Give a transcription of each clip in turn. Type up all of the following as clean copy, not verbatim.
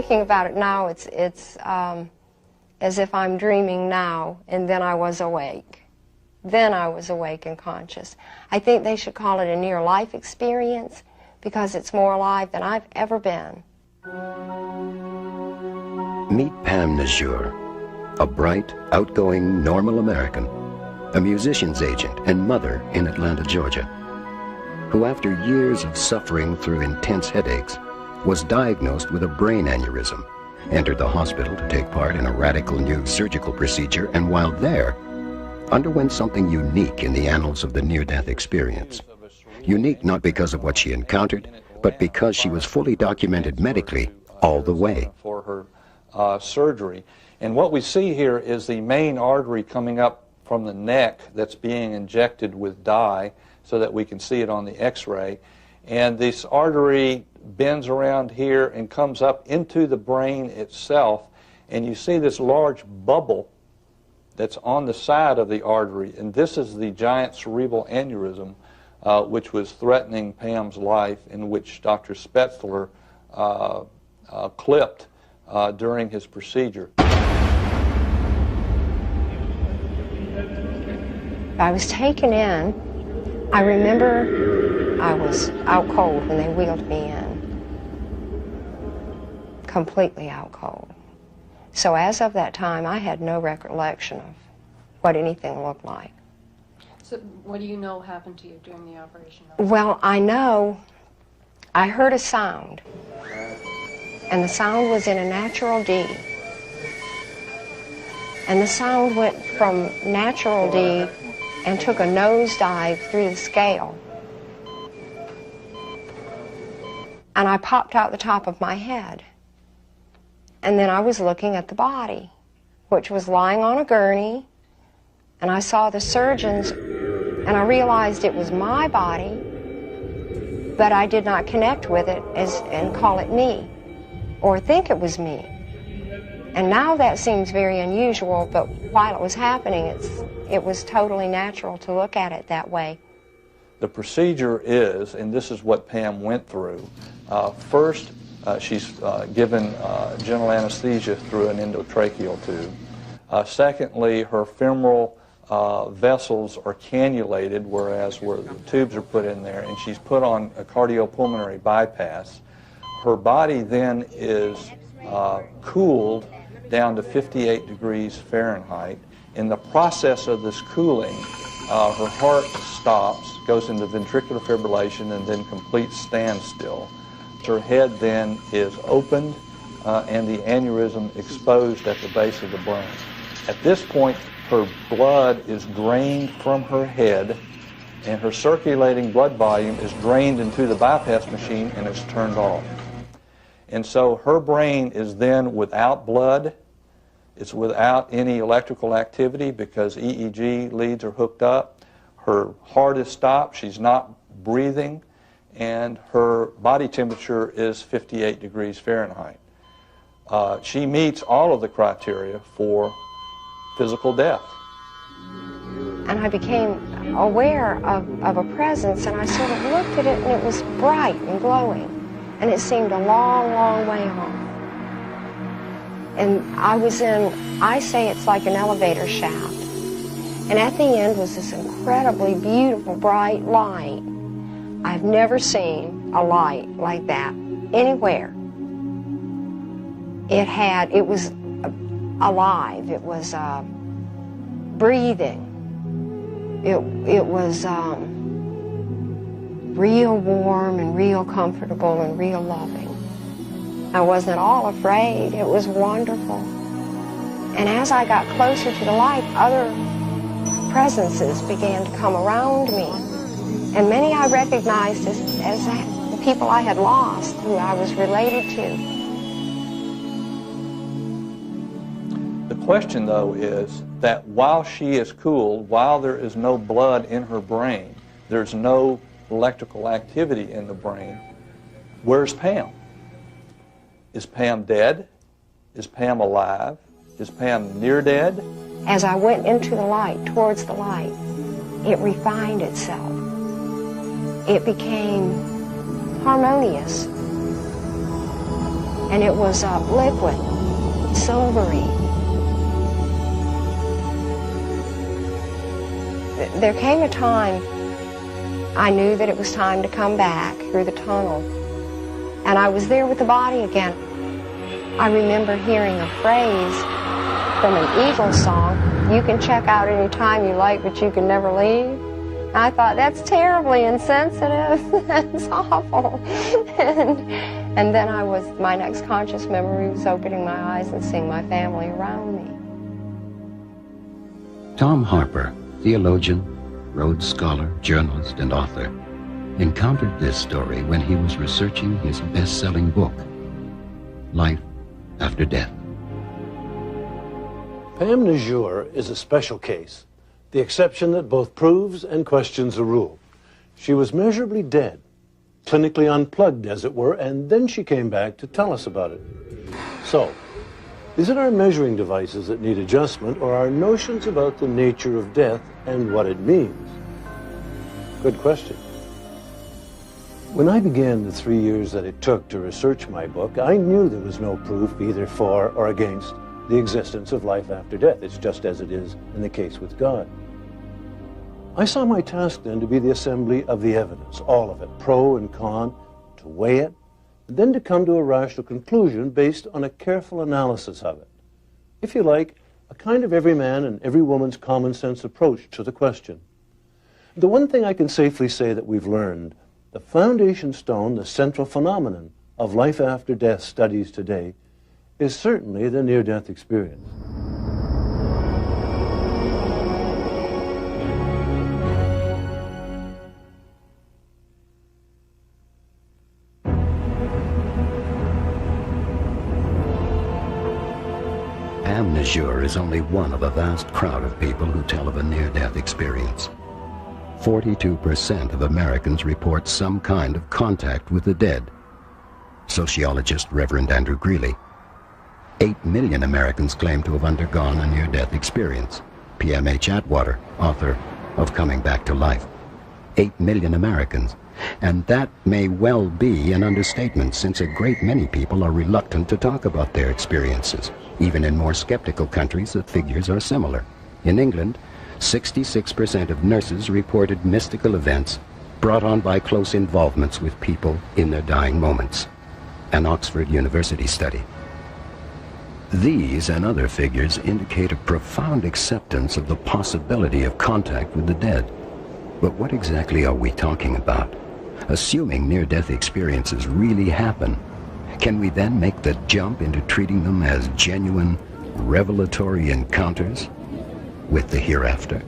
thinking about it now, it's as if I'm dreaming now, and then I was awake. Then I was awake and conscious. I think they should call it a near-life experience because it's more alive than I've ever been. Meet Pam Najur, a bright, outgoing, normal American, a musician's agent and mother in Atlanta, Georgia, who after years of suffering through intense headaches was diagnosed with a brain aneurysm, entered the hospital to take part in a radical new surgical procedure, and while there, underwent something unique in the annals of the near-death experience. Unique not because of what she encountered, but because she was fully documented medically all the way. For her surgery. And what we see here is the main artery coming up from the neck that's being injected with dye so that we can see it on the x-ray. And this artery bends around here and comes up into the brain itself. And you see this large bubble that's on the side of the artery. And this is the giant cerebral aneurysm which was threatening Pam's life, in which Dr. Spetzler clipped during his procedure. I was taken in. I remember I was out cold when they wheeled me in. Completely out cold. So as of that time, I had no recollection of what anything looked like. So what do you know happened to you during the operation? Well, I know I heard a sound, and the sound was in a natural D. And the sound went from natural D and took a nosedive through the scale. And I popped out the top of my head. And then I was looking at the body, which was lying on a gurney, and I saw the surgeons, and I realized it was my body, but I did not connect with it and call it me, or think it was me. And now that seems very unusual, but while it was happening, it was totally natural to look at it that way. The procedure is, and this is what Pam went through, first she's given general anesthesia through an endotracheal tube. Secondly, her femoral vessels are cannulated, whereas where the tubes are put in there, and she's put on a cardiopulmonary bypass. Her body then is cooled down to 58 degrees Fahrenheit. In the process of this cooling, her heart stops, goes into ventricular fibrillation, and then complete standstill. Her head then is opened and the aneurysm exposed at the base of the brain. At this point, her blood is drained from her head, and her circulating blood volume is drained into the bypass machine and it's turned off. And so her brain is then without blood. It's without any electrical activity because EEG leads are hooked up. Her heart is stopped. She's not breathing. And her body temperature is 58 degrees Fahrenheit. She meets all of the criteria for physical death. And I became aware of a presence, and I sort of looked at it, and it was bright and glowing. And it seemed a long, long way off. And I was in, I say it's like an elevator shaft. And at the end was this incredibly beautiful, bright light. I've never seen a light like that anywhere. It was alive. It was breathing. It was real warm and real comfortable and real loving. I wasn't at all afraid. It was wonderful. And as I got closer to the light, other presences began to come around me. And many I recognized as the people I had lost, who I was related to. The question, though, is that while she is cooled, while there is no blood in her brain, there's no electrical activity in the brain, where's Pam? Is Pam dead? Is Pam alive? Is Pam near dead? As I went into the light, towards the light, it refined itself. It became harmonious. and it was liquid, silvery. There came a time I knew that it was time to come back through the tunnel, and I was there with the body again. I remember hearing a phrase from an Eagles song, "You can check out any time you like, but you can never leave." I thought, that's terribly insensitive. That's awful. And then my next conscious memory was opening my eyes and seeing my family around me. Tom Harper, theologian, Rhodes Scholar, journalist, and author, encountered this story when he was researching his best-selling book, Life After Death. Pam Najur is a special case, the exception that both proves and questions the rule. She was measurably dead, clinically unplugged, as it were, and then she came back to tell us about it. So, is it our measuring devices that need adjustment, or our notions about the nature of death and what it means? Good question. When I began the 3 years that it took to research my book, I knew there was no proof either for or against the existence of life after death. It's just as it is in the case with God. I saw my task then to be the assembly of the evidence, all of it, pro and con, to weigh it, and then to come to a rational conclusion based on a careful analysis of it. If you like, a kind of every man and every woman's common sense approach to the question. The one thing I can safely say that we've learned, the foundation stone, the central phenomenon of life after death studies today, is certainly the near-death experience. Pam Najur is only one of a vast crowd of people who tell of a near-death experience. 42% of Americans report some kind of contact with the dead. Sociologist Reverend Andrew Greeley. 8 million Americans claim to have undergone a near-death experience. PMH Atwater, author of Coming Back to Life. 8 million Americans. And that may well be an understatement, since a great many people are reluctant to talk about their experiences. Even in more skeptical countries, the figures are similar. In England, 66% of nurses reported mystical events brought on by close involvements with people in their dying moments. An Oxford University study. These and other figures indicate a profound acceptance of the possibility of contact with the dead. But what exactly are we talking about? Assuming near-death experiences really happen, can we then make the jump into treating them as genuine, revelatory encounters with the hereafter?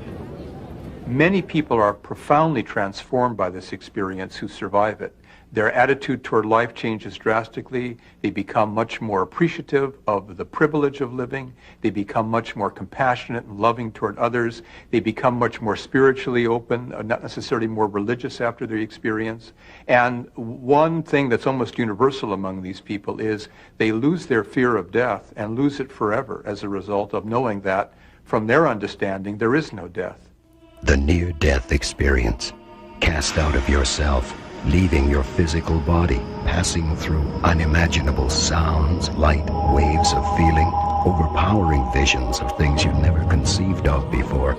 Many people are profoundly transformed by this experience who survive it. Their attitude toward life changes drastically. They become much more appreciative of the privilege of living. They become much more compassionate and loving toward others. They become much more spiritually open, not necessarily more religious after their experience. And one thing that's almost universal among these people is they lose their fear of death and lose it forever as a result of knowing that, from their understanding, there is no death. The near-death experience. Cast out of yourself, leaving your physical body, passing through unimaginable sounds, light, waves of feeling, overpowering visions of things you've never conceived of before,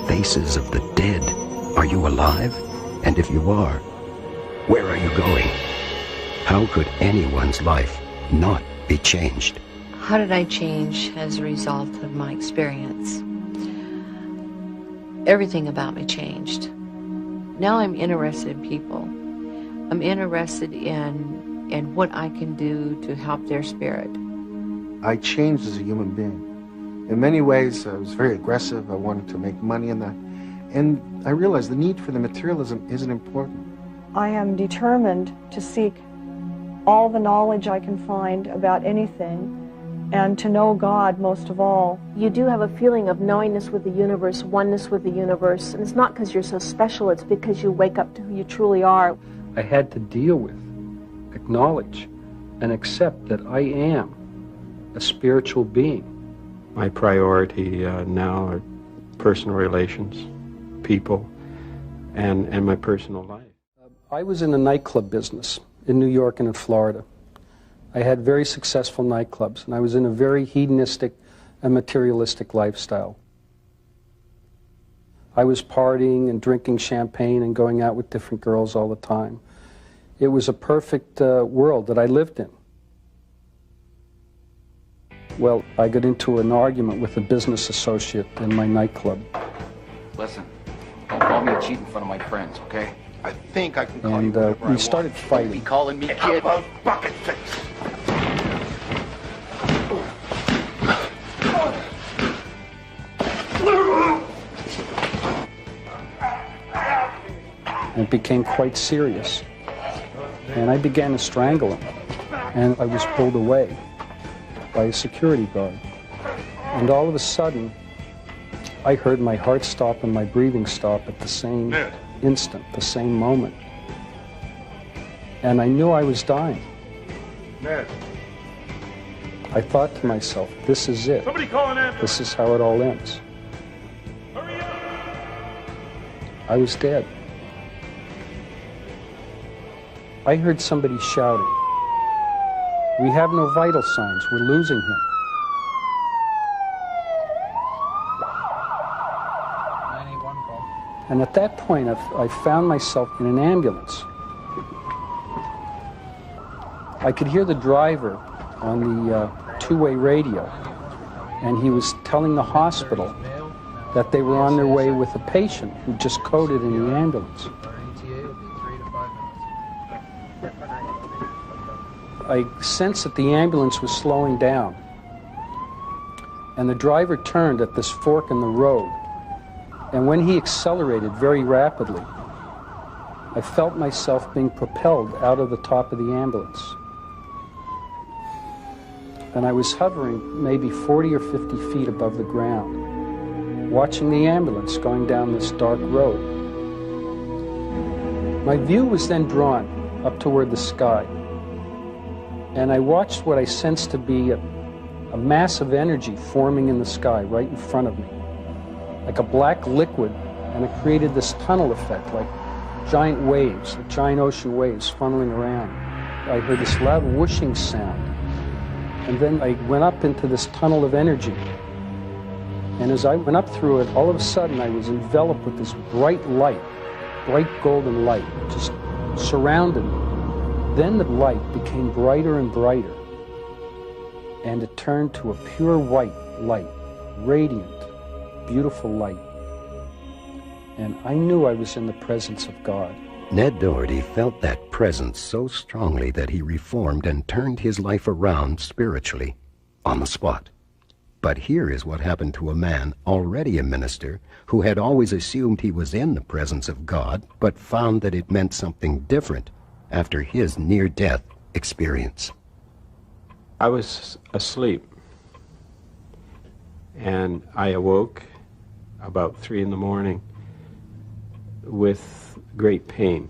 faces of the dead. Are you alive? And if you are, where are you going? How could anyone's life not be changed? How did I change as a result of my experience? Everything about me changed. Now I'm interested in people. I'm interested in what I can do to help their spirit. I changed as a human being. In many ways, I was very aggressive. I wanted to make money in that. And I realized the need for the materialism isn't important. I am determined to seek all the knowledge I can find about anything, and to know God most of all. You do have a feeling of knowingness with the universe, oneness with the universe, and it's not because you're so special, it's because you wake up to who you truly are. I had to deal with, acknowledge, and accept that I am a spiritual being. My priority now are personal relations, people, and my personal life. I was in the nightclub business in New York and in Florida. I had very successful nightclubs, and I was in a very hedonistic and materialistic lifestyle. I was partying and drinking champagne and going out with different girls all the time. It was a perfect world that I lived in. Well, I got into an argument with a business associate in my nightclub. Listen, don't call me a cheat in front of my friends, okay? I think I can call you And whatever I we want. started Don't be fighting. calling me kid. How about bucket face? It became quite serious. And I began to strangle him. And I was pulled away by a security guard. And all of a sudden, I heard my heart stop and my breathing stop at the same instant, the same moment. And I knew I was dying. I thought to myself, this is it. This is how it all ends. I was dead. I heard somebody shouting, "We have no vital signs. We're losing him." And at that point, I found myself in an ambulance. I could hear the driver on the two-way radio, and he was telling the hospital that they were on their way with a patient who just coded in the ambulance. I sensed that the ambulance was slowing down, and the driver turned at this fork in the road, and when he accelerated very rapidly, I felt myself being propelled out of the top of the ambulance. And I was hovering maybe 40 or 50 feet above the ground, watching the ambulance going down this dark road. My view was then drawn up toward the sky, and I watched what I sensed to be a mass of energy forming in the sky right in front of me, like a black liquid, and it created this tunnel effect, like giant waves, like giant ocean waves funneling around. I heard this loud whooshing sound, and then I went up into this tunnel of energy. And as I went up through it, all of a sudden I was enveloped with this bright light, bright golden light, just surrounded me. Then the light became brighter and brighter, and it turned to a pure white light, radiant, beautiful light. And I knew I was in the presence of God. Ned Doherty felt that presence so strongly that he reformed and turned his life around spiritually, on the spot. But here is what happened to a man, already a minister, who had always assumed he was in the presence of God, but found that it meant something different after his near-death experience. I was asleep, and I awoke about 3 in the morning with great pain.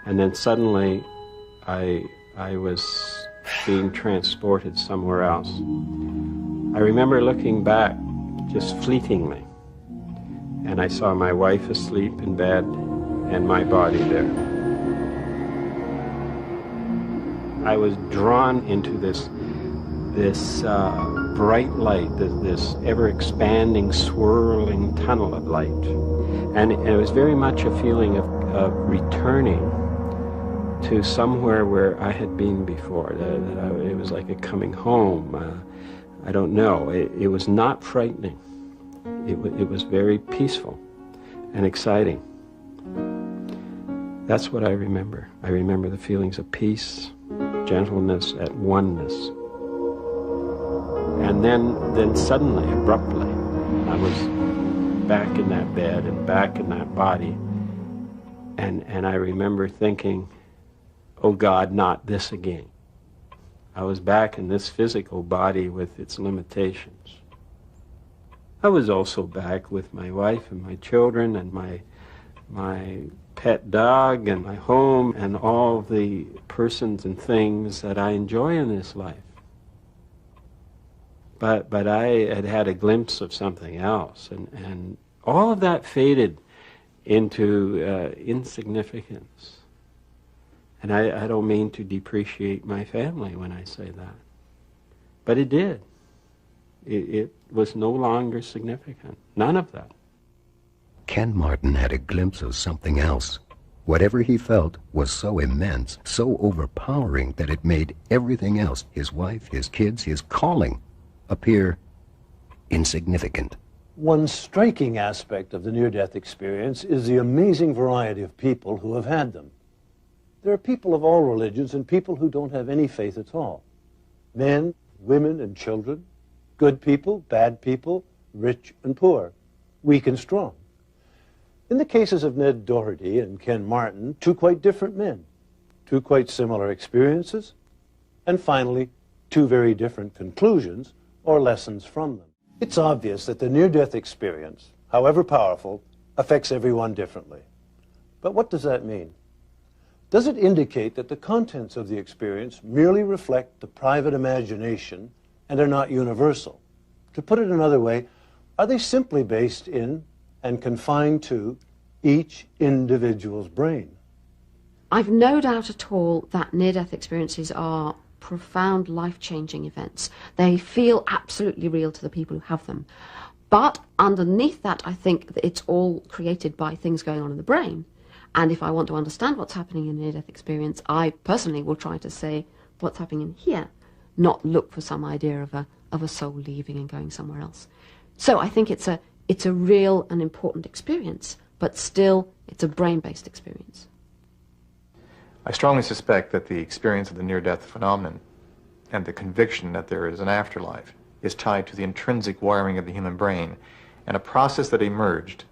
And then suddenly I was being transported somewhere else. I remember looking back just fleetingly, and I saw my wife asleep in bed and my body there. I was drawn into this bright light, this ever-expanding, swirling tunnel of light. And it was very much a feeling of returning to somewhere where I had been before. It was like a coming home. I don't know. It was not frightening. It was very peaceful and exciting. That's what I remember. I remember the feelings of peace, gentleness, at oneness. And then suddenly, abruptly, I was back in that bed and back in that body. And I remember thinking, oh God, not this again. I was back in this physical body with its limitations. I was also back with my wife and my children and my pet dog and my home and all the persons and things that I enjoy in this life. But I had had a glimpse of something else, and all of that faded into insignificance. And I don't mean to depreciate my family when I say that. But it did. It was no longer significant. None of that. Ken Martin had a glimpse of something else. Whatever he felt was so immense, so overpowering that it made everything else, his wife, his kids, his calling, appear insignificant. One striking aspect of the near-death experience is the amazing variety of people who have had them. There are people of all religions and people who don't have any faith at all. Men, women, and children, good people, bad people, rich and poor, weak and strong. In the cases of Ned Doherty and Ken Martin, two quite different men, two quite similar experiences, and finally, two very different conclusions or lessons from them. It's obvious that the near-death experience, however powerful, affects everyone differently. But what does that mean? Does it indicate that the contents of the experience merely reflect the private imagination and are not universal? To put it another way, are they simply based in and confined to each individual's brain? I've no doubt at all that near-death experiences are profound life-changing events. They feel absolutely real to the people who have them. But underneath that, I think that it's all created by things going on in the brain. And if I want to understand what's happening in a near-death experience, I personally will try to say what's happening in here, not look for some idea of a soul leaving and going somewhere else. So I think it's a real and important experience, but still it's a brain-based experience. I strongly suspect that the experience of the near-death phenomenon and the conviction that there is an afterlife is tied to the intrinsic wiring of the human brain and a process that emerged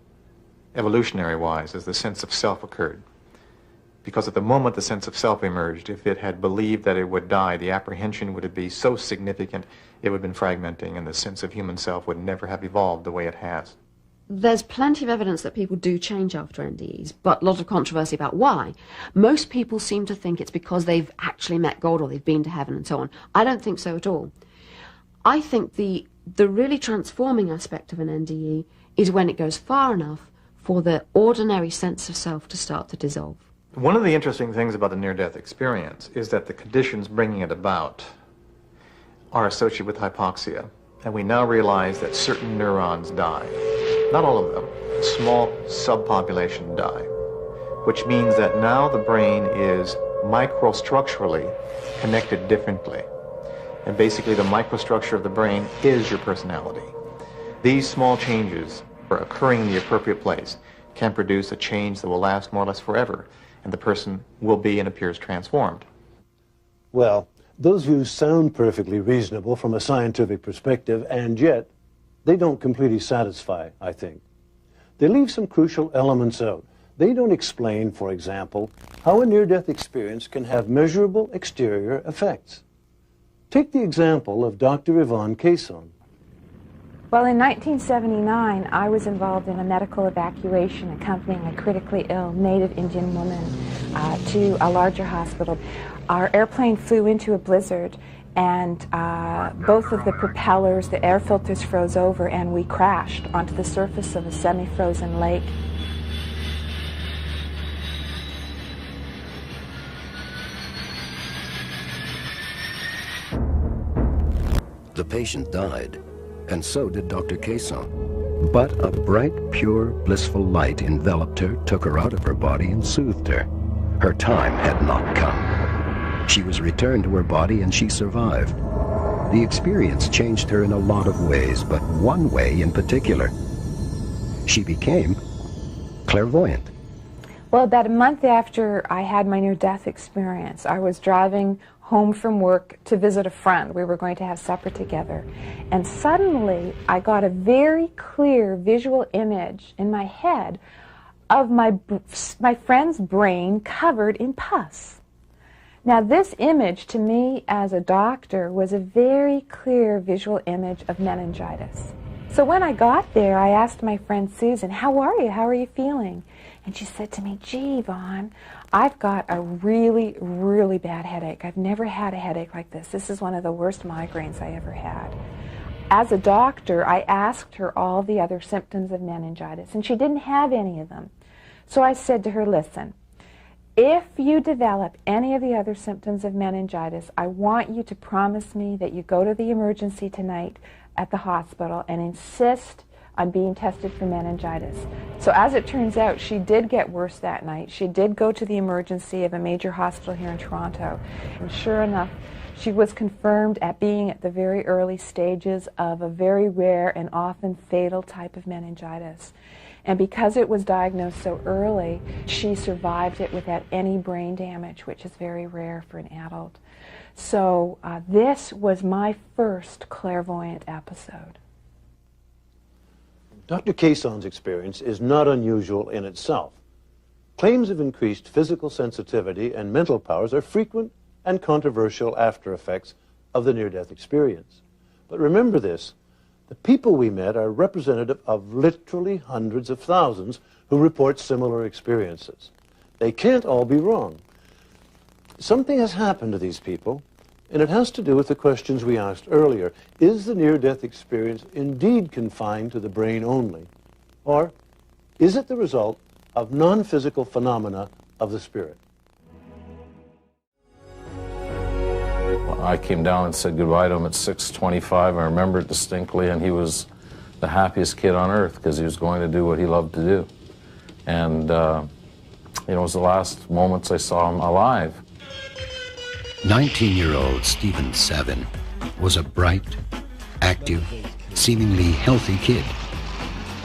evolutionary-wise as the sense of self occurred. Because at the moment the sense of self emerged, if it had believed that it would die, the apprehension would be so significant it would have been fragmenting, and the sense of human self would never have evolved the way it has. There's plenty of evidence that people do change after NDEs, but a lot of controversy about why. Most people seem to think it's because they've actually met God or they've been to heaven and so on. I don't think so at all. I think the really transforming aspect of an NDE is when it goes far enough for the ordinary sense of self to start to dissolve. One of the interesting things about the near-death experience is that the conditions bringing it about are associated with hypoxia, and we now realize that certain neurons die. Not all of them. A small subpopulation die, which means that now the brain is microstructurally connected differently. And basically the microstructure of the brain is your personality. These small changes are occurring in the appropriate place can produce a change that will last more or less forever, and the person will be and appears transformed. Well, those views sound perfectly reasonable from a scientific perspective, and yet they don't completely satisfy, I think. They leave some crucial elements out. They don't explain, for example, how a near-death experience can have measurable exterior effects. Take the example of Dr. Yvonne Cason. Well, in 1979, I was involved in a medical evacuation accompanying a critically ill Native Indian woman to a larger hospital. Our airplane flew into a blizzard, and both of the propellers, the air filters froze over, and we crashed onto the surface of a semi-frozen lake. The patient died, and so did Dr. Cason. But a bright, pure, blissful light enveloped her, took her out of her body, and soothed her. Her time had not come. She was returned to her body, and she survived. The experience changed her in a lot of ways, but one way in particular. She became clairvoyant. Well, about a month after I had my near-death experience, I was driving home from work to visit a friend. We were going to have supper together. And suddenly, I got a very clear visual image in my head of my friend's brain covered in pus. Now, this image, to me as a doctor, was a very clear visual image of meningitis. So when I got there, I asked my friend Susan, "How are you? How are you feeling?" And she said to me, "Gee, Yvonne, I've got a really, really bad headache. I've never had a headache like this. This is one of the worst migraines I ever had. as a doctor, I asked her all the other symptoms of meningitis, and she didn't have any of them. So I said to her, listen, if you develop any of the other symptoms of meningitis, I want you to promise me that you go to the emergency tonight at the hospital and insist on being tested for meningitis. So as it turns out, she did get worse that night. She did go to the emergency of a major hospital here in Toronto. And sure enough, she was confirmed at being at the very early stages of a very rare and often fatal type of meningitis. And because it was diagnosed so early, she survived it without any brain damage, which is very rare for an adult. So this was my first clairvoyant episode. Dr. Caisson's experience is not unusual in itself. Claims of increased physical sensitivity and mental powers are frequent and controversial after effects of the near-death experience. But remember this, the people we met are representative of literally hundreds of thousands who report similar experiences. They can't all be wrong. Something has happened to these people, and it has to do with the questions we asked earlier. Is the near-death experience indeed confined to the brain only? Or is it the result of non-physical phenomena of the spirit? I came down and said goodbye to him at 6:25. I remember it distinctly, and he was the happiest kid on earth because he was going to do what he loved to do. And, you know, it was the last moments I saw him alive. 19-year-old Stephen Savin was a bright, active, seemingly healthy kid,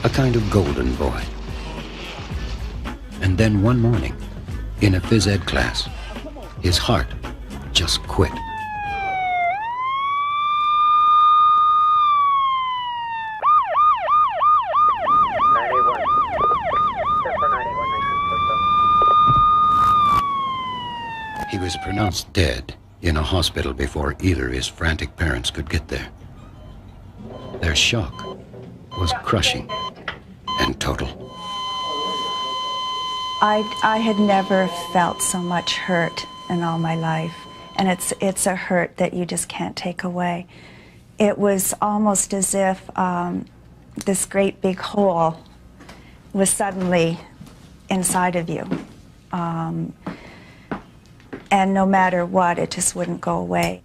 a kind of golden boy. And then one morning, in a phys ed class, his heart just quit. He was pronounced dead in a hospital before either his frantic parents could get there. Their shock was crushing and total. I had never felt so much hurt in all my life, and it's a hurt that you just can't take away. It was almost as if this great big hole was suddenly inside of you. And no matter what, it just wouldn't go away.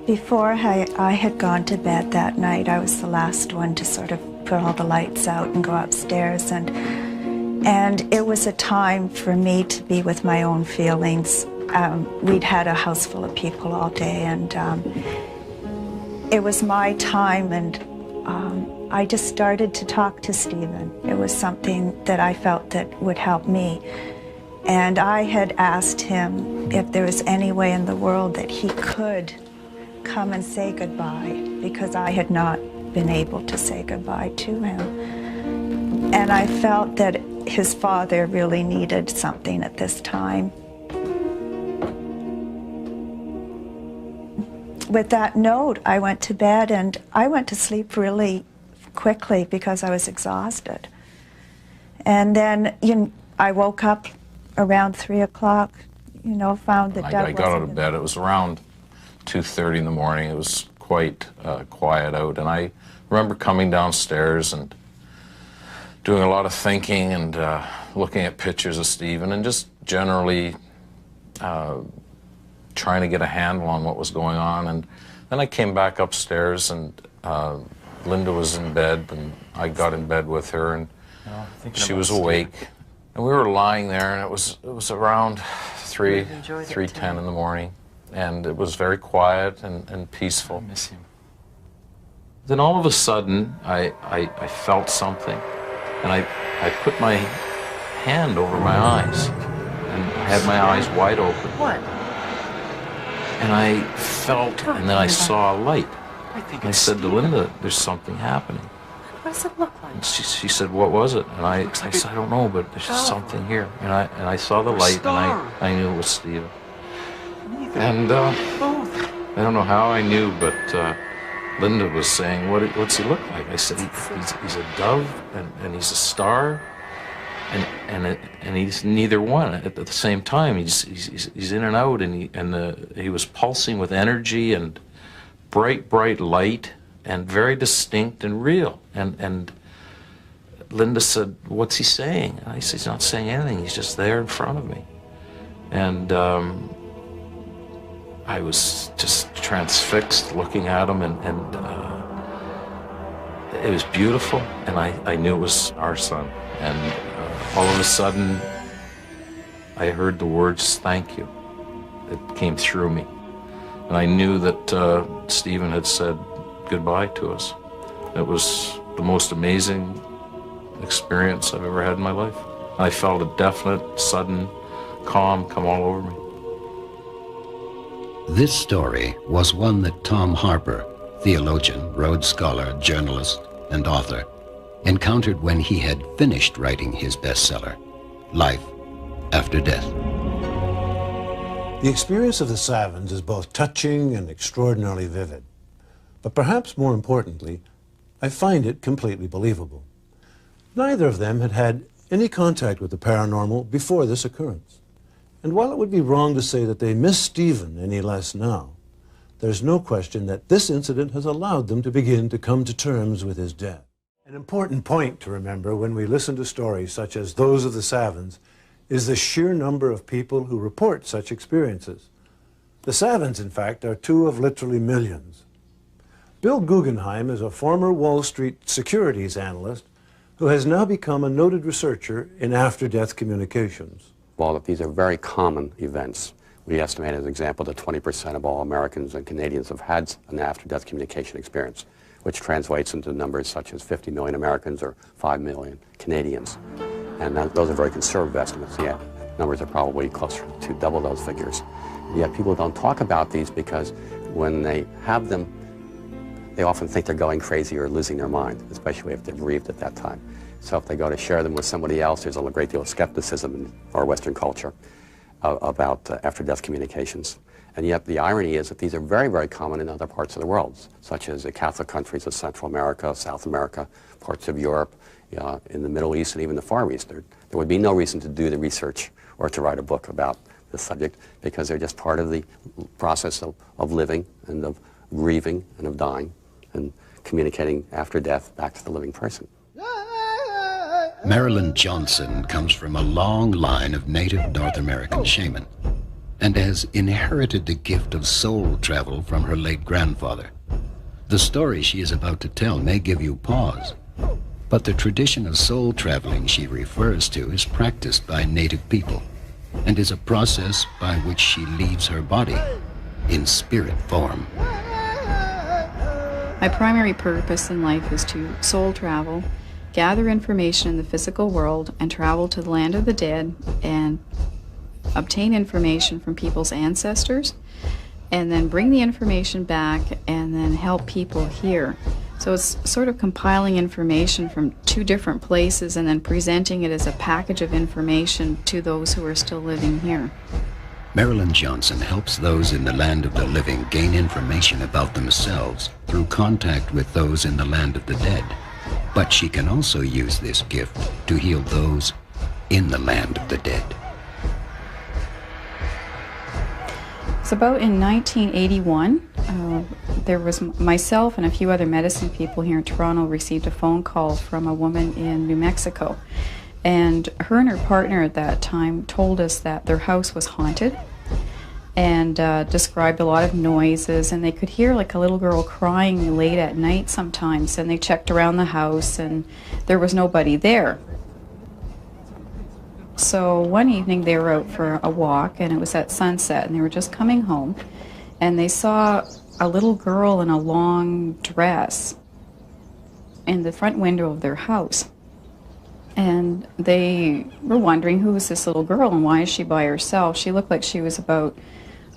Before I had gone to bed that night, I was the last one to sort of put all the lights out and go upstairs. And it was a time for me to be with my own feelings. We'd had a house full of people all day, and it was my time, and I just started to talk to Stephen. It was something that I felt that would help me. And I had asked him if there was any way in the world that he could come and say goodbye, because I had not been able to say goodbye to him. And I felt that his father really needed something at this time. With that note, I went to bed, and I went to sleep really quickly because I was exhausted. And then I woke up around 3 o'clock, found that Doug I got out of bed. It was around 2:30 in the morning. It was quite quiet out, and I remember coming downstairs and doing a lot of thinking and looking at pictures of Stephen and just generally trying to get a handle on what was going on. And then I came back upstairs, and Linda was in bed, and I got in bed with her, and she was awake. And we were lying there, and it was around 3:10 in the morning, and it was very quiet and peaceful. I miss him. Then all of a sudden, I felt something, and I put my hand over my eyes, and I had my eyes wide open. What? And I felt, and then I saw a light. And I said to Linda, there's something happening. What does it look like? And she said, what was it? And I said, I don't know, but there's something here. And I saw the light, and I knew it was Stephen. And I don't know how I knew, but Linda was saying, what's he look like? I said, he's a dove, and he's a star. and he's neither one at the same time. He's in and out, and he was pulsing with energy and bright light and very distinct and real. And Linda said, "What's he saying?" And I said, "He's not saying anything. He's just there in front of me." And I was just transfixed looking at him, and it was beautiful, and I knew it was our son. And all of a sudden, I heard the words, "Thank you." It came through me. And I knew that Stephen had said goodbye to us. It was the most amazing experience I've ever had in my life. I felt a definite, sudden calm come all over me. This story was one that Tom Harper, theologian, Rhodes Scholar, journalist, and author, encountered when he had finished writing his bestseller, Life After Death. The experience of the Savins is both touching and extraordinarily vivid. But perhaps more importantly, I find it completely believable. Neither of them had had any contact with the paranormal before this occurrence. And while it would be wrong to say that they miss Stephen any less now, there's no question that this incident has allowed them to begin to come to terms with his death. An important point to remember when we listen to stories such as those of the Savins is the sheer number of people who report such experiences. The Savins, in fact, are two of literally millions. Bill Guggenheim is a former Wall Street securities analyst who has now become a noted researcher in after-death communications. While these are very common events, we estimate, as an example, that 20% of all Americans and Canadians have had an after-death communication experience, which translates into numbers such as 50 million Americans or 5 million Canadians. And those are very conservative estimates. Yet numbers are probably closer to double those figures. Yet people don't talk about these because when they have them, they often think they're going crazy or losing their mind, especially if they're bereaved at that time. So if they go to share them with somebody else, there's a great deal of skepticism in our Western culture about after-death communications. And yet the irony is that these are very, very common in other parts of the world, such as the Catholic countries of Central America, South America, parts of Europe, in the Middle East, and even the Far East. There would be no reason to do the research or to write a book about this subject because they're just part of the process of living and of grieving and of dying and communicating after death back to the living person. Marilyn Johnson comes from a long line of native North American shaman and has inherited the gift of soul travel from her late grandfather. The story she is about to tell may give you pause, but the tradition of soul traveling she refers to is practiced by native people and is a process by which she leaves her body in spirit form. My primary purpose in life is to soul travel, gather information in the physical world, and travel to the land of the dead and obtain information from people's ancestors, and then bring the information back and then help people here. So it's sort of compiling information from two different places and then presenting it as a package of information to those who are still living here. Marilyn Johnson helps those in the land of the living gain information about themselves through contact with those in the land of the dead. But she can also use this gift to heal those in the land of the dead. It's about in 1981, there was myself and a few other medicine people here in Toronto received a phone call from a woman in New Mexico. And her partner at that time told us that their house was haunted and described a lot of noises, and they could hear like a little girl crying late at night sometimes, and they checked around the house and there was nobody there. So one evening they were out for a walk and it was at sunset and they were just coming home and they saw a little girl in a long dress in the front window of their house. And they were wondering, who is this little girl and why is she by herself? She looked like she was about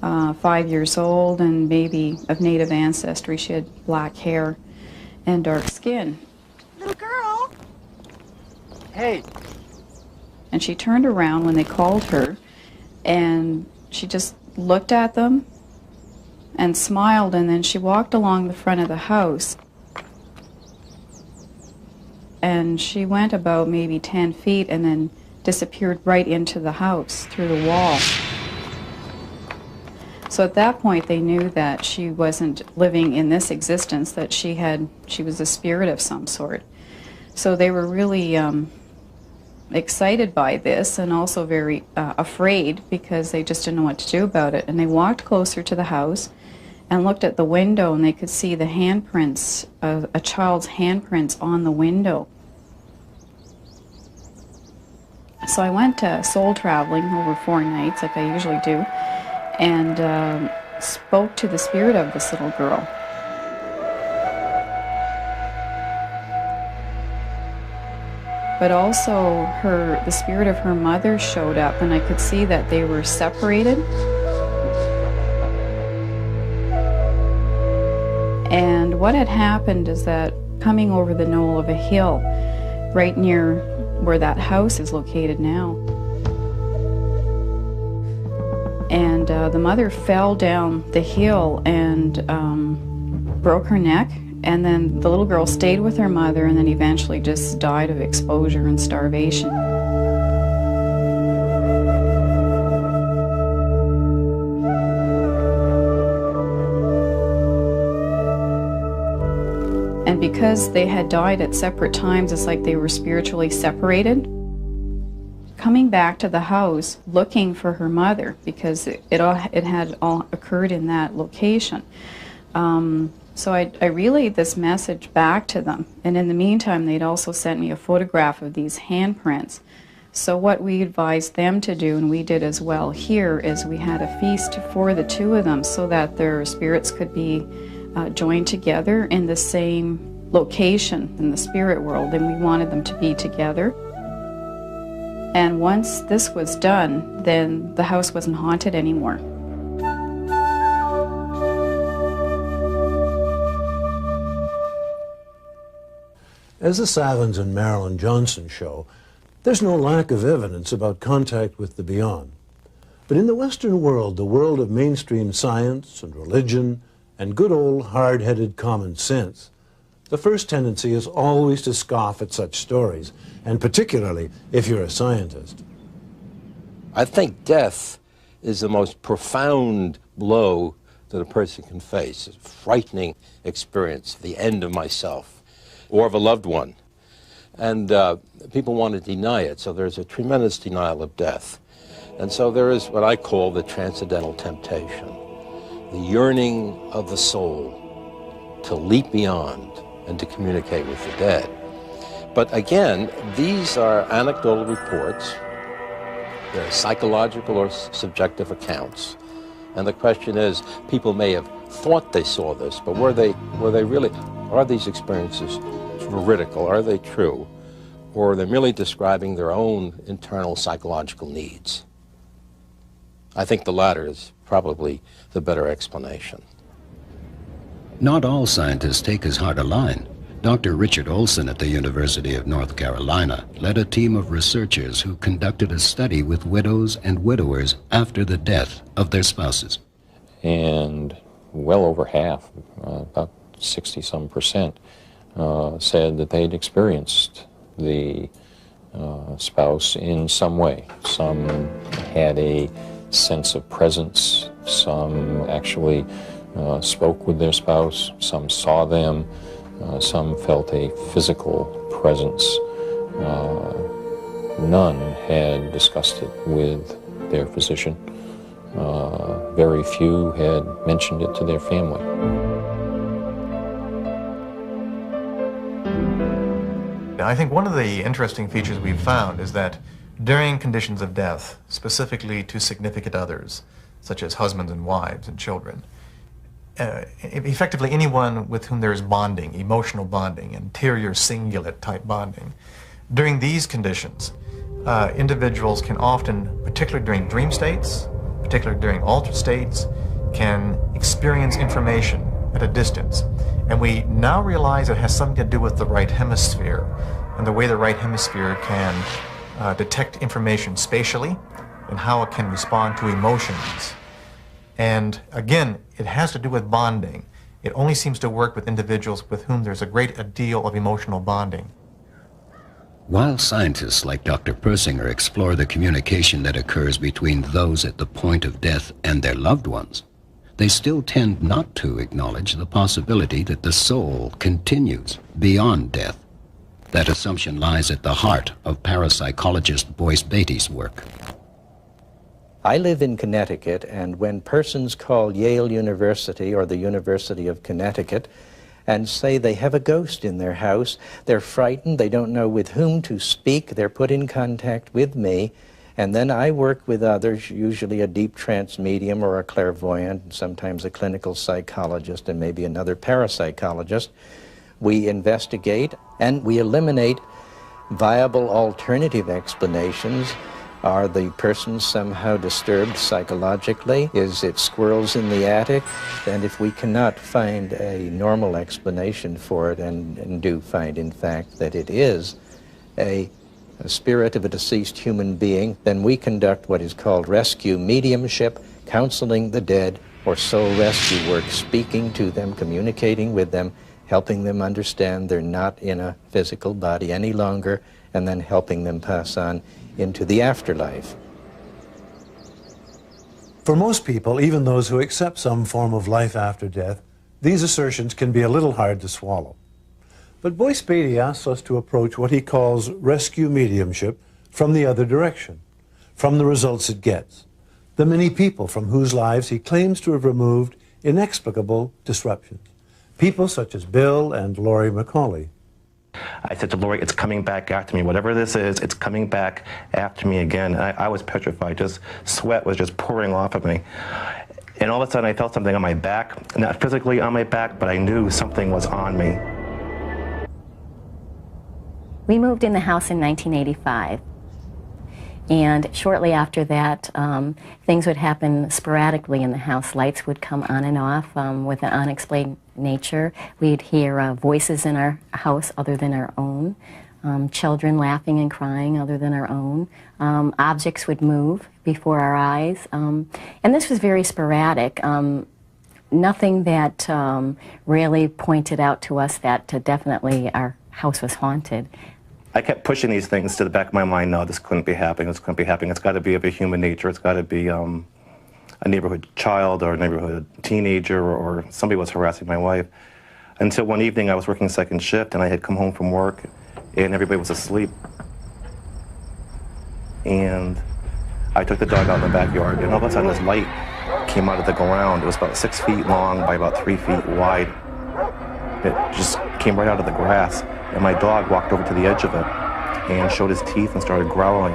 5 years old and maybe of native ancestry. She had black hair and dark skin. Little girl. Hey. And she turned around when they called her and she just looked at them and smiled, and then she walked along the front of the house. And she went about maybe 10 feet and then disappeared right into the house through the wall. So at that point they knew that she wasn't living in this existence, that she was a spirit of some sort. So they were really excited by this and also very afraid because they just didn't know what to do about it. And they walked closer to the house and looked at the window, and they could see the handprints, a child's handprints on the window. So I went soul traveling over 4 nights, like I usually do, and spoke to the spirit of this little girl. But also the spirit of her mother showed up, and I could see that they were separated. And what had happened is that coming over the knoll of a hill, right near where that house is located now, and the mother fell down the hill and broke her neck, and then the little girl stayed with her mother and then eventually just died of exposure and starvation. And because they had died at separate times, it's like they were spiritually separated. Coming back to the house, looking for her mother, because it had all occurred in that location. So I relayed this message back to them, and in the meantime they'd also sent me a photograph of these handprints. So what we advised them to do, and we did as well here, is we had a feast for the 2 of them so that their spirits could be joined together in the same location in the spirit world, and we wanted them to be together. And once this was done, then the house wasn't haunted anymore. As the Savins and Marilyn Johnson show, there's no lack of evidence about contact with the beyond. But in the Western world, the world of mainstream science and religion and good old hard-headed common sense, the first tendency is always to scoff at such stories, and particularly if you're a scientist. I think death is the most profound blow that a person can face. It's a frightening experience, the end of myself or of a loved one. And people want to deny it, so there's a tremendous denial of death. And so there is what I call the transcendental temptation, the yearning of the soul to leap beyond and to communicate with the dead. But again, these are anecdotal reports. They're psychological or subjective accounts. And the question is, people may have thought they saw this, but were they really, are these experiences veridical? Are they true? Or are they merely describing their own internal psychological needs? I think the latter is probably the better explanation. Not all scientists take as hard a line. Dr. Richard Olson at the University of North Carolina led a team of researchers who conducted a study with widows and widowers after the death of their spouses. And well over half, about 60-some%, said that they'd experienced the spouse in some way. Some had a sense of presence, some actually spoke with their spouse, some saw them, some felt a physical presence. None had discussed it with their physician. Very few had mentioned it to their family. I think one of the interesting features we've found is that during conditions of death, specifically to significant others, such as husbands and wives and children, effectively anyone with whom there is bonding, emotional bonding, interior cingulate type bonding, during these conditions, individuals can often, particularly during dream states, particularly during altered states, can experience information at a distance. And we now realize it has something to do with the right hemisphere and the way the right hemisphere can detect information spatially and how it can respond to emotions. And again, it has to do with bonding. It only seems to work with individuals with whom there's a great deal of emotional bonding. While scientists like Dr. Persinger explore the communication that occurs between those at the point of death and their loved ones, they still tend not to acknowledge the possibility that the soul continues beyond death. That assumption lies at the heart of parapsychologist Boyce Beatty's work. I live in Connecticut, and when persons call Yale University or the University of Connecticut and say they have a ghost in their house, they're frightened, they don't know with whom to speak, they're put in contact with me, and then I work with others, usually a deep trance medium or a clairvoyant, sometimes a clinical psychologist and maybe another parapsychologist. We investigate and we eliminate viable alternative explanations. Are the persons somehow disturbed psychologically? Is it squirrels in the attic? And if we cannot find a normal explanation for it, and do find, in fact, that it is a spirit of a deceased human being, then we conduct what is called rescue mediumship, counseling the dead, or soul rescue work, speaking to them, communicating with them, helping them understand they're not in a physical body any longer, and then helping them pass on into the afterlife. For most people, even those who accept some form of life after death, these assertions can be a little hard to swallow. But Boyce Beatty asks us to approach what he calls rescue mediumship from the other direction, from the results it gets, the many people from whose lives he claims to have removed inexplicable disruptions. People such as Bill and Lori McCauley. I said to Lori, it's coming back after me. Whatever this is, it's coming back after me again. I was petrified. Just sweat was just pouring off of me. And all of a sudden I felt something on my back. Not physically on my back, but I knew something was on me. We moved in the house in 1985. And shortly after that, things would happen sporadically in the house. Lights would come on and off with an unexplained nature. We'd hear voices in our house other than our own, children laughing and crying other than our own. Objects would move before our eyes. And this was very sporadic. Nothing that really pointed out to us that definitely our house was haunted. I kept pushing these things to the back of my mind. No, this couldn't be happening. This couldn't be happening. It's got to be of a human nature. It's got to be a neighborhood child or a neighborhood teenager, or somebody was harassing my wife. Until one evening I was working second shift and I had come home from work and everybody was asleep. And I took the dog out in the backyard and all of a sudden this light came out of the ground. It was about 6 feet long by about 3 feet wide. It just came right out of the grass. And my dog walked over to the edge of it and showed his teeth and started growling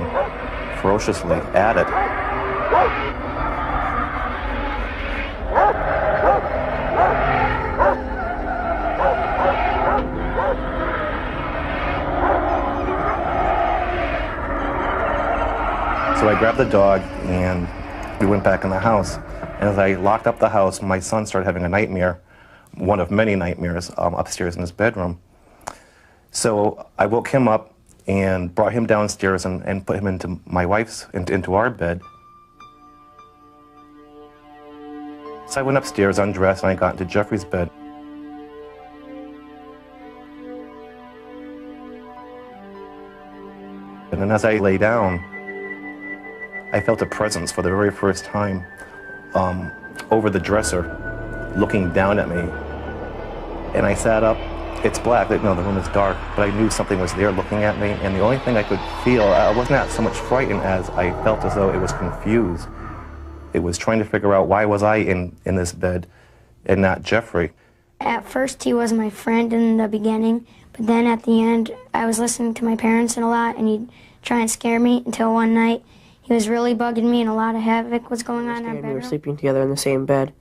ferociously at it. So I grabbed the dog and we went back in the house. And as I locked up the house, my son started having a nightmare, one of many nightmares, upstairs in his bedroom. So I woke him up and brought him downstairs and put him into my wife's, into our bed. So I went upstairs, undressed, and I got into Jeffrey's bed. And then as I lay down, I felt a presence for the very first time over the dresser, looking down at me. And I sat up. It's black, no, the room is dark, but I knew something was there looking at me, and the only thing I could feel, I was not so much frightened as I felt as though it was confused. It was trying to figure out why was I in this bed and not Jeffrey. At first he was my friend in the beginning, but then at the end I was listening to my parents a lot, and he'd try and scare me until one night he was really bugging me and a lot of havoc was going on in our bedroom. We were sleeping together in the same bed.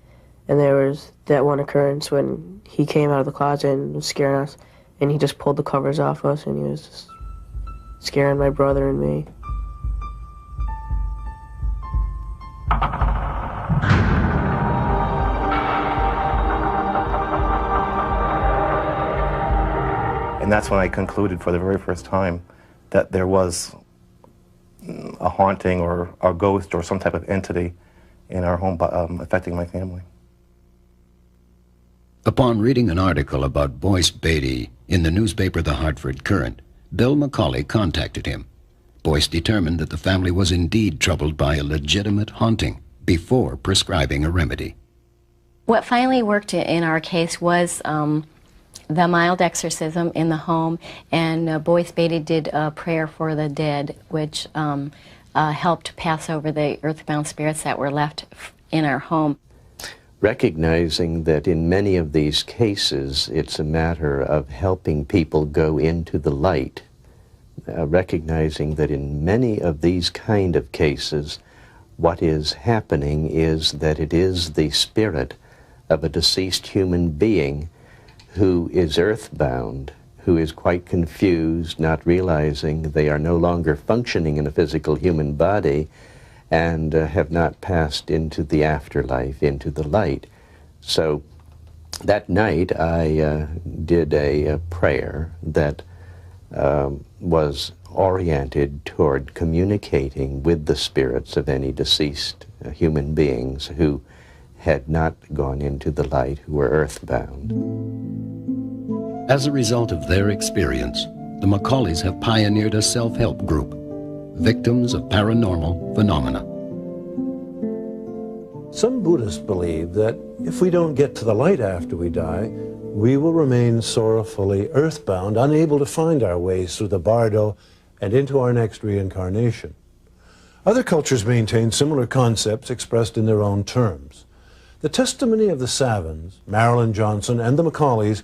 And there was that one occurrence when he came out of the closet and was scaring us, and he just pulled the covers off us, and he was just scaring my brother and me. And that's when I concluded for the very first time that there was a haunting or a ghost or some type of entity in our home affecting my family. Upon reading an article about Boyce Beatty in the newspaper The Hartford Courant, Bill McCauley contacted him. Boyce determined that the family was indeed troubled by a legitimate haunting before prescribing a remedy. What finally worked in our case was the mild exorcism in the home, and Boyce Beatty did a prayer for the dead, which helped pass over the earthbound spirits that were left in our home. Recognizing that in many of these cases it's a matter of helping people go into the light, recognizing that in many of these kind of cases what is happening is that it is the spirit of a deceased human being who is earthbound, who is quite confused, not realizing they are no longer functioning in a physical human body, and have not passed into the afterlife, into the light. So that night I did a prayer that was oriented toward communicating with the spirits of any deceased human beings who had not gone into the light, who were earthbound. As a result of their experience, the McCauleys have pioneered a self-help group, Victims of Paranormal Phenomena. Some Buddhists believe that if we don't get to the light after we die, we will remain sorrowfully earthbound, unable to find our ways through the bardo and into our next reincarnation. Other cultures maintain similar concepts expressed in their own terms. The testimony of the Savins, Marilyn Johnson, and the McCauleys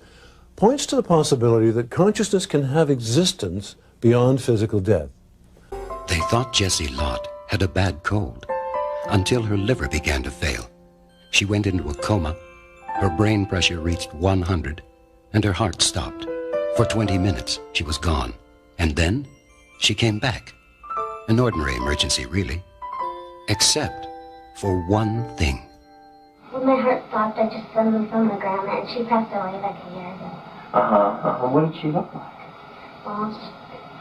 points to the possibility that consciousness can have existence beyond physical death. They thought Jessie Lott had a bad cold until her liver began to fail. She went into a coma, her brain pressure reached 100, and her heart stopped. For 20 minutes, she was gone. And then she came back. An ordinary emergency, really. Except for one thing. When my heart stopped, I just suddenly saw my grandma, and she passed away like a year ago. What did she look like? Well,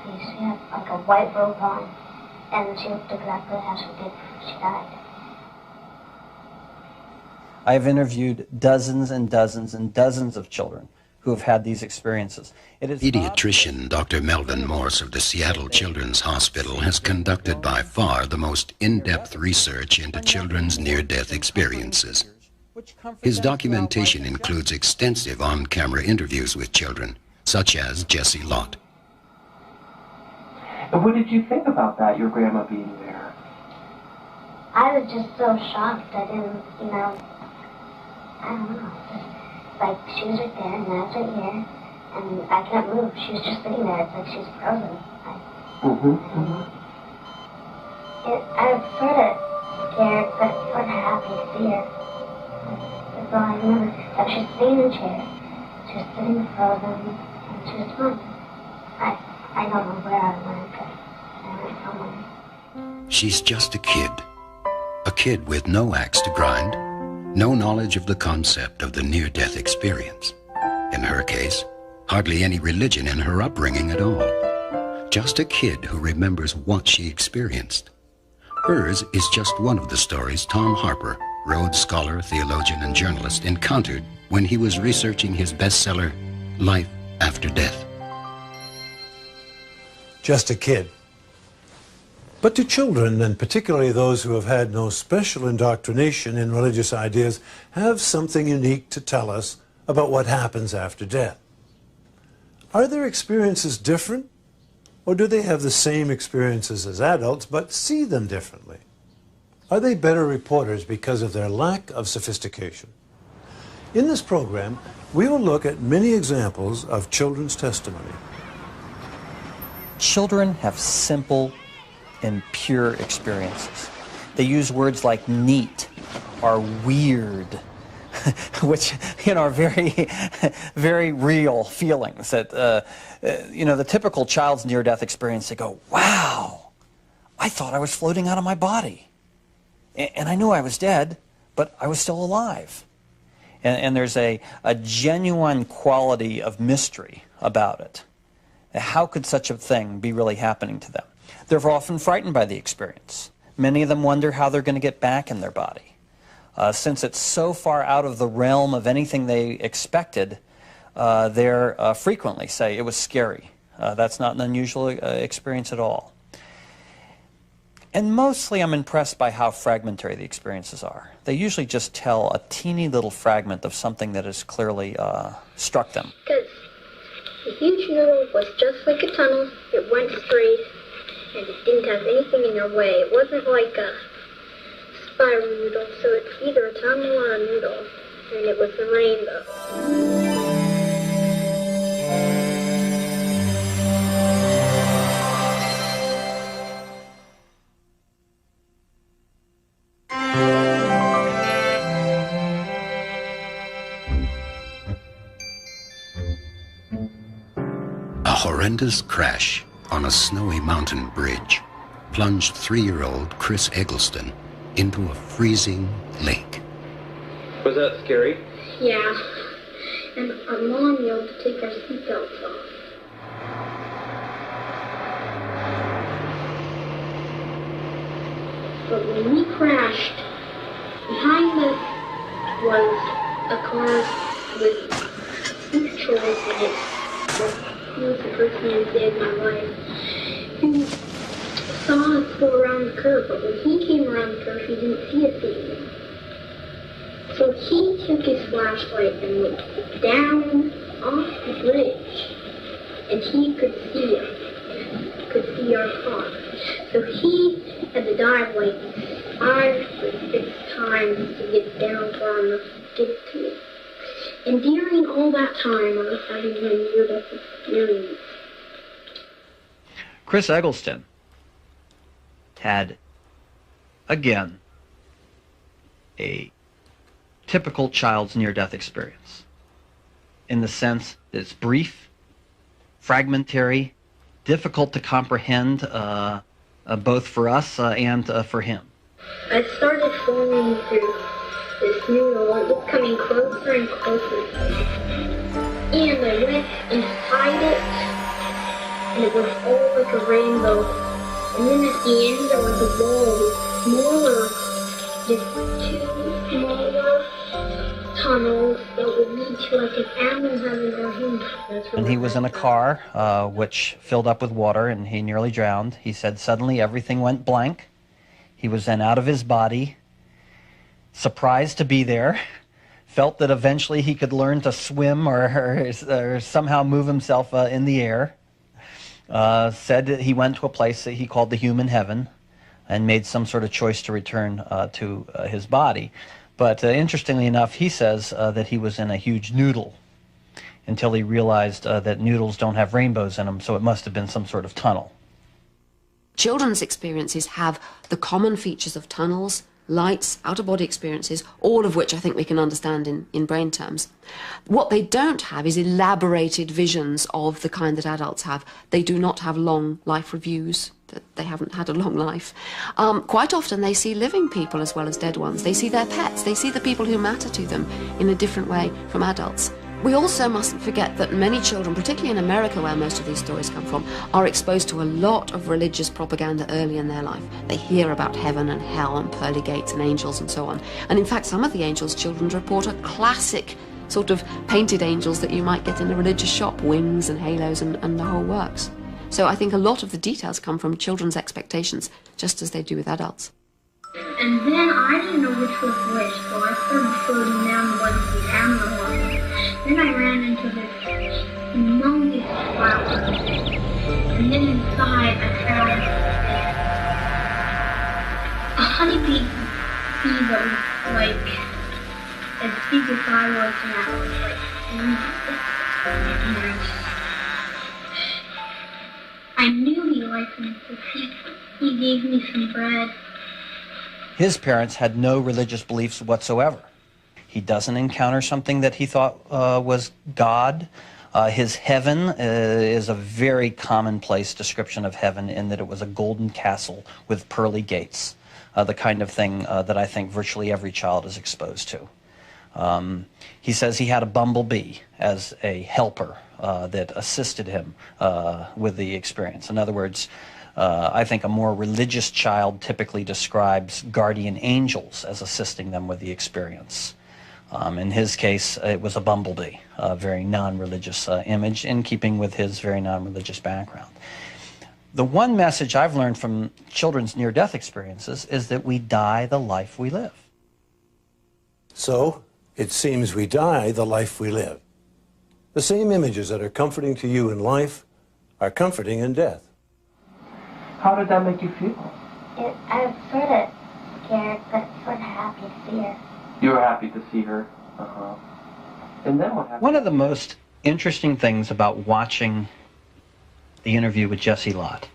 she had like a white robe on, and she looked exactly how she did before she died. I've interviewed dozens and dozens and dozens of children who have had these experiences. Pediatrician Dr. Melvin Morse of the Seattle Children's Hospital has conducted by far the most in-depth research into children's near-death experiences. His documentation includes extensive on-camera interviews with children, such as Jessie Lott. And what did you think about that, your grandma being there? I was just so shocked. I didn't, I don't know. Just like she was right there and I was right here, and I can't move. She was just sitting there. It's like she was frozen. I was sort of scared, but sort of happy to see her. That's all I remember. That she was sitting in a chair. She was sitting frozen, and she was fine. I don't know where I went, but I went somewhere. She's just a kid with no axe to grind, no knowledge of the concept of the near-death experience. In her case, hardly any religion in her upbringing at all. Just a kid who remembers what she experienced. Hers is just one of the stories Tom Harper, Rhodes Scholar, theologian, and journalist, encountered when he was researching his bestseller, Life After Death. Just a kid. But do children, and particularly those who have had no special indoctrination in religious ideas, have something unique to tell us about what happens after death? Are their experiences different? Or do they have the same experiences as adults, but see them differently? Are they better reporters because of their lack of sophistication? In this program, we will look at many examples of children's testimony. Children have simple and pure experiences. They use words like neat or weird, which are very, very real feelings. That the typical child's near-death experience, they go, "Wow, I thought I was floating out of my body, and I knew I was dead, but I was still alive." And there's a genuine quality of mystery about it. How could such a thing be really happening to them? They're often frightened by the experience. Many of them wonder how they're going to get back in their body. Since it's so far out of the realm of anything they expected, they frequently say, "It was scary. That's not an unusual experience at all. And mostly I'm impressed by how fragmentary the experiences are. They usually just tell a teeny little fragment of something that has clearly struck them. Because the huge noodle was just like a tunnel. It went straight, and it didn't have anything in your way. It wasn't like a spiral noodle, so it's either a tunnel or a noodle, and it was the rainbow. A horrendous crash on a snowy mountain bridge plunged 3-year-old Chris Eggleston into a freezing lake. Was that scary? Yeah, and our mom yelled to take our seatbelts off. But when we crashed, behind us was a car with 6 children in it. He was the first man to save my life. He saw us go around the curve, but when he came around the curve, he didn't see us anymore. So he took his flashlight and looked down off the bridge, and he could see us, could see our car. So he had to dive like 5 or 6 times to get down far enough to get to me. And during all that time, I was having a near-death experience. Chris Eggleston had, again, a typical child's near-death experience, in the sense that it's brief, fragmentary, difficult to comprehend, both for us and for him. I started falling through this noodle. It was coming closer and closer. And I went inside it, and it was all like a rainbow. And then at the end there was a wall with smaller, just 2 smaller tunnels that would lead to like an animal heaven or him. And he was in a car which filled up with water, and he nearly drowned. He said suddenly everything went blank. He was then out of his body, surprised to be there, felt that eventually he could learn to swim or somehow move himself in the air. Said that he went to a place that he called the human heaven and made some sort of choice to return to his body. But interestingly enough, he says that he was in a huge noodle until he realized that noodles don't have rainbows in them, so it must have been some sort of tunnel. Children's experiences have the common features of tunnels, lights, out-of-body experiences, all of which I think we can understand in brain terms. What they don't have is elaborated visions of the kind that adults have. They do not have long life reviews. They haven't had a long life. Quite often they see living people as well as dead ones. They see their pets. They see the people who matter to them in a different way from adults. We also mustn't forget that many children, particularly in America where most of these stories come from, are exposed to a lot of religious propaganda early in their life. They hear about heaven and hell and pearly gates and angels and so on. And in fact, some of the angels children report are classic sort of painted angels that you might get in a religious shop, wings and halos and the whole works. So I think a lot of the details come from children's expectations, just as they do with adults. And then I didn't know which was which, so I started floating down towards the animal line. Then I ran into this humongous flower. And then inside I found a honeybee that was like as big as I was now, like I knew he liked me because he gave me some bread. His parents had no religious beliefs whatsoever. He doesn't encounter something that he thought was God. His heaven is a very commonplace description of heaven in that it was a golden castle with pearly gates, the kind of thing that I think virtually every child is exposed to. He says he had a bumblebee as a helper that assisted him with the experience. In other words, I think a more religious child typically describes guardian angels as assisting them with the experience. In his case, it was a bumblebee, a very non-religious image in keeping with his very non-religious background. The one message I've learned from children's near-death experiences is that we die the life we live. So, it seems we die the life we live. The same images that are comforting to you in life are comforting in death. How did that make you feel? I was sort of scared, but sort of happy to see her. You were happy to see her. And then what happened? One of the most interesting things about watching the interview with Jessie Lott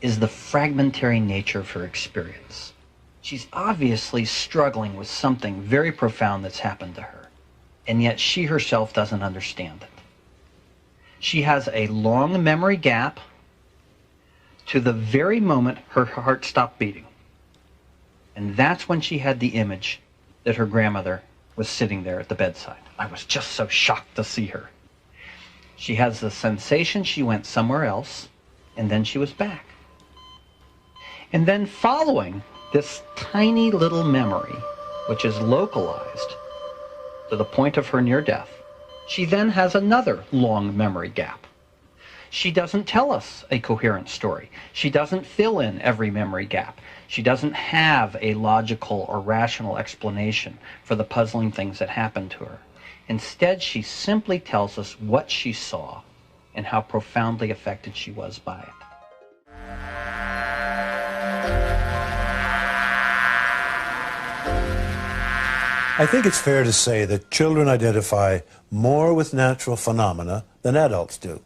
is the fragmentary nature of her experience. She's obviously struggling with something very profound that's happened to her, and yet she herself doesn't understand it. She has a long memory gap to the very moment her heart stopped beating. And that's when she had the image that her grandmother was sitting there at the bedside. I was just so shocked to see her. She has the sensation she went somewhere else, and then she was back. And then following this tiny little memory, which is localized to the point of her near death, she then has another long memory gap. She doesn't tell us a coherent story. She doesn't fill in every memory gap. She doesn't have a logical or rational explanation for the puzzling things that happened to her. Instead, she simply tells us what she saw and how profoundly affected she was by it. I think it's fair to say that children identify more with natural phenomena than adults do.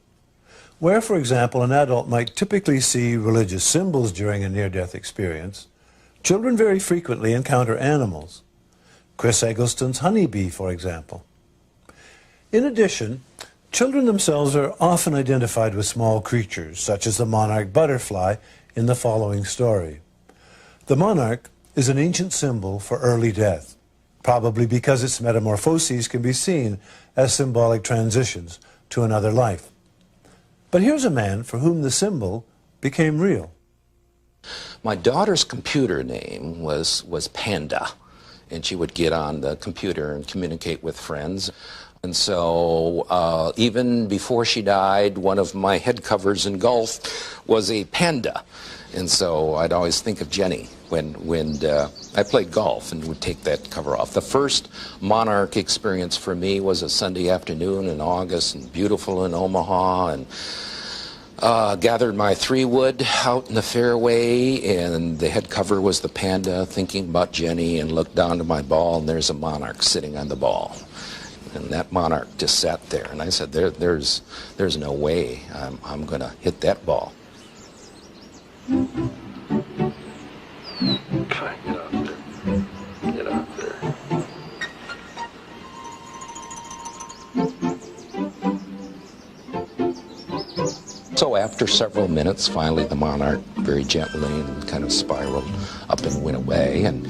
Where, for example, an adult might typically see religious symbols during a near-death experience, children very frequently encounter animals. Chris Eggleston's honeybee, for example. In addition, children themselves are often identified with small creatures, such as the monarch butterfly in the following story. The monarch is an ancient symbol for early death, probably because its metamorphoses can be seen as symbolic transitions to another life. But here's a man for whom the symbol became real. My daughter's computer name was Panda, and she would get on the computer and communicate with friends. And so even before she died, one of my head covers in golf was a panda. And so I'd always think of Jenny when I played golf and would take that cover off. The first monarch experience for me was a Sunday afternoon in August, and beautiful in Omaha, and gathered my 3-wood out in the fairway, and the head cover was the panda, thinking about Jenny, and looked down to my ball, and there's a monarch sitting on the ball. And that monarch just sat there, and I said, there's no way I'm going to hit that ball. Try and get out there. Get out there. So after several minutes, finally the monarch very gently and kind of spiraled up and went away, and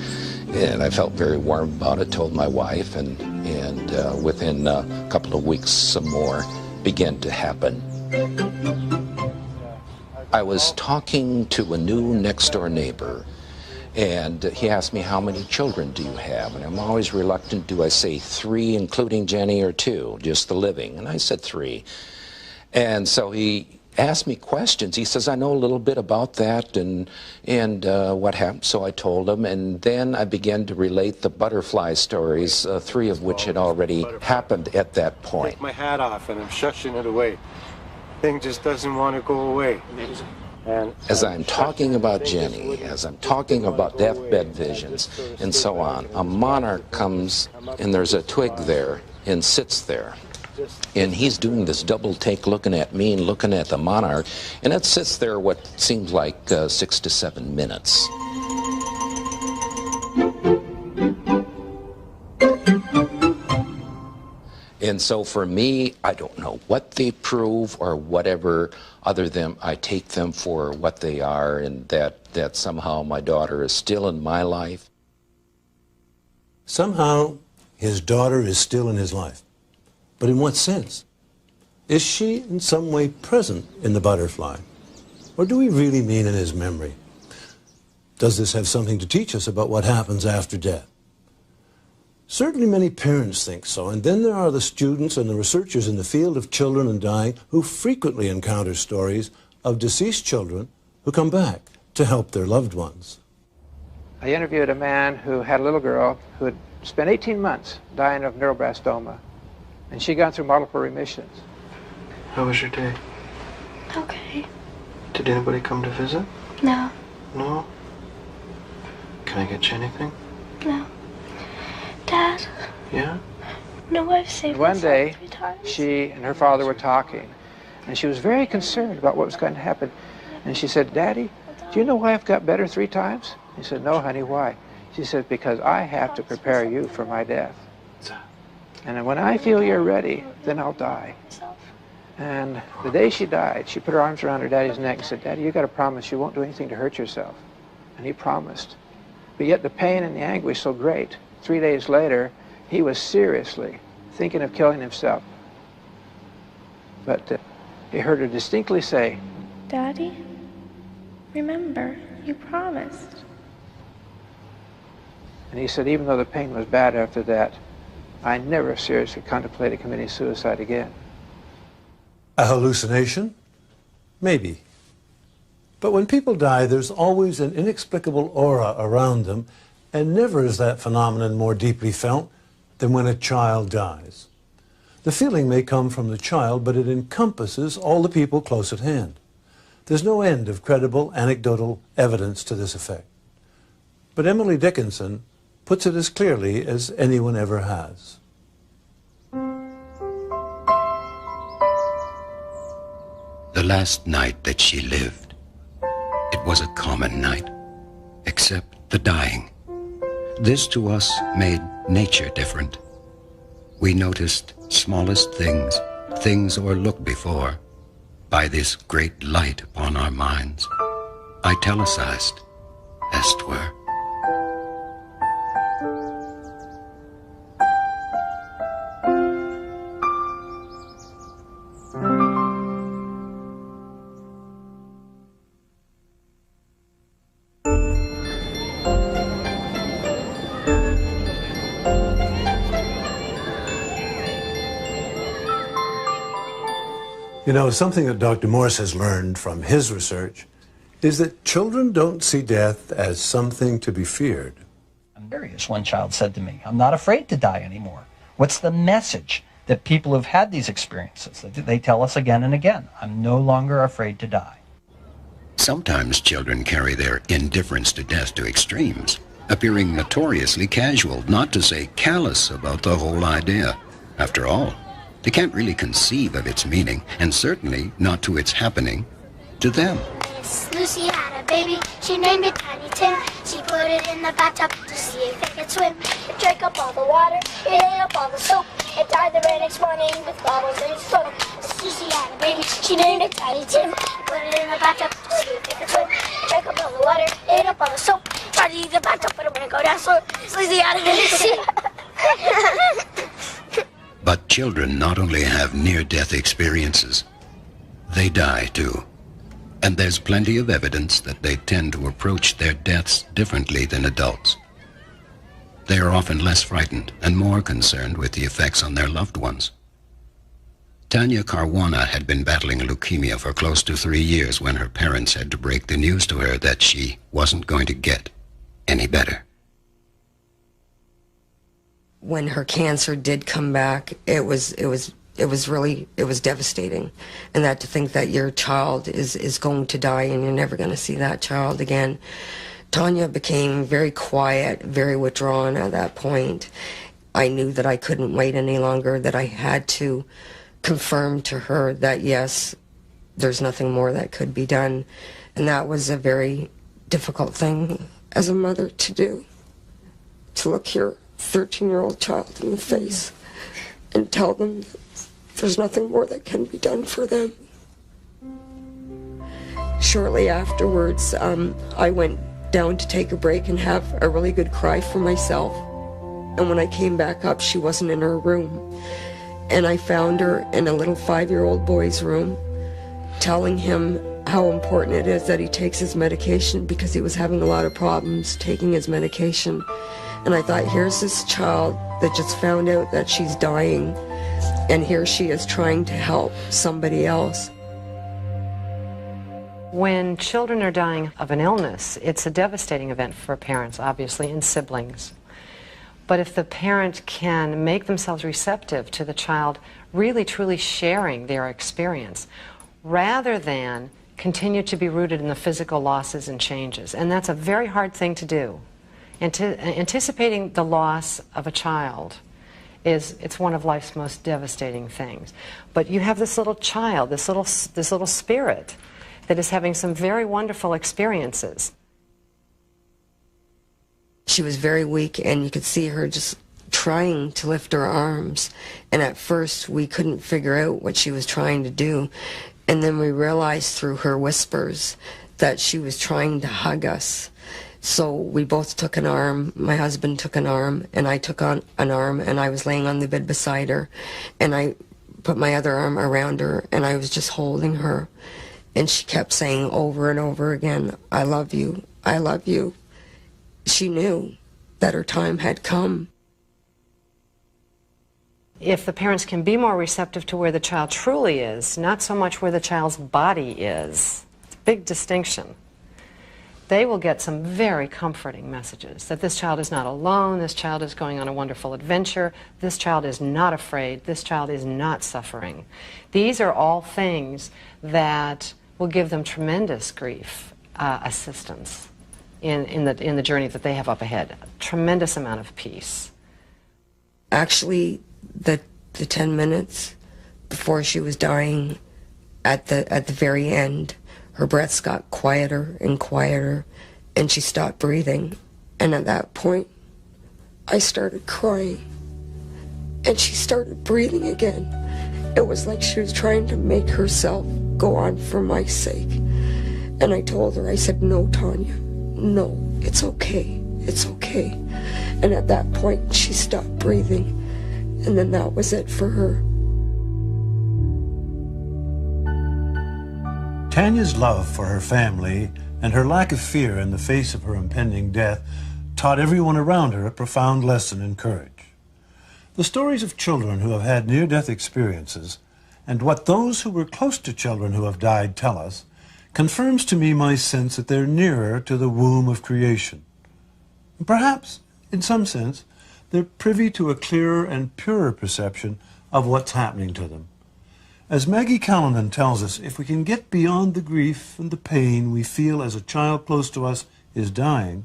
I felt very warm about it, told my wife, and within a couple of weeks some more began to happen. I was talking to a new next-door neighbor, and he asked me, how many children do you have? And I'm always reluctant, do I say 3, including Jenny, or 2, just the living? And I said 3. And so he asked me questions. He says, I know a little bit about that and what happened. So I told him, and then I began to relate the butterfly stories, 3 of which had already happened at that point. Take my hat off and I'm shushing it away. Thing just doesn't want to go away. And as I'm talking about Jenny, as I'm talking about deathbed visions and so on, a monarch comes and there's a twig there and sits there. And he's doing this double take, looking at me and looking at the monarch, and it sits there what seems like 6 to 7 minutes. And so for me, I don't know what they prove or whatever, other than I take them for what they are, and that somehow my daughter is still in my life. Somehow his daughter is still in his life. But in what sense? Is she in some way present in the butterfly? Or do we really mean in his memory? Does this have something to teach us about what happens after death? Certainly many parents think so, and then there are the students and the researchers in the field of children and dying who frequently encounter stories of deceased children who come back to help their loved ones. I interviewed a man who had a little girl who had spent 18 months dying of neuroblastoma, and she'd gone through multiple remissions. How was your day? Okay. Did anybody come to visit? No. No? Can I get you anything? No. Dad? Yeah? No, I've saved One day, 3 times. she and her father were talking, and she was very concerned about what was going to happen. And she said, Daddy, do you know why I've got better 3 times? He said, no, honey, why? She said, because I have to prepare you for my death. And when I feel you're ready, then I'll die. And the day she died, she put her arms around her daddy's neck and said, Daddy, you got to promise you won't do anything to hurt yourself. And he promised. But yet the pain and the anguish so great. 3 days later, he was seriously thinking of killing himself. But he heard her distinctly say, Daddy, remember, you promised. And he said, even though the pain was bad after that, I never seriously contemplated committing suicide again. A hallucination? Maybe. But when people die, there's always an inexplicable aura around them, and never is that phenomenon more deeply felt than when a child dies. The feeling may come from the child, but it encompasses all the people close at hand. There's no end of credible anecdotal evidence to this effect. But Emily Dickinson puts it as clearly as anyone ever has. The last night that she lived, it was a common night, except the dying. This to us made nature different. We noticed smallest things, things o'erlooked before, by this great light upon our minds, italicized, as 'twere. You know, something that Dr. Morse has learned from his research is that children don't see death as something to be feared. I'm curious, one child said to me, I'm not afraid to die anymore. What's the message that people who've had these experiences, they tell us again and again, I'm no longer afraid to die. Sometimes children carry their indifference to death to extremes, appearing notoriously casual, not to say callous about the whole idea. After all, they can't really conceive of its meaning, and certainly not to its happening to them. Miss Lucy had a baby, she named it Tiny Tim. She put it in the bathtub to see if it could swim. It drank up all the water, it ate up all the soap. It died the very next morning with bubbles in its throat. Miss Lucy had a baby, she named it Tiny Tim. Put it in the bathtub to see if it could swim. It drank up all the water, it ate up all the soap. Tried to use the bathtub, but it wouldn't go down slow. Miss Lucy had a baby. But children not only have near-death experiences, they die too. And there's plenty of evidence that they tend to approach their deaths differently than adults. They are often less frightened and more concerned with the effects on their loved ones. Tanya Caruana had been battling leukemia for close to 3 years when her parents had to break the news to her that she wasn't going to get any better. When her cancer did come back, it was devastating. And that to think that your child is going to die and you're never going to see that child again. Tanya became very quiet, very withdrawn at that point. I knew that I couldn't wait any longer, that I had to confirm to her that yes, there's nothing more that could be done. And that was a very difficult thing as a mother to do, to look your 13-year-old child in the face and tell them there's nothing more that can be done for them. Shortly afterwards, I went down to take a break and have a really good cry for myself. And when I came back up, she wasn't in her room. And I found her in a little 5-year-old boy's room, telling him how important it is that he takes his medication because he was having a lot of problems taking his medication. And I thought, here's this child that just found out that she's dying, and here she is trying to help somebody else. When children are dying of an illness, it's a devastating event for parents, obviously, and siblings. But if the parent can make themselves receptive to the child really truly sharing their experience, rather than continue to be rooted in the physical losses and changes, and that's a very hard thing to do. Anticipating the loss of a child it's one of life's most devastating things. But you have this little child, this little spirit that is having some very wonderful experiences. She was very weak, and you could see her just trying to lift her arms. And at first, we couldn't figure out what she was trying to do. And then we realized through her whispers that she was trying to hug us. So we both took an arm. My husband took an arm, and I took on an arm, and I was laying on the bed beside her. And I put my other arm around her, and I was just holding her. And she kept saying over and over again, "I love you, I love you." She knew that her time had come. If the parents can be more receptive to where the child truly is, not so much where the child's body is, it's a big distinction, they will get some very comforting messages that this child is not alone, this child is going on a wonderful adventure, this child is not afraid, this child is not suffering. These are all things that will give them tremendous grief assistance in the journey that they have up ahead. A tremendous amount of peace. Actually, the 10 minutes before she was dying, at the very end, her breaths got quieter and quieter, and she stopped breathing. And at that point, I started crying, and she started breathing again. It was like she was trying to make herself go on for my sake. And I told her, I said, "No, Tanya, no, it's okay, it's okay." And at that point, she stopped breathing, and then that was it for her. Tanya's love for her family and her lack of fear in the face of her impending death taught everyone around her a profound lesson in courage. The stories of children who have had near-death experiences and what those who were close to children who have died tell us confirms to me my sense that they're nearer to the womb of creation. And perhaps, in some sense, they're privy to a clearer and purer perception of what's happening to them. As Maggie Callanan tells us, if we can get beyond the grief and the pain we feel as a child close to us is dying,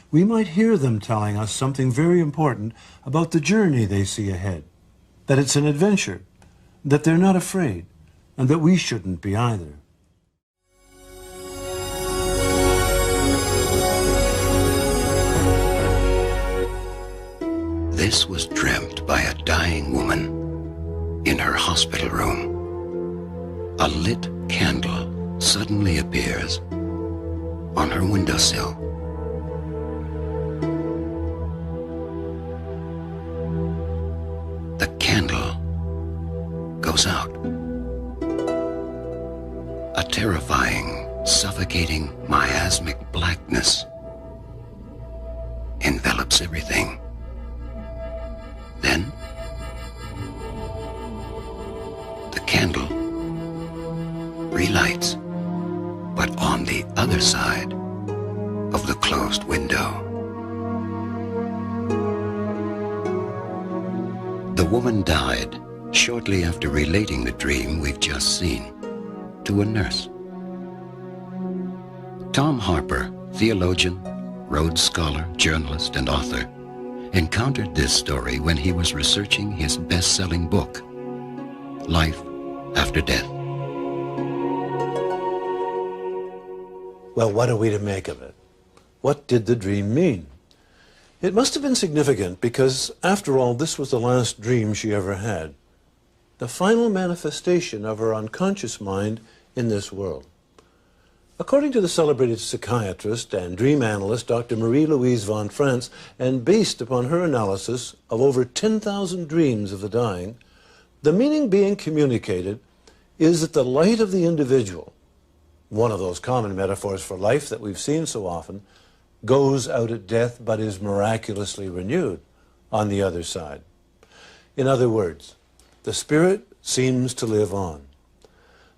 we might hear them telling us something very important about the journey they see ahead, that it's an adventure, that they're not afraid, and that we shouldn't be either. This was dreamt by a dying woman in her hospital room. A lit candle suddenly appears on her windowsill. The candle goes out. A terrifying, suffocating, miasmic blackness envelops everything. Then, the candle relights, but on the other side of the closed window. The woman died shortly after relating the dream we've just seen to a nurse. Tom Harper, theologian, Rhodes Scholar, journalist, and author, encountered this story when he was researching his best-selling book, Life After Death. Well, what are we to make of it? What did the dream mean? It must have been significant because, after all, this was the last dream she ever had, the final manifestation of her unconscious mind in this world. According to the celebrated psychiatrist and dream analyst Dr. Marie-Louise von Franz, and based upon her analysis of over 10,000 dreams of the dying, the meaning being communicated is that the light of the individual, one of those common metaphors for life that we've seen so often, goes out at death but is miraculously renewed. on the other side. In other words, the spirit seems to live on.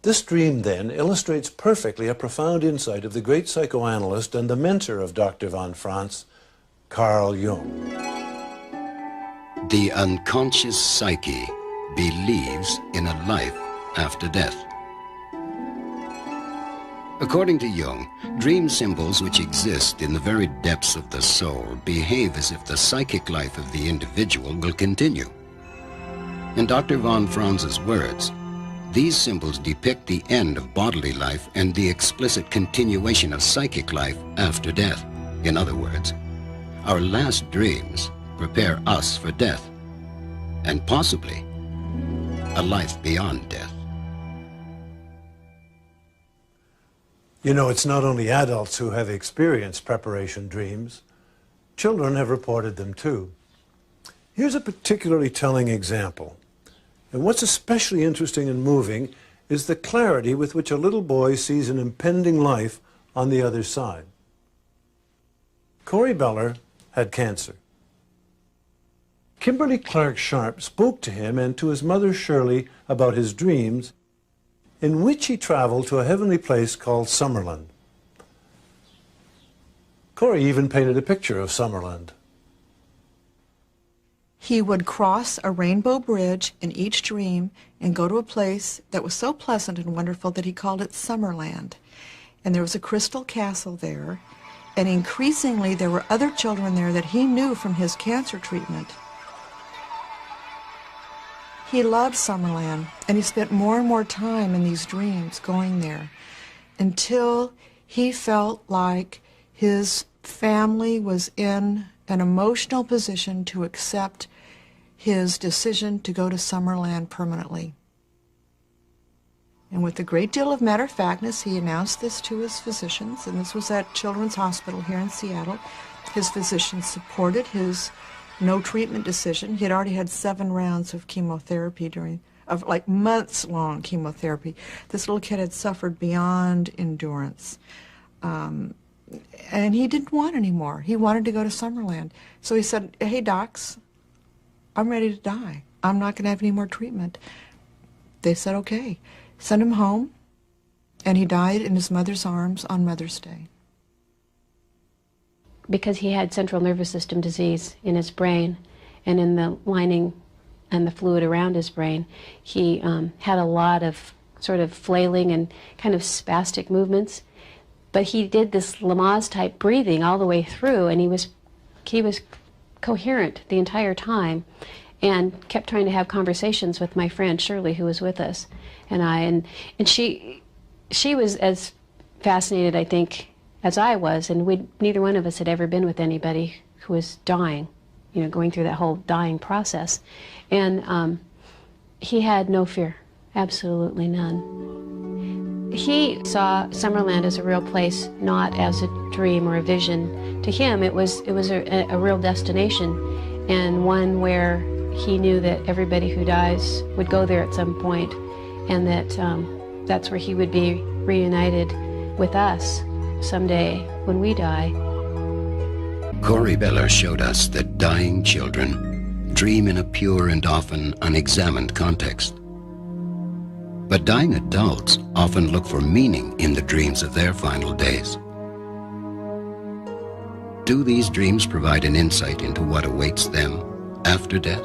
This dream, then, illustrates perfectly a profound insight of the great psychoanalyst and the mentor of Dr. von Franz, Carl Jung. The unconscious psyche believes in a life after death. According to Jung, dream symbols which exist in the very depths of the soul behave as if the psychic life of the individual will continue. In Dr. von Franz's words, these symbols depict the end of bodily life and the explicit continuation of psychic life after death. In other words, our last dreams prepare us for death, and possibly a life beyond death. You know, it's not only adults who have experienced preparation dreams. Children have reported them too. Here's a particularly telling example. And what's especially interesting and moving is the clarity with which a little boy sees an impending life on the other side. Corey Beller had cancer. Kimberly Clark Sharp spoke to him and to his mother Shirley about his dreams, in which he traveled to a heavenly place called Summerland. Corey even painted a picture of Summerland. He would cross a rainbow bridge in each dream and go to a place that was so pleasant and wonderful that he called it Summerland. And there was a crystal castle there, and increasingly there were other children there that he knew from his cancer treatment. He loved Summerland, and he spent more and more time in these dreams going there until he felt like his family was in an emotional position to accept his decision to go to Summerland permanently. And with a great deal of matter-of-factness, he announced this to his physicians, and this was at Children's Hospital here in Seattle. His physicians supported his no treatment decision. He had already had 7 rounds of chemotherapy of like months-long chemotherapy. This little kid had suffered beyond endurance. And he didn't want any more. He wanted to go to Summerland. So he said, hey, docs, I'm ready to die. I'm not going to have any more treatment. They said, okay. Sent him home, and he died in his mother's arms on Mother's Day. Because he had central nervous system disease in his brain and in the lining and the fluid around his brain, he had a lot of sort of flailing and kind of spastic movements. But he did this Lamaze-type breathing all the way through, and he was coherent the entire time and kept trying to have conversations with my friend Shirley, who was with us, and I. And she was as fascinated, I think, as I was, and neither one of us had ever been with anybody who was dying, you know, going through that whole dying process. And he had no fear, absolutely none. He saw Summerland as a real place, not as a dream or a vision. To him, it was a real destination, and one where he knew that everybody who dies would go there at some point, and that that's where he would be reunited with us someday when we die. Corey Beller showed us that dying children dream in a pure and often unexamined context. But dying adults often look for meaning in the dreams of their final days. Do these dreams provide an insight into what awaits them after death?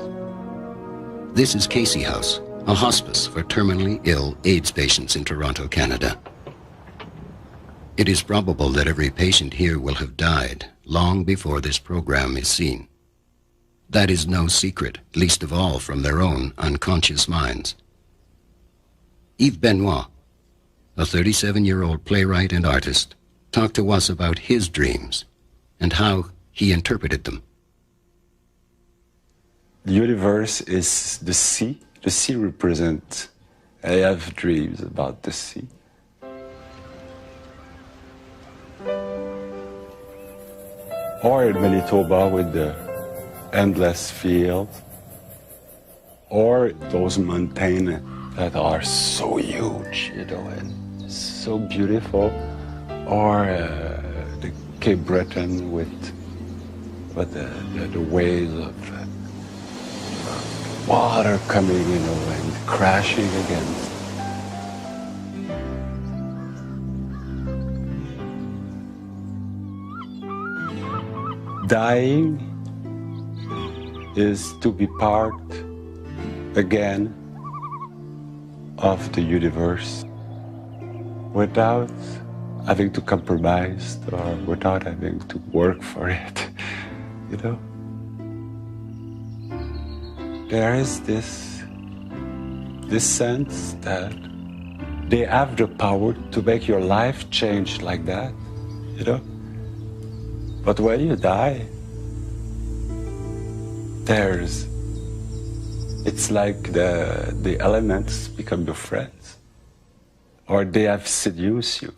This is Casey House, a hospice for terminally ill AIDS patients in Toronto, Canada. It is probable that every patient here will have died long before this program is seen. That is no secret, least of all from their own unconscious minds. Yves Benoit, a 37-year-old playwright and artist, talked to us about his dreams and how he interpreted them. The universe is the sea. The sea represents, I have dreams about the sea. Or in Manitoba with the endless field, or those mountains that are so huge, you know, and so beautiful, or the Cape Breton with but the waves of water coming, and crashing against. Dying is to be part again of the universe without having to compromise or without having to work for it, There is this sense that they have the power to make your life change like that, But when you die, it's like the elements become your friends, or they have seduced you.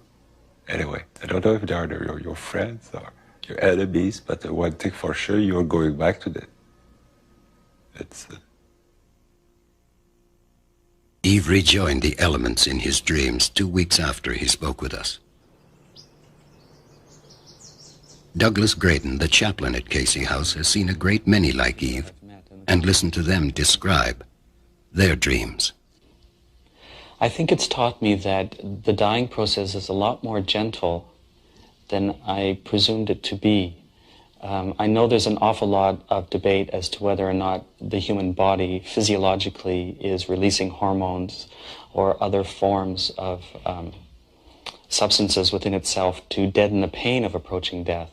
Anyway, I don't know if they are your friends or your enemies, but one thing for sure, you're going back to that. Eve rejoined the elements in his dreams 2 weeks after he spoke with us. Douglas Graydon, the chaplain at Casey House, has seen a great many like Eve and listened to them describe their dreams. I think it's taught me that the dying process is a lot more gentle than I presumed it to be. I know there's an awful lot of debate as to whether or not the human body physiologically is releasing hormones or other forms of substances within itself to deaden the pain of approaching death.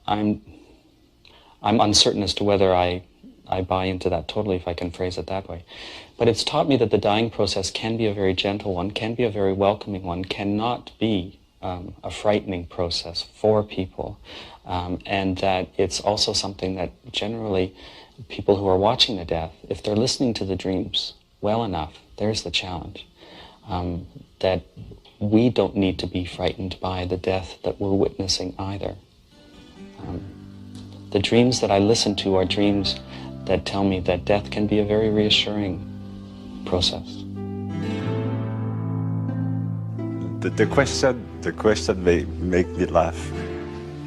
I'm uncertain as to whether I buy into that totally, if I can phrase it that way. But it's taught me that the dying process can be a very gentle one, can be a very welcoming one, cannot be a frightening process for people. And that it's also something that generally people who are watching the death, if they're listening to the dreams well enough, there's the challenge, that we don't need to be frightened by the death that we're witnessing either. The dreams that I listen to are dreams that tell me that death can be a very reassuring process. The question may make me laugh.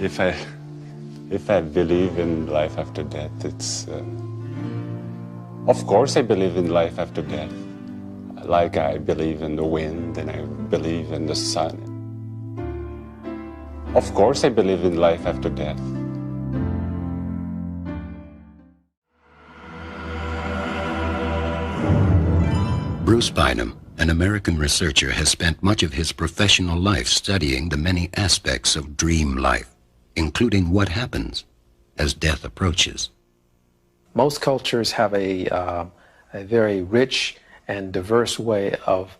If I believe in life after death, it's of course I believe in life after death. Like I believe in the wind and I believe in the sun. Of course I believe in life after death. Bruce Bynum, an American researcher, has spent much of his professional life studying the many aspects of dream life, including what happens as death approaches. Most cultures have a very rich and diverse way of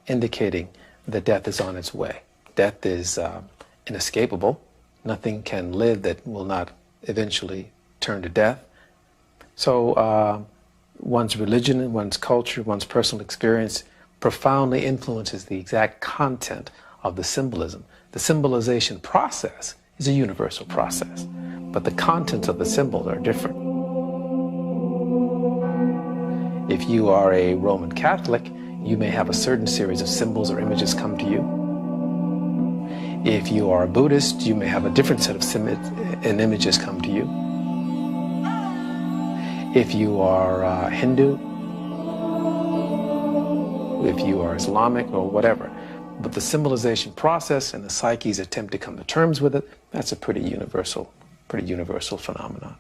indicating that death is on its way. Death is inescapable. Nothing can live that will not eventually turn to death. So one's religion, one's culture, one's personal experience profoundly influences the exact content of the symbolism. The symbolization process is a universal process, but the contents of the symbols are different. If you are a Roman Catholic, you may have a certain series of symbols or images come to you. If you are a Buddhist, you may have a different set of images come to you. If you are Hindu, if you are Islamic or whatever. But the symbolization process and the psyche's attempt to come to terms with it, that's a pretty universal phenomenon.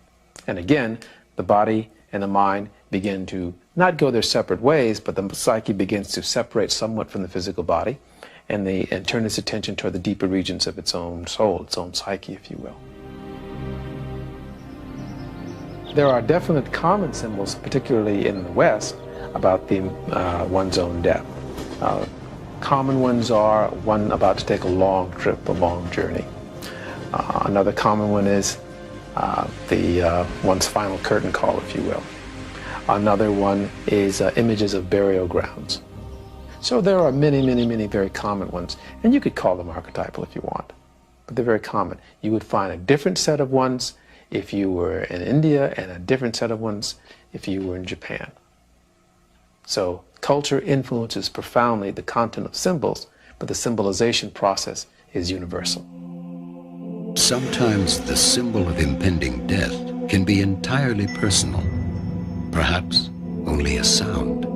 And again, the body and the mind begin to not go their separate ways, but the psyche begins to separate somewhat from the physical body and turn its attention toward the deeper regions of its own soul, its own psyche, if you will. There are definite common symbols, particularly in the West, about one's own death. Common ones are one about to take a long trip, a long journey. Another common one is one's final curtain call, if you will. Another one is images of burial grounds. So there are many, many, many very common ones, and you could call them archetypal if you want, but they're very common. You would find a different set of ones if you were in India and a different set of ones if you were in Japan. So culture influences profoundly the content of symbols, but the symbolization process is universal. sometimes the symbol of impending death can be entirely personal, perhaps only a sound.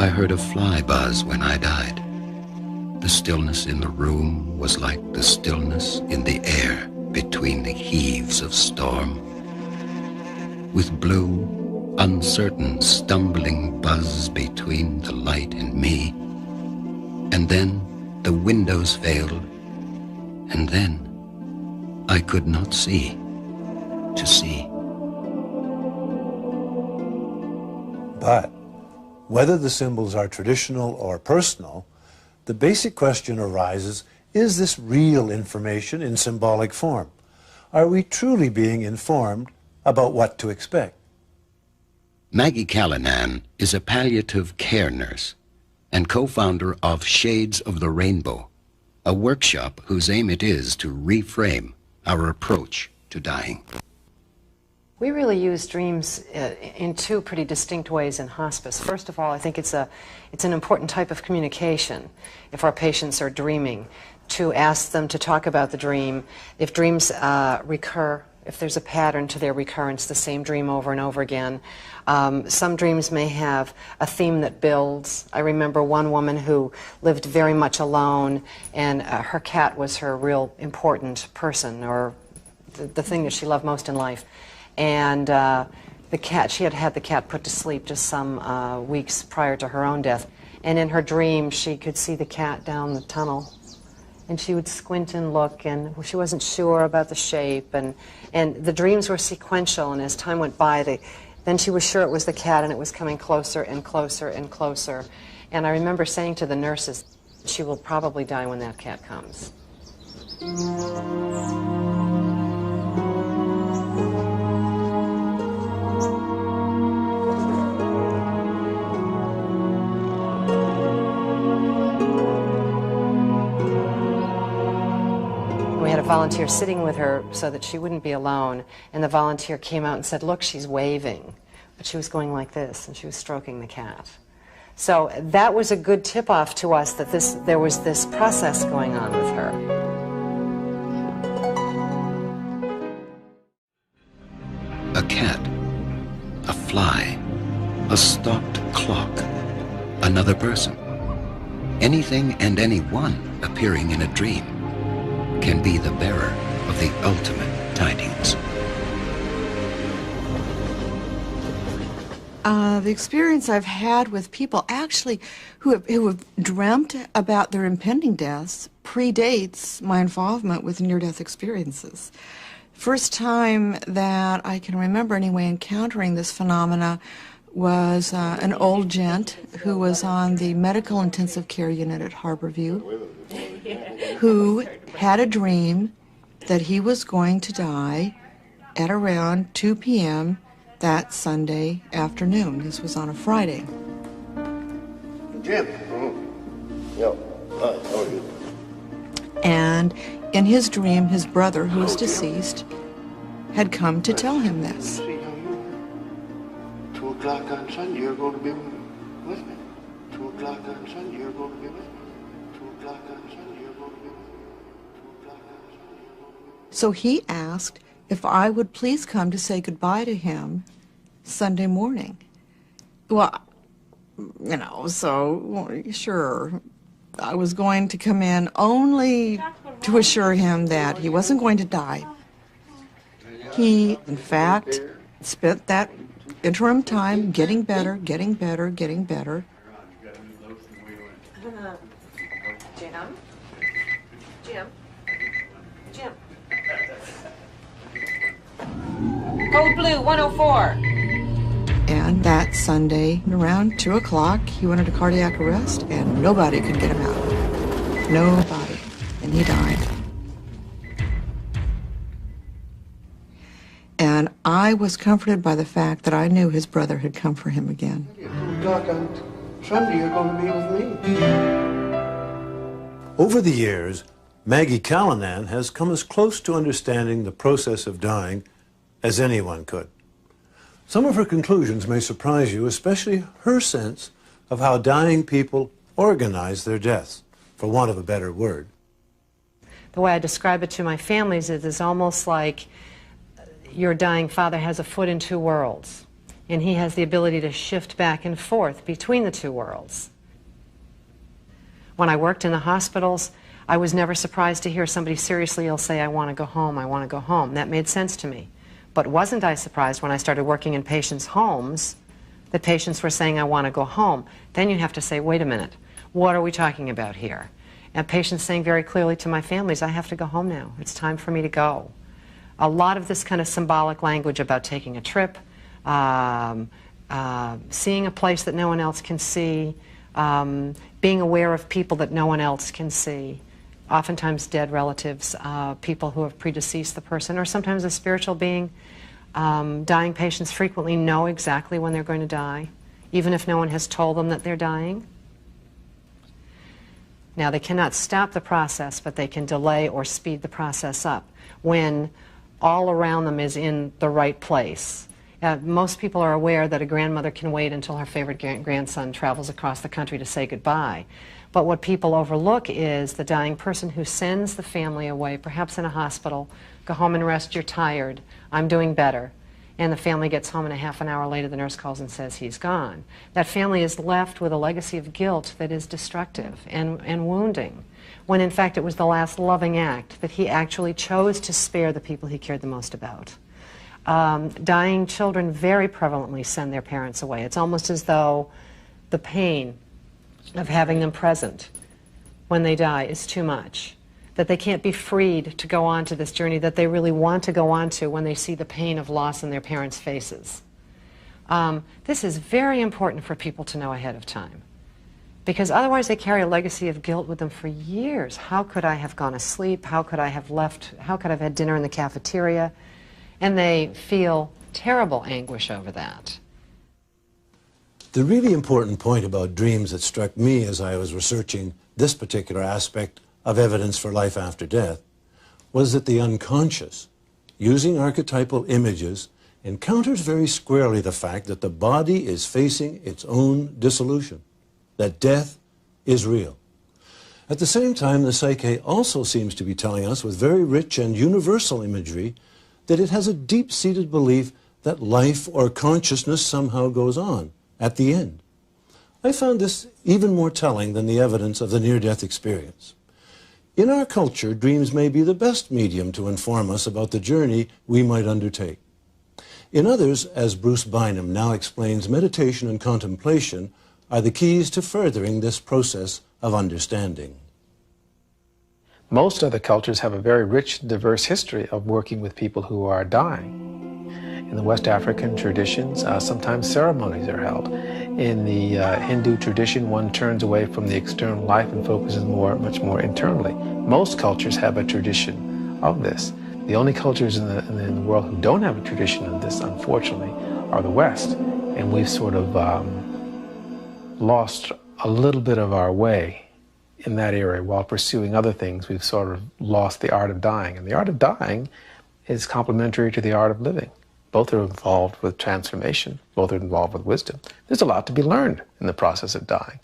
I heard a fly buzz when I died. The stillness in the room was like the stillness in the air between the heaves of storm. With blue, uncertain, stumbling buzz between the light and me. And then the windows failed, and then I could not see to see. But whether the symbols are traditional or personal, the basic question arises, is this real information in symbolic form? Are we truly being informed about what to expect? Maggie Callanan is a palliative care nurse and co-founder of Shades of the Rainbow, a workshop whose aim it is to reframe our approach to dying. We really use dreams in two pretty distinct ways in hospice. First of all, I think it's an important type of communication if our patients are dreaming, to ask them to talk about the dream. If dreams recur, if there's a pattern to their recurrence, the same dream over and over again. Some dreams may have a theme that builds. I remember one woman who lived very much alone, and her cat was her real important person, or the thing that she loved most in life. And the cat, she had had the cat put to sleep just some weeks prior to her own death. And in her dream, she could see the cat down the tunnel. And she would squint and look, and she wasn't sure about the shape. And the dreams were sequential, and as time went by, then she was sure it was the cat, and it was coming closer and closer and closer. And I remember saying to the nurses, she will probably die when that cat comes. We had a volunteer sitting with her so that she wouldn't be alone, and the volunteer came out and said, look, she's waving, but she was going like this, and she was stroking the cat. So that was a good tip-off to us that there was this process going on with her. A cat, a fly, a stopped clock, another person. Anything and anyone appearing in a dream can be the bearer of the ultimate tidings. The experience I've had with people actually who have dreamt about their impending deaths predates my involvement with near-death experiences. First time that I can remember anyway encountering this phenomena was an old gent who was on the medical intensive care unit at Harborview, who had a dream that he was going to die at around 2 p.m. that Sunday afternoon. This was on a Friday. Jim. Yep. Hi, how are you? And in his dream, his brother, who was deceased, had come to tell him this. 2 o'clock on Sunday, you're going to be with me. 2 o'clock on Sunday, you're going to be with me. 2 o'clock on Sunday, you're going to be with me. 2 o'clock on Sunday, you're going to be with me. So he asked if I would please come to say goodbye to him Sunday morning. Well, you know, so sure, I was going to come in only to assure him that he wasn't going to die. He, in fact, spent that interim time getting better, getting better, getting better. Jim. Code Blue 104. And that Sunday, around 2 o'clock, he went into cardiac arrest, and nobody could get him out. Nobody. And he died. And I was comforted by the fact that I knew his brother had come for him again. 2 o'clock on Sunday, you're going to be with me. Over the years, Maggie Callanan has come as close to understanding the process of dying as anyone could. Some of her conclusions may surprise you, especially her sense of how dying people organize their deaths, for want of a better word. The way I describe it to my families is it's almost like your dying father has a foot in two worlds, and he has the ability to shift back and forth between the two worlds. When I worked in the hospitals, I was never surprised to hear somebody seriously ill say, "I want to go home, I want to go home." That made sense to me. But wasn't I surprised when I started working in patients' homes that patients were saying, "I want to go home"? Then you have to say, wait a minute, what are we talking about here? And patients saying very clearly to my families, "I have to go home now. It's time for me to go." A lot of this kind of symbolic language about taking a trip, seeing a place that no one else can see, being aware of people that no one else can see, oftentimes dead relatives, people who have predeceased the person, or sometimes a spiritual being. Dying patients frequently know exactly when they're going to die, even if no one has told them that they're dying. Now, they cannot stop the process, but they can delay or speed the process up when all around them is in the right place. Most people are aware that a grandmother can wait until her favorite grandson travels across the country to say goodbye. But what people overlook is the dying person who sends the family away, perhaps in a hospital, "Go home and rest, you're tired, I'm doing better." And the family gets home, and a half an hour later the nurse calls and says he's gone. That family is left with a legacy of guilt that is destructive and wounding, when in fact it was the last loving act that he actually chose to spare the people he cared the most about. Dying children very prevalently send their parents away. It's almost as though the pain of having them present when they die is too much, that they can't be freed to go on to this journey that they really want to go on to when they see the pain of loss in their parents' faces. This is very important for people to know ahead of time, because otherwise they carry a legacy of guilt with them for years. How could I have gone to sleep? How could I have left? How could I have had dinner in the cafeteria? And they feel terrible anguish over that. The really important point about dreams that struck me as I was researching this particular aspect of evidence for life after death was that the unconscious, using archetypal images, encounters very squarely the fact that the body is facing its own dissolution, that death is real. At the same time, the psyche also seems to be telling us with very rich and universal imagery that it has a deep-seated belief that life or consciousness somehow goes on at the end. I found this even more telling than the evidence of the near-death experience. In our culture, dreams may be the best medium to inform us about the journey we might undertake. In others, as Bruce Bynum now explains, meditation and contemplation are the keys to furthering this process of understanding. Most other cultures have a very rich, diverse history of working with people who are dying. In the West African traditions, sometimes ceremonies are held. In the Hindu tradition, one turns away from the external life and focuses much more internally. Most cultures have a tradition of this. The only cultures in the world who don't have a tradition of this, unfortunately, are the West. And we've sort of lost a little bit of our way in that area. While pursuing other things, we've sort of lost the art of dying. And the art of dying is complementary to the art of living. Both are involved with transformation. Both are involved with wisdom. There's a lot to be learned in the process of dying.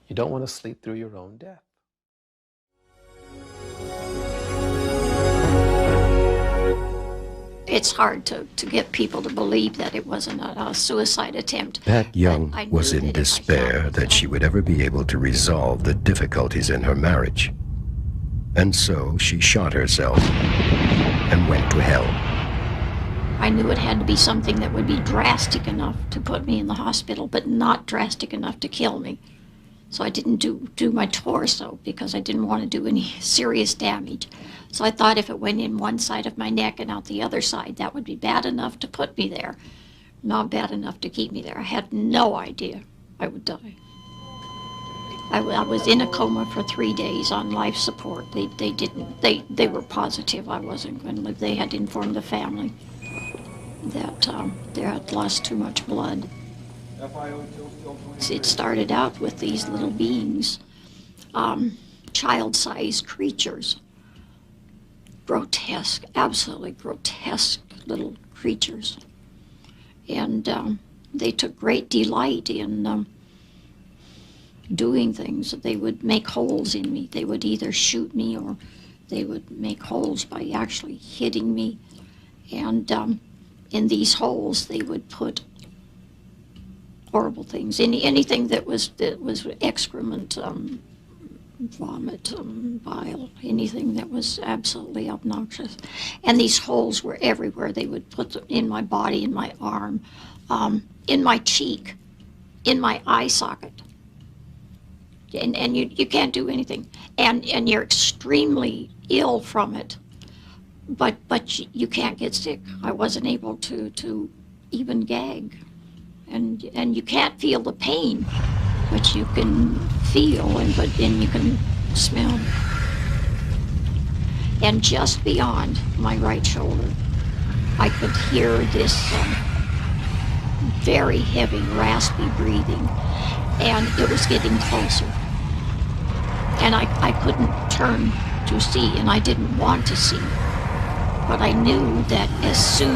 You don't want to sleep through your own death. It's hard to get people to believe that it wasn't a suicide attempt. Pat Young was in despair that she would ever be able to resolve the difficulties in her marriage. And so she shot herself and went to hell. I knew it had to be something that would be drastic enough to put me in the hospital, but not drastic enough to kill me. So I didn't do my torso because I didn't want to do any serious damage. So I thought if it went in one side of my neck and out the other side, that would be bad enough to put me there, not bad enough to keep me there. I had no idea I would die. I was in a coma for 3 days on life support. They were positive I wasn't going to live. They had informed the family that they had lost too much blood. It started out with these little beings, child-sized creatures, grotesque, absolutely grotesque little creatures. And they took great delight in doing things. They would make holes in me. They would either shoot me or They would make holes by actually hitting me. And in these holes, they would put horrible things. Anything that was excrement, vomit, bile, anything that was absolutely obnoxious. And these holes were everywhere. They would put them in my body, in my arm, in my cheek, in my eye socket. And you can't do anything. And you're extremely ill from it. But you can't get sick. I wasn't able to even gag. And you can't feel the pain, but you can feel and you can smell. And just beyond my right shoulder, I could hear this very heavy, raspy breathing, and it was getting closer. And I couldn't turn to see, and I didn't want to see. But I knew that as soon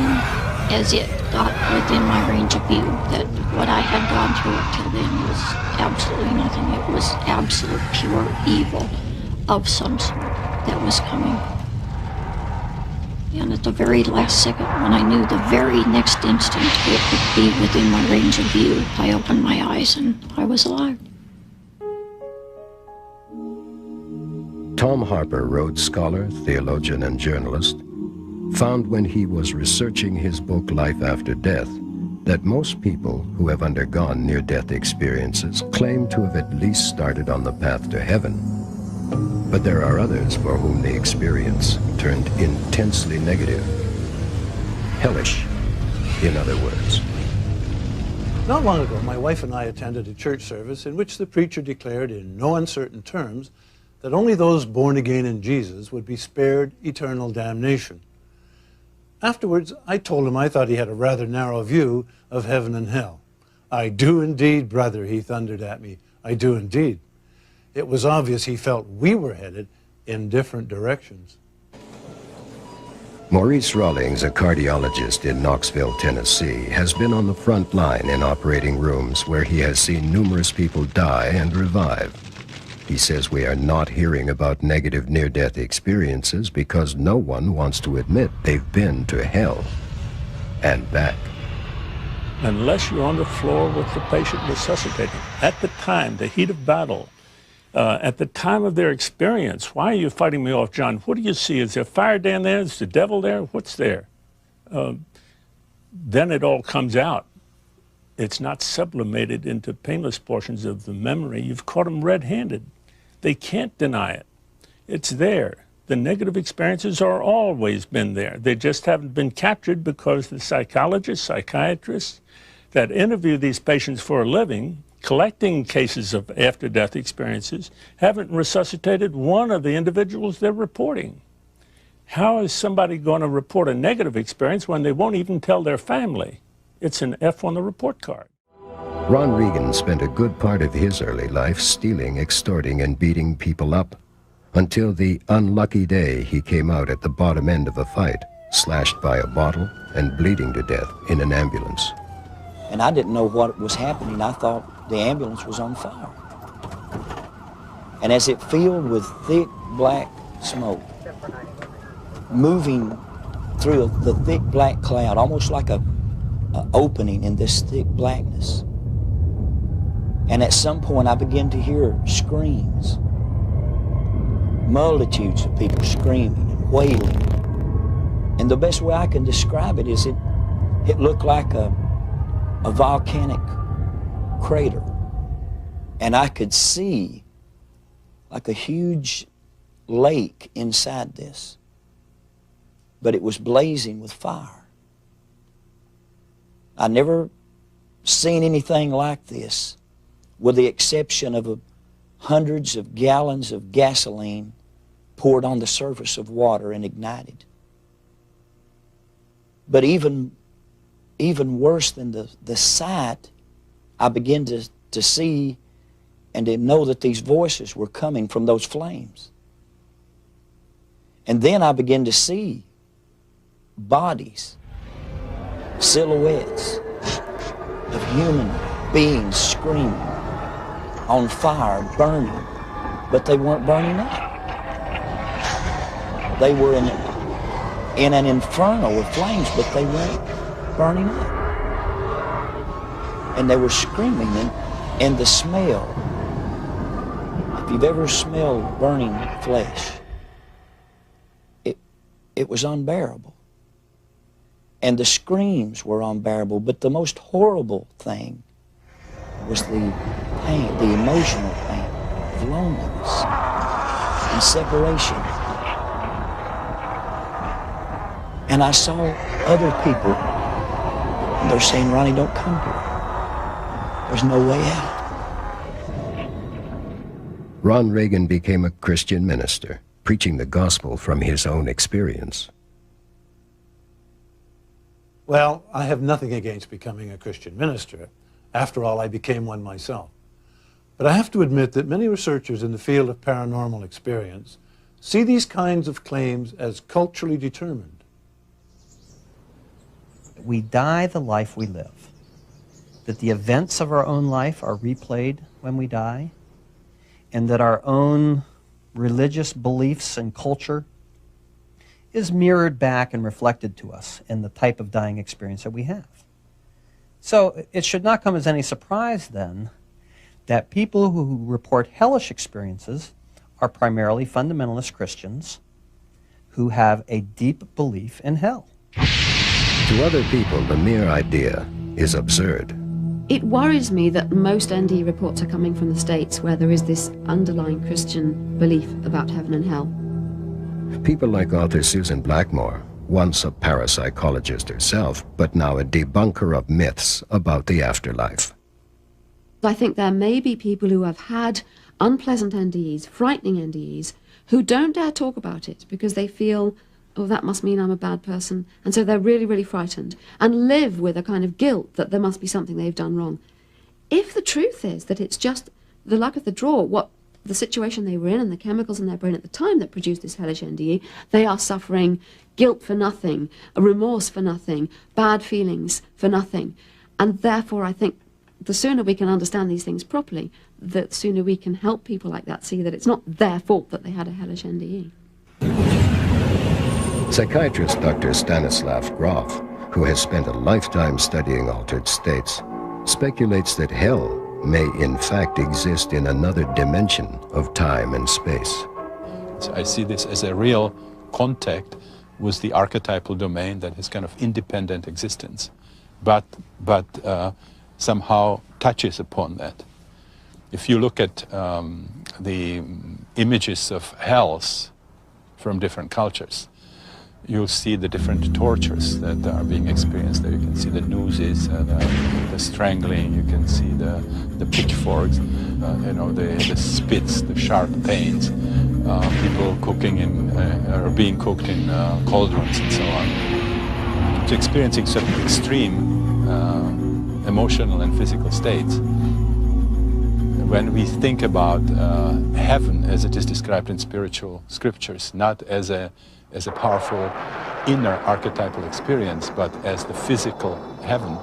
as it got within my range of view, that what I had gone through up till then was absolutely nothing. It was absolute pure evil of some sort that was coming. And at the very last second, when I knew the very next instant it would be within my range of view, I opened my eyes and I was alive. Tom Harper, Rhodes Scholar, theologian, and journalist, found when he was researching his book Life After Death that most people who have undergone near-death experiences claim to have at least started on the path to heaven. But there are others for whom the experience turned intensely negative. Hellish, in other words. Not long ago, my wife and I attended a church service in which the preacher declared in no uncertain terms that only those born again in Jesus would be spared eternal damnation. Afterwards, I told him I thought he had a rather narrow view of heaven and hell. "I do indeed, brother," he thundered at me. "I do indeed." It was obvious he felt we were headed in different directions. Maurice Rawlings, a cardiologist in Knoxville, Tennessee, has been on the front line in operating rooms where he has seen numerous people die and revive. He says we are not hearing about negative near-death experiences because no one wants to admit they've been to hell and back. Unless you're on the floor with the patient resuscitating, at the time, the heat of battle, at the time of their experience, why are you fighting me off, John? What do you see? Is there fire down there? Is the devil there? What's there? Then it all comes out. It's not sublimated into painless portions of the memory. You've caught them red-handed. They can't deny it. It's there. The negative experiences are always been there. They just haven't been captured because the psychologists, psychiatrists that interview these patients for a living, collecting cases of after-death experiences, haven't resuscitated one of the individuals they're reporting. How is somebody going to report a negative experience when they won't even tell their family? It's an F on the report card. Ron Regan spent a good part of his early life stealing, extorting, and beating people up, until the unlucky day he came out at the bottom end of a fight, slashed by a bottle and bleeding to death in an ambulance. And I didn't know what was happening. I thought the ambulance was on fire. And as it filled with thick black smoke, moving through the thick black cloud, almost like a opening in this thick blackness. And at some point I began to hear screams. Multitudes of people screaming and wailing. And the best way I can describe it is it looked like a volcanic crater. And I could see like a huge lake inside this. But it was blazing with fire. I'd never seen anything like this, with the exception of hundreds of gallons of gasoline poured on the surface of water and ignited. But even worse than the sight, I began to see and to know that these voices were coming from those flames. And then I began to see bodies, silhouettes of human beings screaming, on fire, burning, but they weren't burning up. they were in an inferno of flames, but they weren't burning up. And they were screaming, and the smell, if you've ever smelled burning flesh, it was unbearable. And the screams were unbearable, but the most horrible thing was the pain, the emotional pain of loneliness and separation. And I saw other people, and they're saying, Ronnie, don't come here. There's no way out. Ron Reagan became a Christian minister, preaching the gospel from his own experience. Well, I have nothing against becoming a Christian minister. After all, I became one myself. But I have to admit that many researchers in the field of paranormal experience see these kinds of claims as culturally determined. We die the life we live. That the events of our own life are replayed when we die, and that our own religious beliefs and culture is mirrored back and reflected to us in the type of dying experience that we have. So it should not come as any surprise then that people who report hellish experiences are primarily fundamentalist Christians who have a deep belief in hell. To other people, the mere idea is absurd. It worries me that most NDE reports are coming from the States, where there is this underlying Christian belief about heaven and hell. People like author Susan Blackmore, once a parapsychologist herself, but now a debunker of myths about the afterlife. I think there may be people who have had unpleasant NDEs, frightening NDEs, who don't dare talk about it because they feel, oh, that must mean I'm a bad person, and so they're really, really frightened, and live with a kind of guilt that there must be something they've done wrong. If the truth is that it's just the luck of the draw, what the situation they were in and the chemicals in their brain at the time that produced this hellish NDE, they are suffering guilt for nothing, a remorse for nothing, bad feelings for nothing. And therefore, I think the sooner we can understand these things properly, the sooner we can help people like that see that it's not their fault that they had a hellish NDE. Psychiatrist Dr. Stanislav Grof, who has spent a lifetime studying altered states, speculates that hell may in fact exist in another dimension of time and space. So I see this as a real contact with the archetypal domain that has kind of independent existence, but somehow touches upon that. If you look at the images of hells from different cultures, you'll see the different tortures that are being experienced there. You can see the nooses, the strangling, you can see the pitchforks, the spits, the sharp pains, people cooking or being cooked in cauldrons and so on. To experiencing certain extreme emotional and physical states. When we think about heaven as it is described in spiritual scriptures, not as a powerful inner archetypal experience, but as the physical heaven,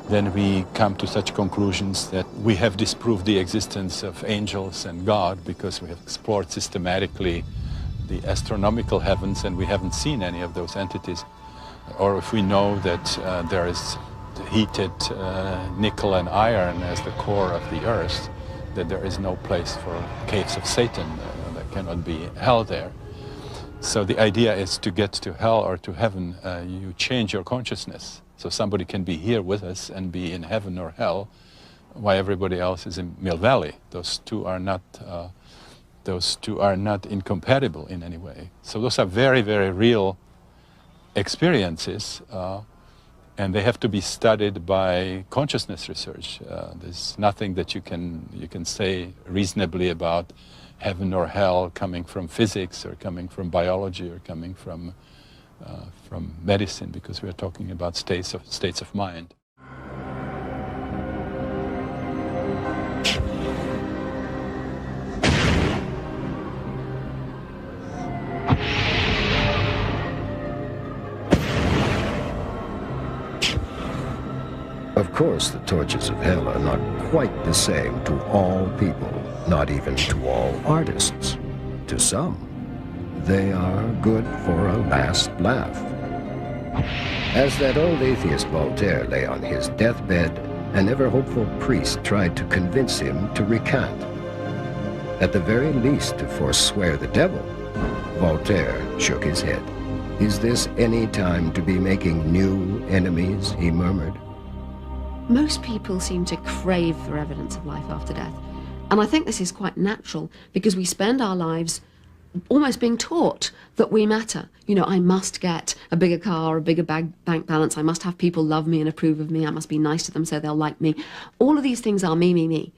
then we come to such conclusions that we have disproved the existence of angels and God because we have explored systematically the astronomical heavens and we haven't seen any of those entities. Or if we know that there is heated nickel and iron as the core of the earth, that there is no place for caves of Satan, there cannot be hell there. So the idea is to get to hell or to heaven, you change your consciousness. So somebody can be here with us and be in heaven or hell, while everybody else is in Mill Valley. Those two are not incompatible in any way. So those are very, very real experiences, and they have to be studied by consciousness research. There's nothing that you can say reasonably about heaven or hell coming from physics or coming from biology or coming from medicine, because we are talking about states of mind. Of course, the tortures of hell are not quite the same to all people, not even to all artists. To some, they are good for a last laugh. As that old atheist Voltaire lay on his deathbed, an ever-hopeful priest tried to convince him to recant. At the very least, to forswear the devil. Voltaire shook his head. "Is this any time to be making new enemies?" he murmured. Most people seem to crave for evidence of life after death. And I think this is quite natural because we spend our lives almost being taught that we matter. You know, I must get a bigger car, a bigger bank balance. I must have people love me and approve of me. I must be nice to them so they'll like me. All of these things are me, me, me.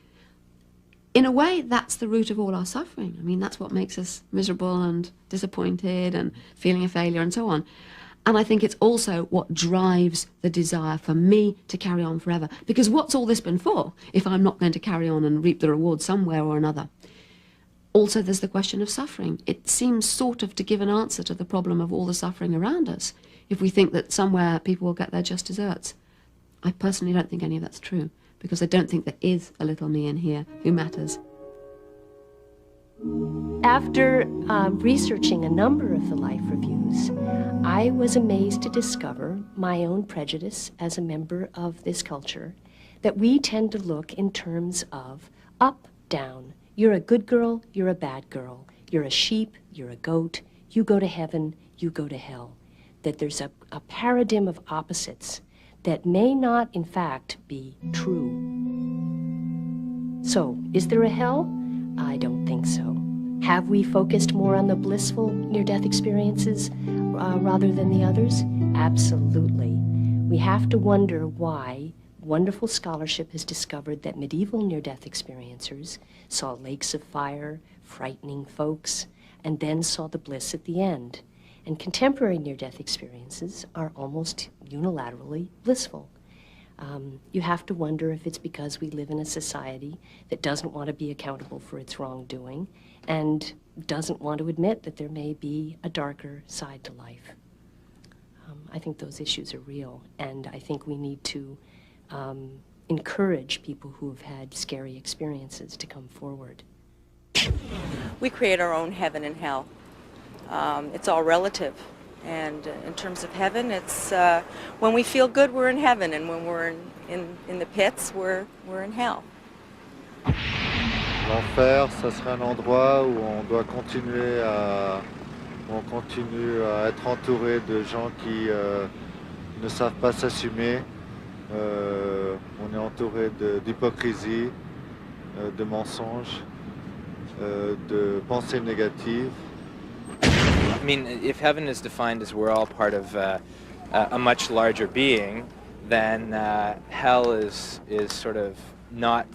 In a way, that's the root of all our suffering. I mean, that's what makes us miserable and disappointed and feeling a failure and so on. And I think it's also what drives the desire for me to carry on forever. Because what's all this been for if I'm not going to carry on and reap the reward somewhere or another? Also, there's the question of suffering. It seems sort of to give an answer to the problem of all the suffering around us if we think that somewhere people will get their just desserts. I personally don't think any of that's true, because I don't think there is a little me in here who matters. After researching a number of the life reviews, I was amazed to discover my own prejudice as a member of this culture, that we tend to look in terms of up, down. You're a good girl, you're a bad girl. You're a sheep, you're a goat. You go to heaven, you go to hell. That there's a paradigm of opposites that may not, in fact, be true. So, is there a hell? I don't think so. Have we focused more on the blissful near-death experiences rather than the others? Absolutely. We have to wonder why wonderful scholarship has discovered that medieval near-death experiencers saw lakes of fire, frightening folks, and then saw the bliss at the end. And contemporary near-death experiences are almost unilaterally blissful. You have to wonder if it's because we live in a society that doesn't want to be accountable for its wrongdoing and doesn't want to admit that there may be a darker side to life. I think those issues are real, and I think we need to encourage people who have had scary experiences to come forward. We create our own heaven and hell. It's all relative. And in terms of heaven, it's when we feel good, we're in heaven, and when we're in the pits, we're in hell. L'enfer, ça serait un endroit où on doit continuer où on continue à être entouré de gens qui ne savent pas s'assumer. On est entouré d'hypocrisie, de mensonges, de pensées négatives. I mean, if heaven is defined as we're all part of a much larger being, then hell is sort of not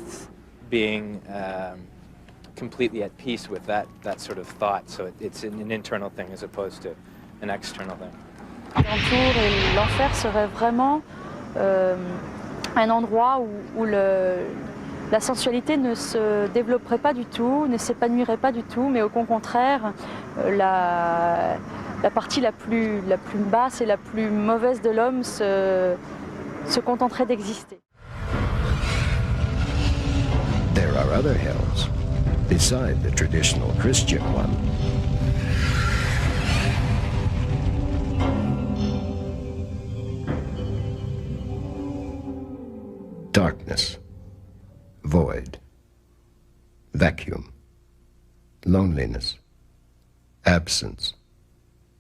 being completely at peace with that sort of thought. So it's an internal thing as opposed to an external thing. L'entour et l'enfer serait vraiment un endroit où la sensualité ne se développerait pas du tout, ne s'épanouirait pas du tout, mais au contraire, la partie la plus basse et la plus mauvaise de l'homme se contenterait d'exister. There are other hells, beside the traditional Christian one. Darkness, void, vacuum, loneliness, absence,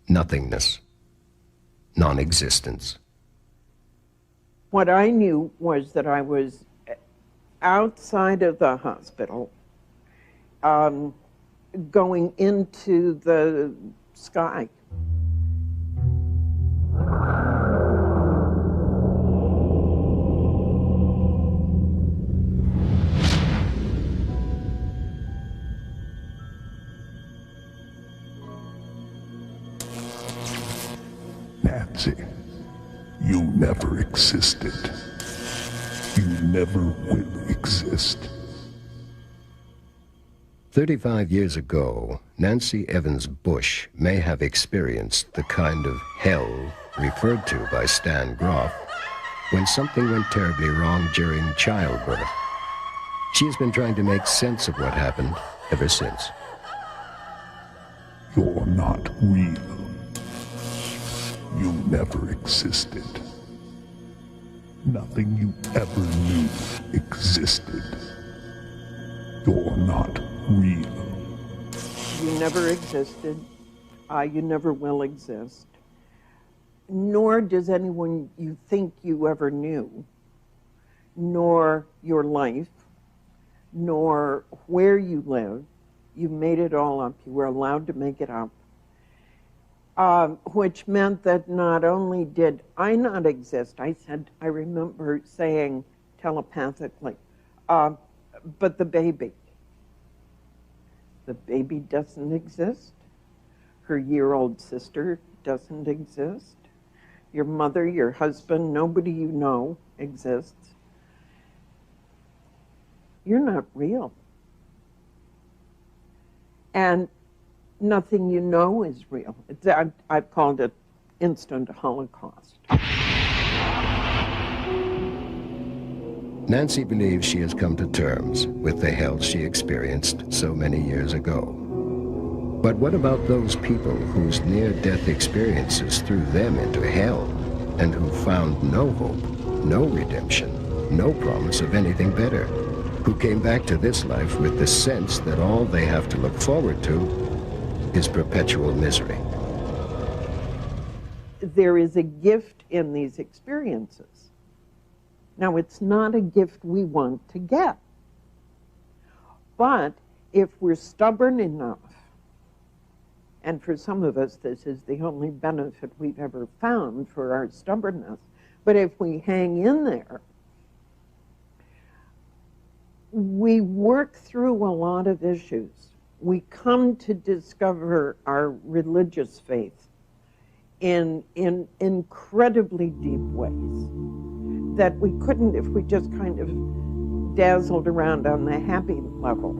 nothingness, non-existence. What I knew was that I was outside of the hospital, going into the sky. Nancy, you never existed. You never will exist. 35 years ago, Nancy Evans Bush may have experienced the kind of hell referred to by Stan Groff when something went terribly wrong during childbirth. She has been trying to make sense of what happened ever since. You're not real. You never existed. Nothing you ever knew existed. You're not real. You never existed. You never will exist. Nor does anyone you think you ever knew, nor your life, nor where you live. You made it all up. You were allowed to make it up. Which meant that not only did I not exist, I remember saying telepathically, but the baby doesn't exist. Her year-old sister doesn't exist. Your mother, your husband, nobody you know exists. You're not real. And nothing you know is real. I've called it instant Holocaust. Nancy believes she has come to terms with the hell she experienced so many years ago. But what about those people whose near-death experiences threw them into hell and who found no hope, no redemption, no promise of anything better, who came back to this life with the sense that all they have to look forward to is perpetual misery? There is a gift in these experiences. Now, it's not a gift we want to get. But if we're stubborn enough, and for some of us this is the only benefit we've ever found for our stubbornness, but if we hang in there, we work through a lot of issues. We come to discover our religious faith in incredibly deep ways that we couldn't if we just kind of dazzled around on the happy level.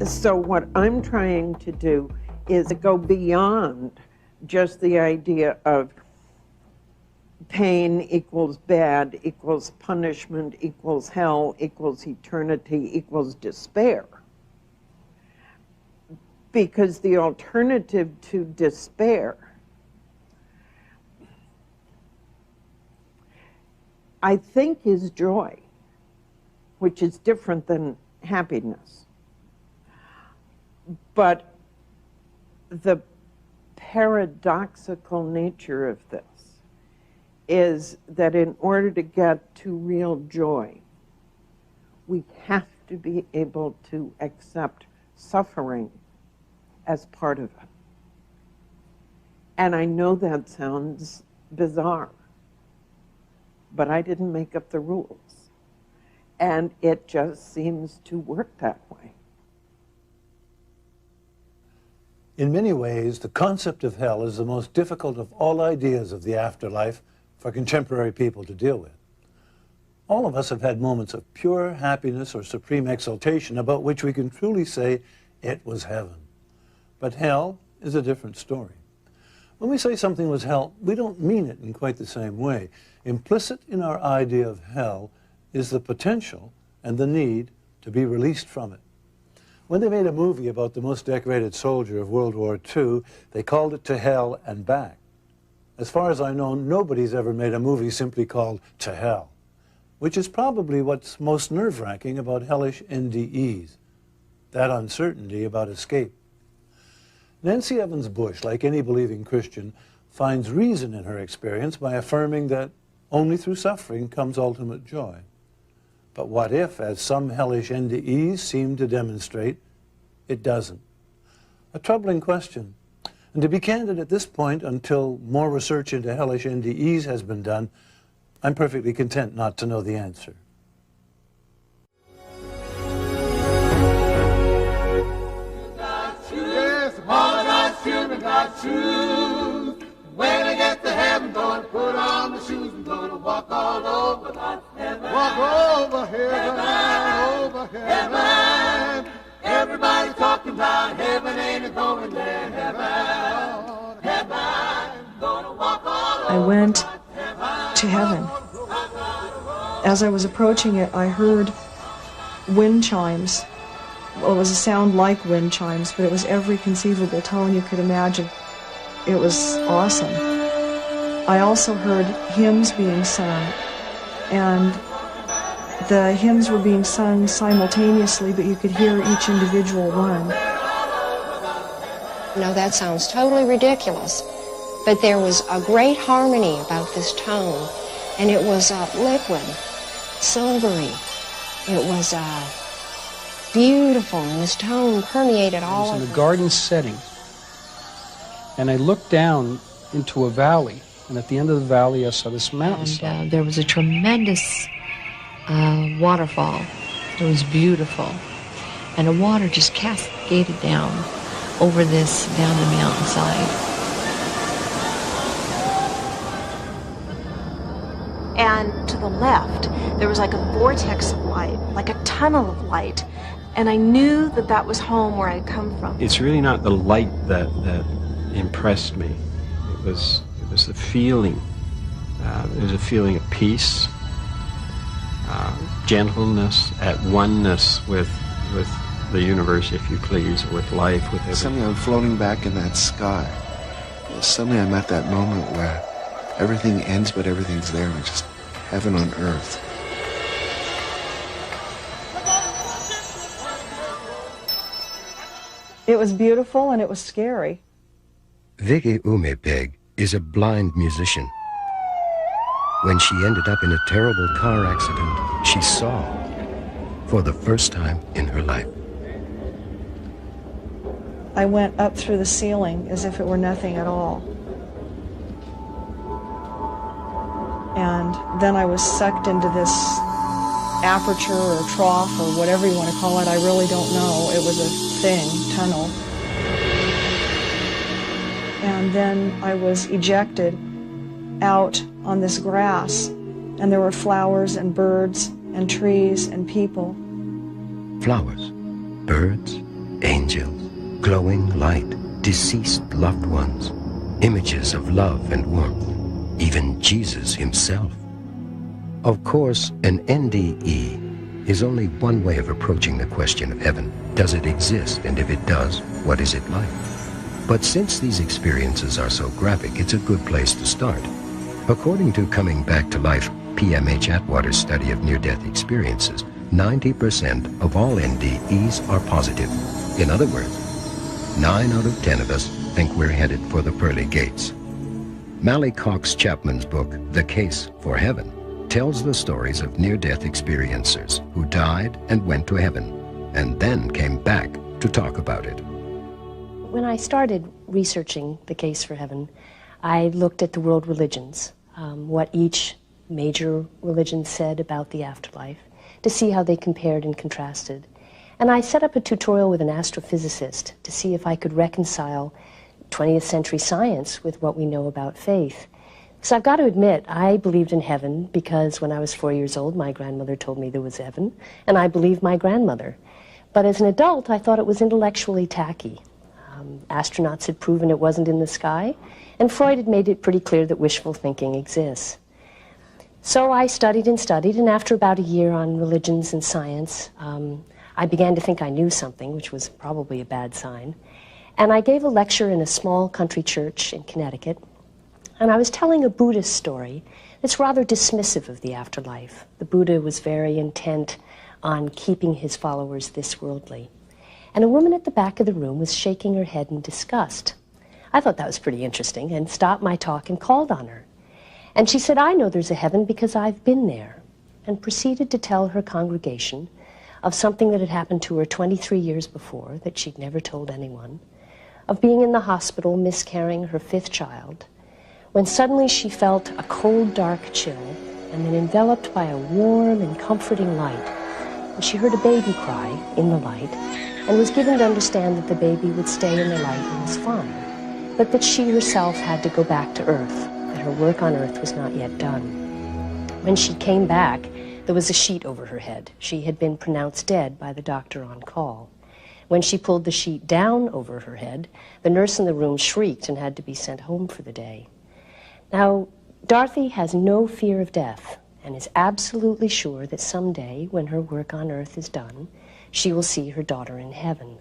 So what I'm trying to do is go beyond just the idea of pain equals bad, equals punishment, equals hell, equals eternity, equals despair. Because the alternative to despair, I think, is joy, which is different than happiness. But the paradoxical nature of this is that in order to get to real joy, we have to be able to accept suffering as part of it. And I know that sounds bizarre, but I didn't make up the rules. And it just seems to work that way. In many ways, the concept of hell is the most difficult of all ideas of the afterlife for contemporary people to deal with. All of us have had moments of pure happiness or supreme exaltation about which we can truly say it was heaven. But hell is a different story. When we say something was hell, we don't mean it in quite the same way. Implicit in our idea of hell is the potential and the need to be released from it. When they made a movie about the most decorated soldier of World War II, they called it To Hell and Back. As far as I know, nobody's ever made a movie simply called To Hell, which is probably what's most nerve-wracking about hellish NDEs, that uncertainty about escape. Nancy Evans Bush, like any believing Christian, finds reason in her experience by affirming that only through suffering comes ultimate joy. But what if, as some hellish NDEs seem to demonstrate, it doesn't? A troubling question. And to be candid at this point, until more research into hellish NDEs has been done, I'm perfectly content not to know the answer. Yes, all of God's children got shoes. When I get to heaven, gonna put on the shoes and gonna walk all over God's heaven. Walk over heaven, over heaven. Everybody talking about heaven, ain't it going there? Heaven, heaven, gonna walk all over. I went to heaven. As I was approaching it, I heard wind chimes Well, it was a sound like wind chimes, but it was every conceivable tone you could imagine. It was awesome. I also heard hymns being sung, and the hymns were being sung simultaneously, but you could hear each individual one. Now that sounds totally ridiculous, but there was a great harmony about this tone, and it was liquid, silvery. It was beautiful, and this tone permeated all I was over. in a garden setting, and I looked down into a valley, and at the end of the valley I saw this mountainside. And there was a tremendous waterfall. It was beautiful, and the water just cascaded down over this, down the mountainside. And to the left, there was like a vortex of light, like a tunnel of light. And I knew that that was home where I'd come from. It's really not the light that impressed me. It was the feeling. It was a feeling of peace, gentleness, at oneness with the universe, if you please, with life, with everything. Suddenly I'm floating back in that sky. Suddenly I'm at that moment where everything ends but everything's there, and it's just heaven on earth. It was beautiful and it was scary. Vicky Umepeg is a blind musician. When she ended up in a terrible car accident, she saw for the first time in her life. I went up through the ceiling as if it were nothing at all. And then I was sucked into this aperture or trough or whatever you want to call it. I really don't know. It was a thing, tunnel. And then I was ejected out on this grass, and there were flowers and birds and trees and people. Flowers, birds, angels, glowing light, deceased loved ones, images of love and warmth, even Jesus himself. Of course, an NDE is only one way of approaching the question of heaven. Does it exist? And if it does, what is it like? But since these experiences are so graphic, it's a good place to start. According to Coming Back to Life, PMH Atwater's study of near-death experiences, 90% of all NDEs are positive. In other words, 9 out of 10 of us think we're headed for the pearly gates. Mally Cox Chapman's book, The Case for Heaven, tells the stories of near-death experiencers who died and went to heaven, and then came back to talk about it. When I started researching The Case for Heaven, I looked at the world religions, what each major religion said about the afterlife, to see how they compared and contrasted. And I set up a tutorial with an astrophysicist to see if I could reconcile 20th century science with what we know about faith. So I've got to admit, I believed in heaven because when I was 4 years old, my grandmother told me there was heaven, and I believed my grandmother. But as an adult, I thought it was intellectually tacky. Astronauts had proven it wasn't in the sky, and Freud had made it pretty clear that wishful thinking exists. So I studied, and after about a year on religions and science, I began to think I knew something, which was probably a bad sign. And I gave a lecture in a small country church in Connecticut, and I was telling a Buddhist story that's rather dismissive of the afterlife. The Buddha was very intent on keeping his followers this worldly. And a woman at the back of the room was shaking her head in disgust. I thought that was pretty interesting and stopped my talk and called on her. And she said, I know there's a heaven because I've been there, and proceeded to tell her congregation of something that had happened to her 23 years before that she'd never told anyone, of being in the hospital miscarrying her 5th child, when suddenly she felt a cold, dark chill, and then enveloped by a warm and comforting light. And she heard a baby cry in the light, and was given to understand that the baby would stay in the light and was fine, but that she herself had to go back to Earth, that her work on Earth was not yet done. When she came back, there was a sheet over her head. She had been pronounced dead by the doctor on call. When she pulled the sheet down over her head, the nurse in the room shrieked and had to be sent home for the day. Now, Dorothy has no fear of death and is absolutely sure that someday, when her work on Earth is done, she will see her daughter in heaven.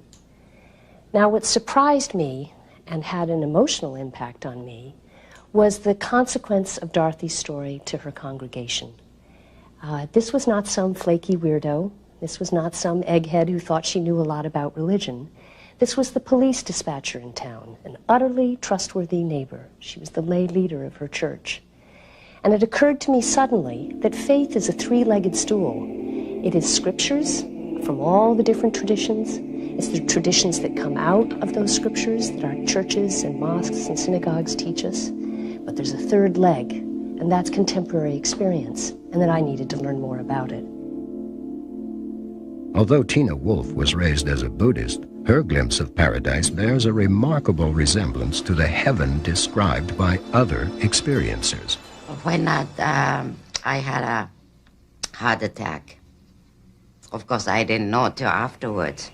Now, what surprised me and had an emotional impact on me was the consequence of Dorothy's story to her congregation. This was not some flaky weirdo. This was not some egghead who thought she knew a lot about religion. This was the police dispatcher in town, an utterly trustworthy neighbor. She was the lay leader of her church. And it occurred to me suddenly that faith is a three-legged stool. It is scriptures from all the different traditions. It's the traditions that come out of those scriptures that our churches and mosques and synagogues teach us. But there's a third leg, and that's contemporary experience, and that I needed to learn more about it. Although Tina Wolfe was raised as a Buddhist, her glimpse of paradise bears a remarkable resemblance to the heaven described by other experiencers. When I had a heart attack, of course I didn't know till afterwards,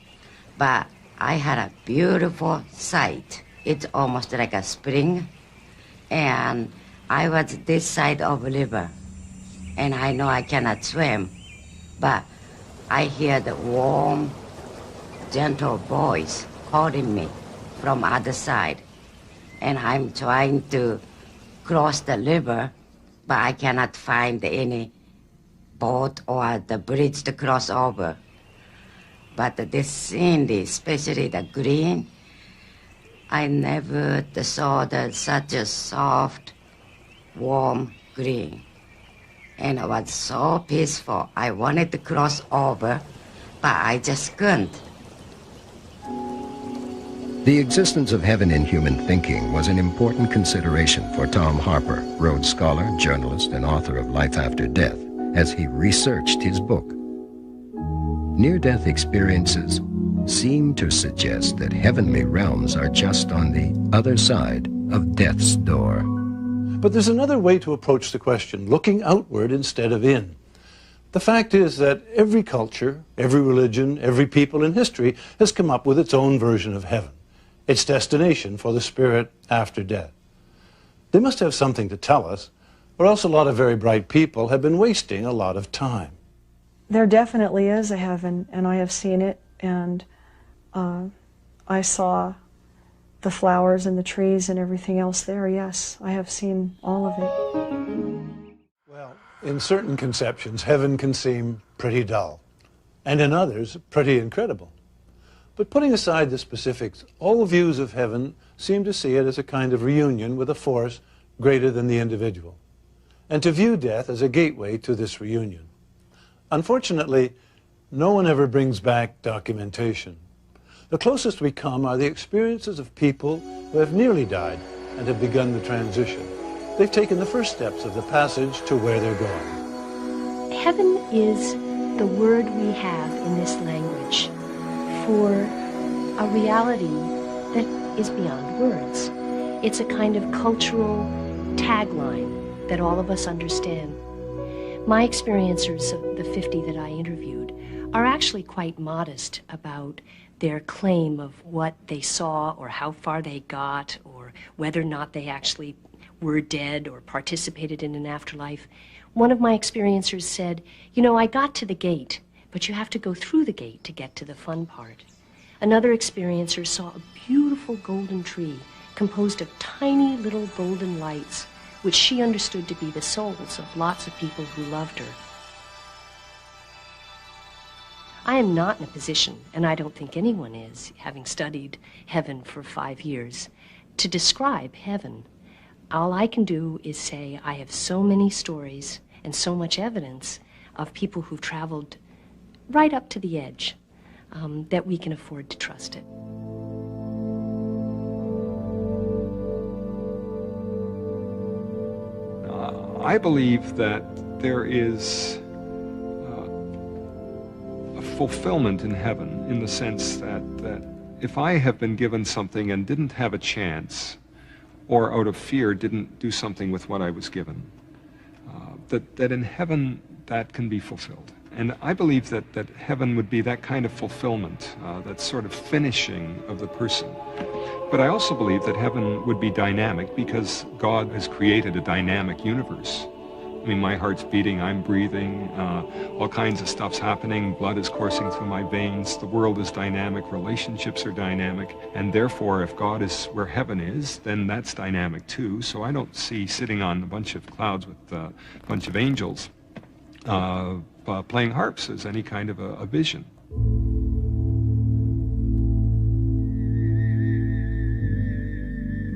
but I had a beautiful sight. It's almost like a spring, and I was this side of the river, and I know I cannot swim, but I hear the warm, gentle voice calling me from other side, and I'm trying to cross the river, but I cannot find any boat or the bridge to cross over. But this scene, especially the green, I never saw such a soft, warm green. And it was so peaceful. I wanted to cross over, but I just couldn't. The existence of heaven in human thinking was an important consideration for Tom Harper, Rhodes Scholar, journalist, and author of Life After Death, as he researched his book. Near-death experiences seem to suggest that heavenly realms are just on the other side of death's door. But there's another way to approach the question, looking outward instead of in. The fact is that every culture, every religion, every people in history has come up with its own version of heaven, its destination for the spirit after death. They must have something to tell us, or else a lot of very bright people have been wasting a lot of time. There definitely is a heaven, and I have seen it, and I saw the flowers and the trees and everything else there. Yes, I have seen all of it. Well, in certain conceptions, heaven can seem pretty dull, and in others, pretty incredible. But putting aside the specifics, all views of heaven seem to see it as a kind of reunion with a force greater than the individual, and to view death as a gateway to this reunion. Unfortunately, no one ever brings back documentation. The closest we come are the experiences of people who have nearly died and have begun the transition. They've taken the first steps of the passage to where they're going. Heaven is the word we have in this language for a reality that is beyond words. It's a kind of cultural tagline that all of us understand. My experiencers of the 50 that I interviewed are actually quite modest about their claim of what they saw or how far they got or whether or not they actually were dead or participated in an afterlife. One of my experiencers said, "You know, I got to the gate, but you have to go through the gate to get to the fun part." Another experiencer saw a beautiful golden tree composed of tiny little golden lights, which she understood to be the souls of lots of people who loved her. I am not in a position, and I don't think anyone is, having studied heaven for 5 years, to describe heaven. All I can do is say I have so many stories and so much evidence of people who've traveled right up to the edge that we can afford to trust it. I believe that there is a fulfillment in heaven in the sense that if I have been given something and didn't have a chance, or out of fear didn't do something with what I was given, that in heaven that can be fulfilled. And I believe that heaven would be that kind of fulfillment, that sort of finishing of the person. But I also believe that heaven would be dynamic because God has created a dynamic universe. I mean, my heart's beating, I'm breathing, all kinds of stuff's happening, blood is coursing through my veins, the world is dynamic, relationships are dynamic, and therefore if God is where heaven is, then that's dynamic too. So I don't see sitting on a bunch of clouds with a bunch of angels playing harps as any kind of a vision.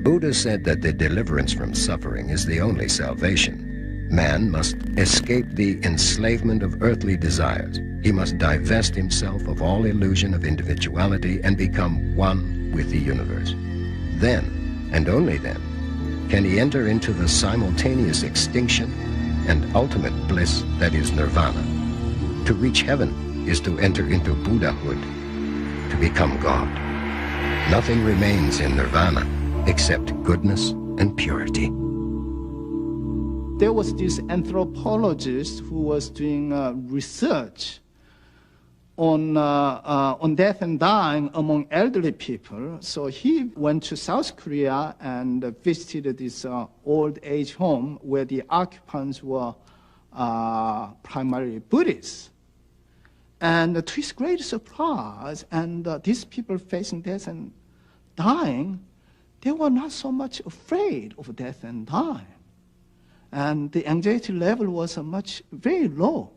Buddha said that the deliverance from suffering is the only salvation. Man must escape the enslavement of earthly desires. He must divest himself of all illusion of individuality and become one with the universe. Then, and only then, can he enter into the simultaneous extinction and ultimate bliss that is nirvana. To reach heaven is to enter into Buddhahood, to become God. Nothing remains in nirvana except goodness and purity. There was this anthropologist who was doing research on death and dying among elderly people. So he went to South Korea and visited this old age home where the occupants were primarily Buddhists. And to his great surprise, and these people facing death and dying, they were not so much afraid of death and dying. And the anxiety level was very low.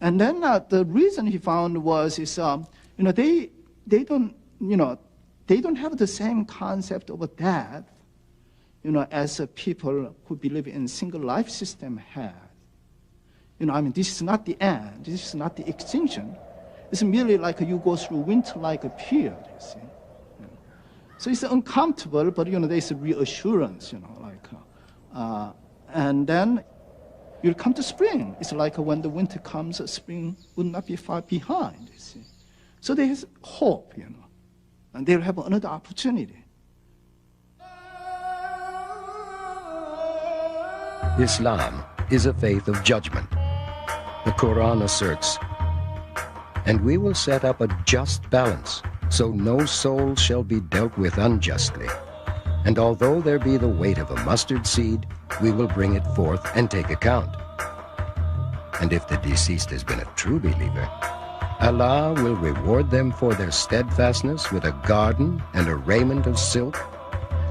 And then the reason he found was they don't have the same concept of death, as people who believe in single life system have. This is not the end. This is not the extinction. It's merely like you go through winter-like a period, you see. So it's uncomfortable, but there's a reassurance, and then you'll come to spring. It's like when the winter comes, spring will not be far behind, you see. So there's hope, and they'll have another opportunity. Islam is a faith of judgment. The Quran asserts, "And we will set up a just balance, so no soul shall be dealt with unjustly. And although there be the weight of a mustard seed, we will bring it forth and take account. And if the deceased has been a true believer, Allah will reward them for their steadfastness with a garden and a raiment of silk.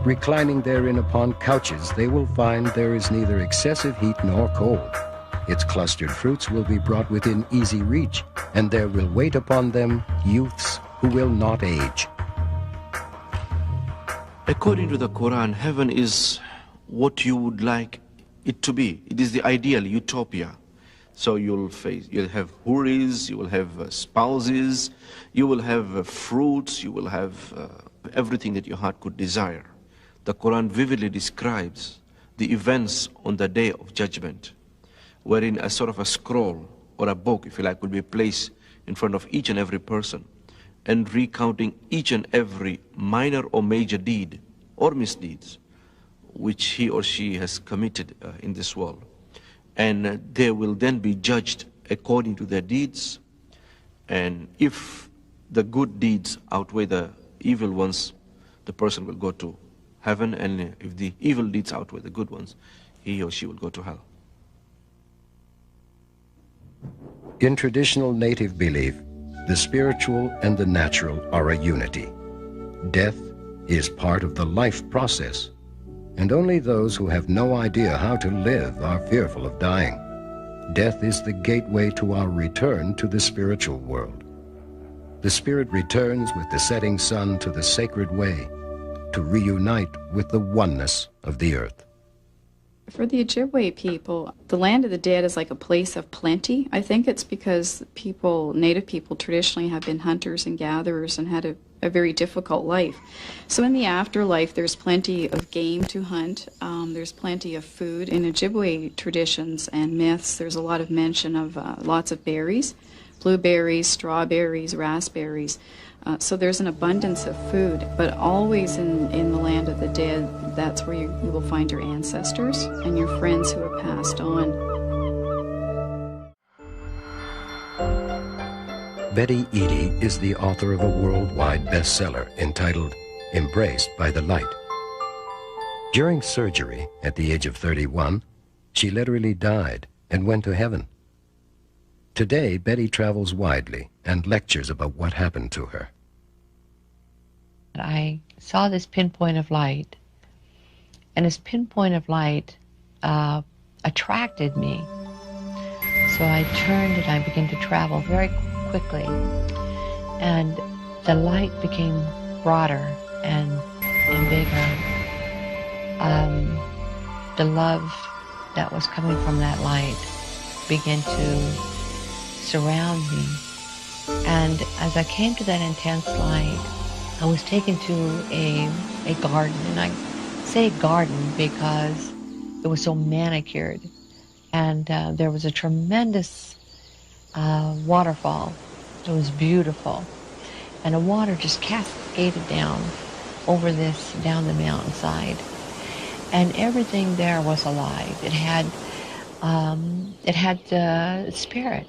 Reclining therein upon couches, they will find there is neither excessive heat nor cold. Its clustered fruits will be brought within easy reach, and there will wait upon them youths who will not age." According to the Quran, heaven is what you would like it to be. It is the ideal utopia. So you'll have huris, you will have spouses, you will have fruits, you will have everything that your heart could desire. The Quran vividly describes the events on the day of judgment, wherein a sort of a scroll or a book, if you like, will be placed in front of each and every person, and recounting each and every minor or major deed or misdeeds which he or she has committed in this world. And they will then be judged according to their deeds. And if the good deeds outweigh the evil ones, the person will go to heaven. And if the evil deeds outweigh the good ones, he or she will go to hell. In traditional native belief, the spiritual and the natural are a unity. Death is part of the life process, and only those who have no idea how to live are fearful of dying. Death is the gateway to our return to the spiritual world. The spirit returns with the setting sun to the sacred way, to reunite with the oneness of the earth. For the Ojibwe people, the land of the dead is like a place of plenty. I think it's because native people traditionally have been hunters and gatherers and had a very difficult life. So in the afterlife, there's plenty of game to hunt. There's plenty of food. In Ojibwe traditions and myths, there's a lot of mention of lots of berries, blueberries, strawberries, raspberries. So there's an abundance of food, but always in the land of the dead, that's where you will find your ancestors and your friends who have passed on. Betty Eadie is the author of a worldwide bestseller entitled Embraced by the Light. During surgery at the age of 31, She literally died and went to heaven. Today, Betty travels widely and lectures about what happened to her. I saw this pinpoint of light, and this pinpoint of light attracted me. So I turned and I began to travel very quickly, and the light became broader and bigger. The love that was coming from that light began to surround me. And as I came to that intense light, I was taken to a garden, and I say garden because it was so manicured. And there was a tremendous waterfall. It was beautiful. And the water just cascaded down over down the mountainside. And everything there was alive. It had spirit.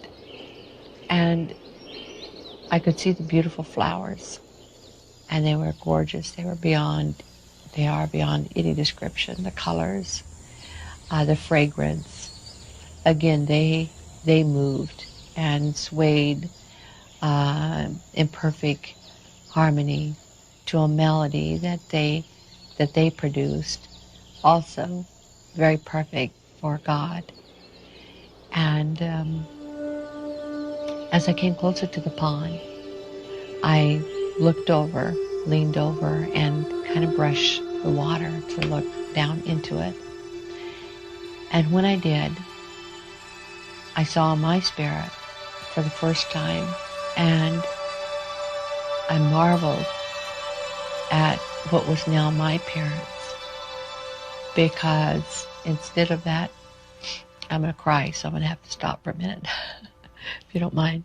And I could see the beautiful flowers. And they were gorgeous. They are beyond any description. The colors, the fragrance. Again, they moved and swayed in perfect harmony to a melody that they produced, also very perfect for God. And as I came closer to the pond, I leaned over, and kind of brushed the water to look down into it. And when I did, I saw my spirit for the first time, and I marveled at what was now my parents, because instead of that, I'm going to cry, so I'm going to have to stop for a minute, if you don't mind.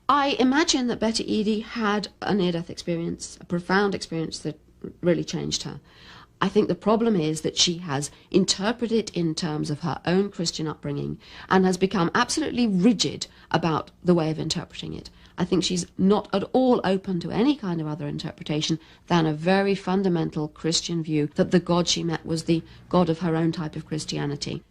I imagine that Betty Eadie had a near-death experience, a profound experience that really changed her. I think the problem is that she has interpreted it in terms of her own Christian upbringing and has become absolutely rigid about the way of interpreting it. I think she's not at all open to any kind of other interpretation than a very fundamental Christian view that the God she met was the God of her own type of Christianity.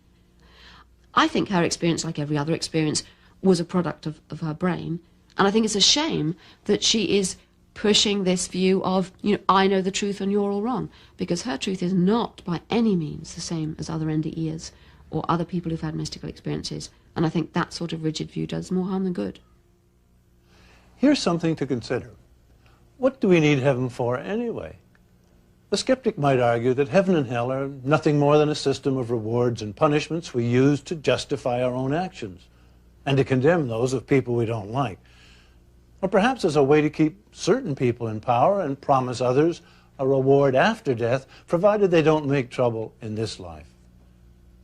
I think her experience, like every other experience, was a product of her brain. And I think it's a shame that she is pushing this view of, I know the truth and you're all wrong, because her truth is not by any means the same as other NDEers or other people who've had mystical experiences. And I think that sort of rigid view does more harm than good. Here's something to consider. What do we need heaven for anyway? The skeptic might argue that heaven and hell are nothing more than a system of rewards and punishments we use to justify our own actions and to condemn those of people we don't like. Or perhaps as a way to keep certain people in power and promise others a reward after death, provided they don't make trouble in this life.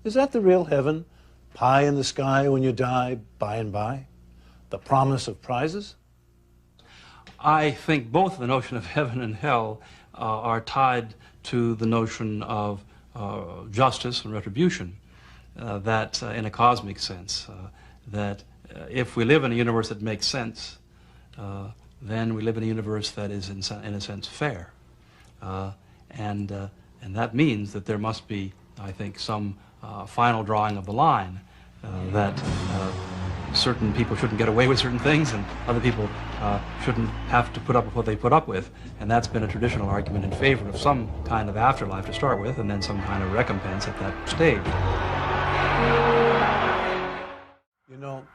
Is that the real heaven? Pie in the sky when you die by and by? The promise of prizes? I think both the notion of heaven and hell are tied to the notion of justice and retribution, that in a cosmic sense, that if we live in a universe that makes sense, then we live in a universe that is, in a sense, fair. And that means that there must be, I think, some final drawing of the line, that certain people shouldn't get away with certain things and other people shouldn't have to put up with what they put up with. And that's been a traditional argument in favor of some kind of afterlife to start with, and then some kind of recompense at that stage.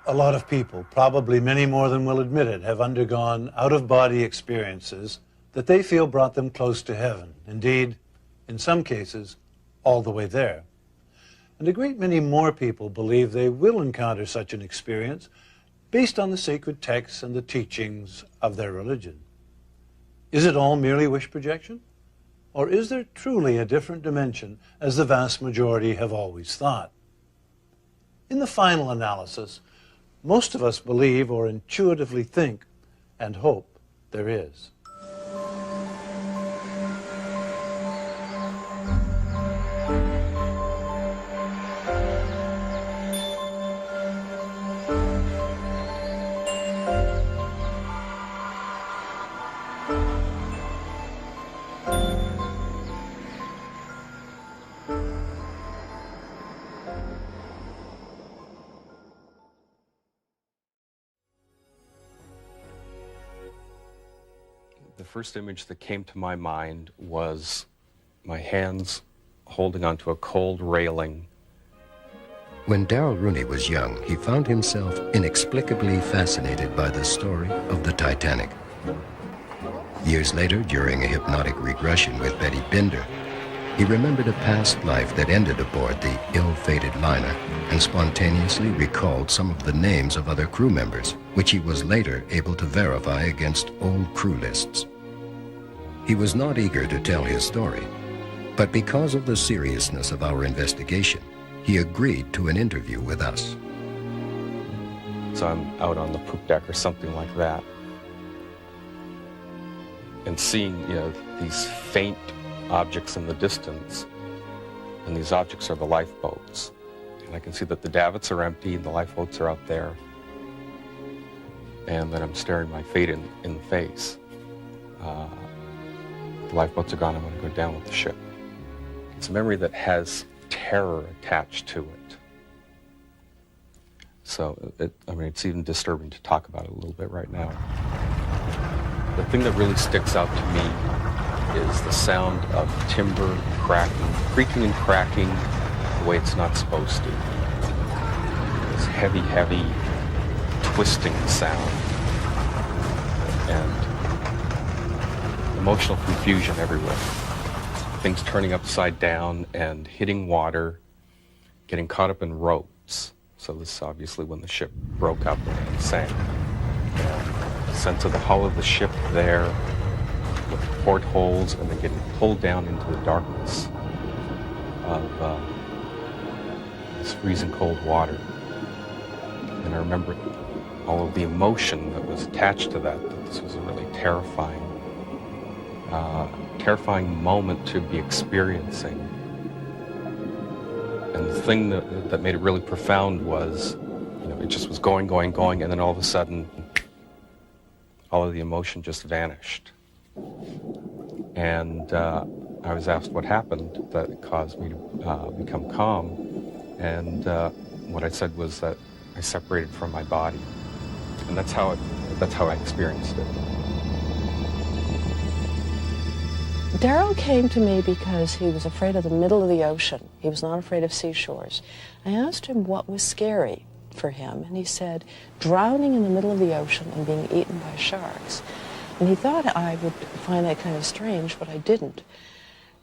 A lot of people, probably many more than will admit it, have undergone out-of-body experiences that they feel brought them close to heaven. Indeed, in some cases, all the way there. And a great many more people believe they will encounter such an experience based on the sacred texts and the teachings of their religion. Is it all merely wish projection? Or is there truly a different dimension, as the vast majority have always thought? In the final analysis, most of us believe or intuitively think and hope there is. first image that came to my mind was my hands holding onto a cold railing. When Darrell Rooney was young, he found himself inexplicably fascinated by the story of the Titanic. Years later, during a hypnotic regression with Betty Binder, he remembered a past life that ended aboard the ill-fated liner and spontaneously recalled some of the names of other crew members, which he was later able to verify against old crew lists. He was not eager to tell his story, but because of the seriousness of our investigation, he agreed to an interview with us. So I'm out on the poop deck or something like that, and seeing, these faint objects in the distance, and these objects are the lifeboats. And I can see that the davits are empty and the lifeboats are out there. And then I'm staring my fate in the face. The lifeboats are gone, I'm going to go down with the ship. It's a memory that has terror attached to it. So, it's even disturbing to talk about it a little bit right now. The thing that really sticks out to me is the sound of timber cracking, creaking and cracking the way it's not supposed to. This heavy, heavy twisting sound. And emotional confusion everywhere. Things turning upside down and hitting water, getting caught up in ropes. So this is obviously when the ship broke up and sank. And the sense of the hull of the ship there, with the portholes, and then getting pulled down into the darkness of this freezing cold water. And I remember all of the emotion that was attached to that this was a really terrifying moment to be experiencing. And the thing that made it really profound was, it just was going, and then all of a sudden, all of the emotion just vanished. And I was asked what happened that caused me to become calm. And what I said was that I separated from my body. And that's how I experienced it. Darrell came to me because he was afraid of the middle of the ocean. He was not afraid of seashores. I asked him what was scary for him, and he said, drowning in the middle of the ocean and being eaten by sharks. And he thought I would find that kind of strange, but I didn't.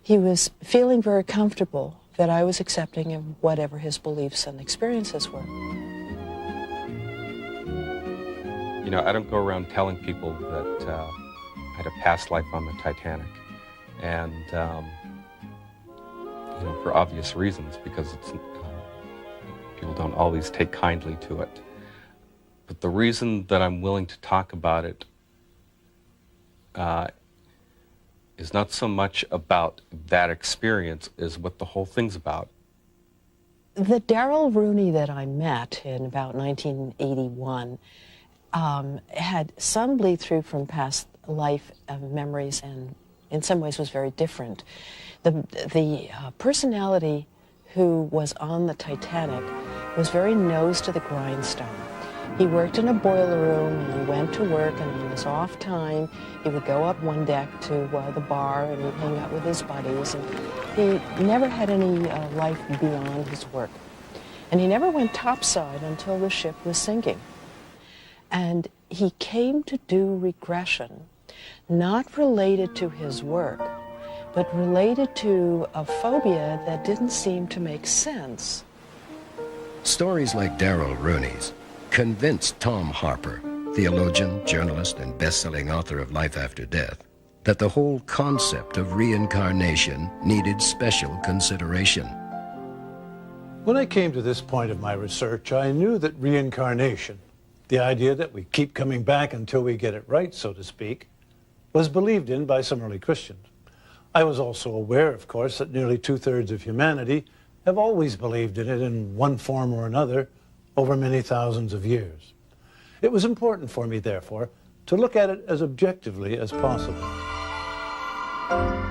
He was feeling very comfortable that I was accepting of whatever his beliefs and experiences were. I don't go around telling people that I had a past life on the Titanic. And, for obvious reasons, because people don't always take kindly to it. But the reason that I'm willing to talk about it is not so much about that experience as what the whole thing's about. The Darrell Rooney that I met in about 1981 had some bleed through from past life memories, and in some ways was very different. The personality who was on the Titanic was very nose to the grindstone. He worked in a boiler room, and he went to work, and on his off time, he would go up one deck to the bar, and he'd hang out with his buddies, and he never had any life beyond his work. And he never went topside until the ship was sinking. And he came to do regression, not related to his work, but related to a phobia that didn't seem to make sense. Stories like Darrell Rooney's convinced Tom Harper, theologian, journalist, and best-selling author of Life After Death, that the whole concept of reincarnation needed special consideration. When I came to this point of my research, I knew that reincarnation, the idea that we keep coming back until we get it right, so to speak, was believed in by some early Christians. I was also aware, of course, that nearly two-thirds of humanity have always believed in it in one form or another over many thousands of years. It was important for me, therefore, to look at it as objectively as possible. I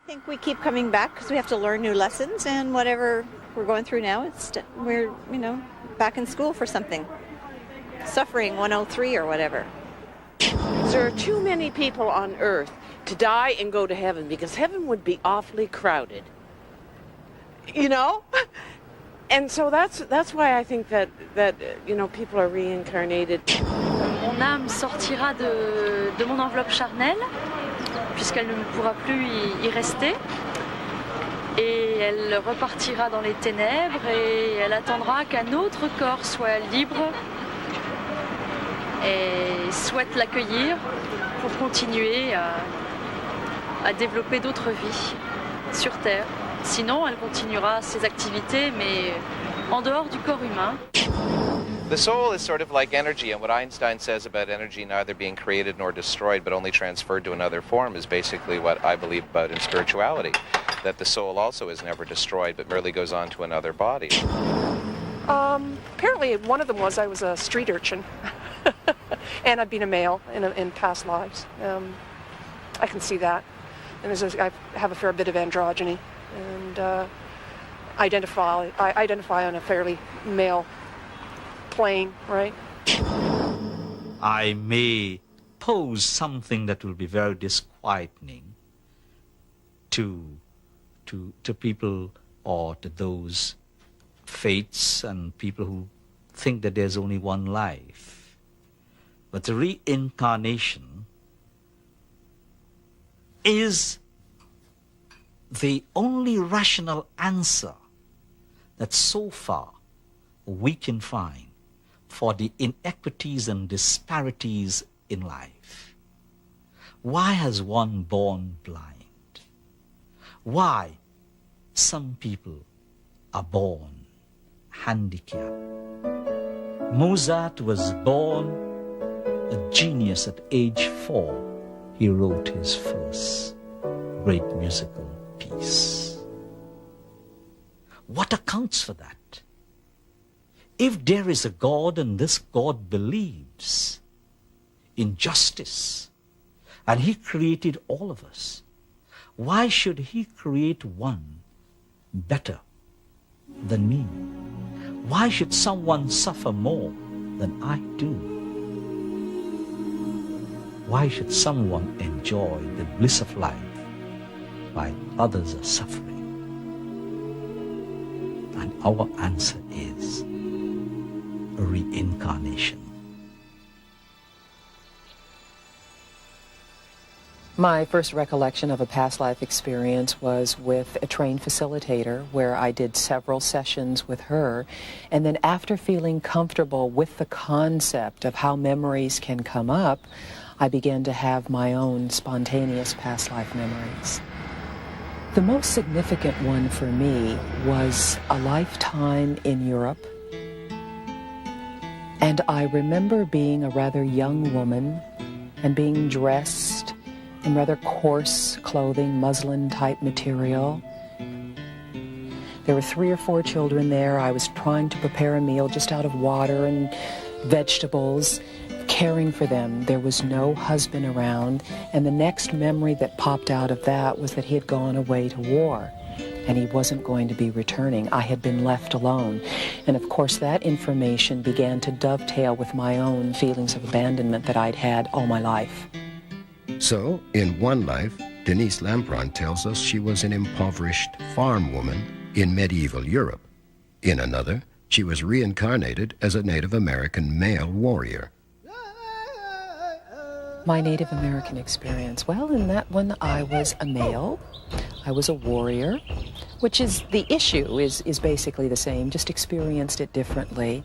think we keep coming back because we have to learn new lessons, and whatever we're going through now, we're back in school for something. Suffering 103 or whatever. There are too many people on earth to die and go to heaven, because heaven would be awfully crowded. You know? And so that's why I think that you know, people are reincarnated. Mon âme sortira de mon enveloppe charnelle, puisqu'elle ne pourra plus y rester. Et elle repartira dans les ténèbres et elle attendra qu'un autre corps soit libre et souhaite l'accueillir pour continuer à développer d'autres vies sur Terre. Sinon, elle continuera ses activités, mais en dehors du corps humain. The soul is sort of like energy, and what Einstein says about energy neither being created nor destroyed, but only transferred to another form, is basically what I believe about in spirituality, that the soul also is never destroyed, but merely goes on to another body. Apparently one of them was I was a street urchin, and I've been a male in past lives. I can see that, and I have a fair bit of androgyny, and I identify on a fairly male plane, right? I may pose something that will be very disquieting to people or to those fates and people who think that there's only one life. But the reincarnation is the only rational answer that so far we can find for the inequities and disparities in life. Why has one born blind? Why some people are born handicapped? Mozart was born a genius at age 4. He wrote his first great musical piece. What accounts for that? If there is a God and this God believes in justice and he created all of us, why should he create one better than me? Why should someone suffer more than I do? Why should someone enjoy the bliss of life while others are suffering? And our answer is reincarnation. My first recollection of a past life experience was with a trained facilitator where I did several sessions with her, and then after feeling comfortable with the concept of how memories can come up, I began to have my own spontaneous past life memories. The most significant one for me was a lifetime in Europe. And I remember being a rather young woman and being dressed in rather coarse clothing, muslin-type material. There were 3 or 4 children there. I was trying to prepare a meal just out of water and vegetables, caring for them. There was no husband around, and the next memory that popped out of that was that he had gone away to war, and he wasn't going to be returning. I had been left alone. And of course that information began to dovetail with my own feelings of abandonment that I'd had all my life. So, in one life, Denise Lampron tells us she was an impoverished farm woman in medieval Europe. In another, she was reincarnated as a Native American male warrior. My Native American experience, well, in that one I was a male. I was a warrior, which is the issue, is basically the same, just experienced it differently.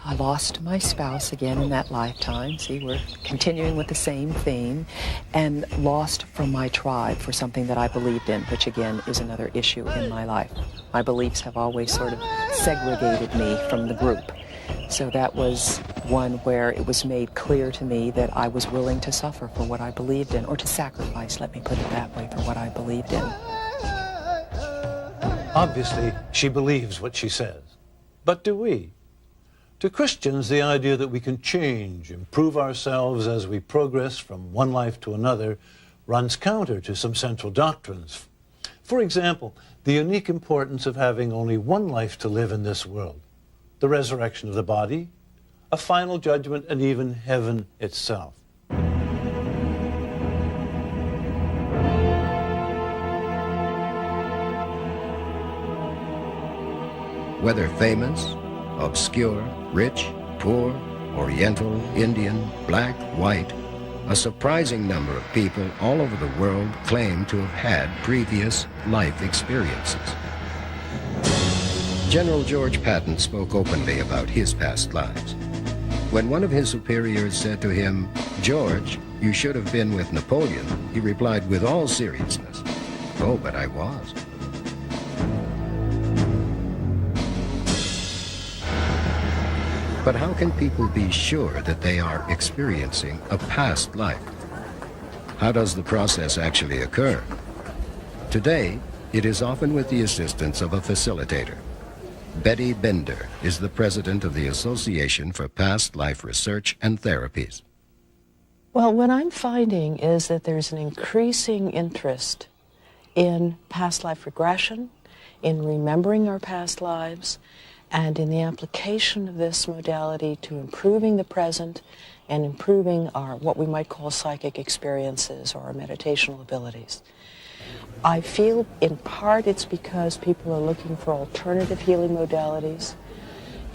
I lost my spouse again in that lifetime. See, we're continuing with the same theme. And lost from my tribe for something that I believed in, which again is another issue in my life. My beliefs have always sort of segregated me from the group. So that was one where it was made clear to me that I was willing to suffer for what I believed in, or to sacrifice, let me put it that way, for what I believed in. Obviously, she believes what she says. But do we? To Christians, the idea that we can change, improve ourselves as we progress from one life to another runs counter to some central doctrines. For example, the unique importance of having only one life to live in this world, the resurrection of the body, a final judgment, and even heaven itself. Whether famous, obscure, rich, poor, Oriental, Indian, black, white, a surprising number of people all over the world claim to have had previous life experiences. General George Patton spoke openly about his past lives. When one of his superiors said to him, "George, you should have been with Napoleon," he replied with all seriousness, "Oh, but I was." But how can people be sure that they are experiencing a past life? How does the process actually occur? Today, it is often with the assistance of a facilitator. Betty Bender is the president of the Association for Past Life Research and Therapies. Well, what I'm finding is that there's an increasing interest in past life regression, in remembering our past lives, and in the application of this modality to improving the present and improving our, what we might call psychic experiences or our meditational abilities. I feel in part it's because people are looking for alternative healing modalities.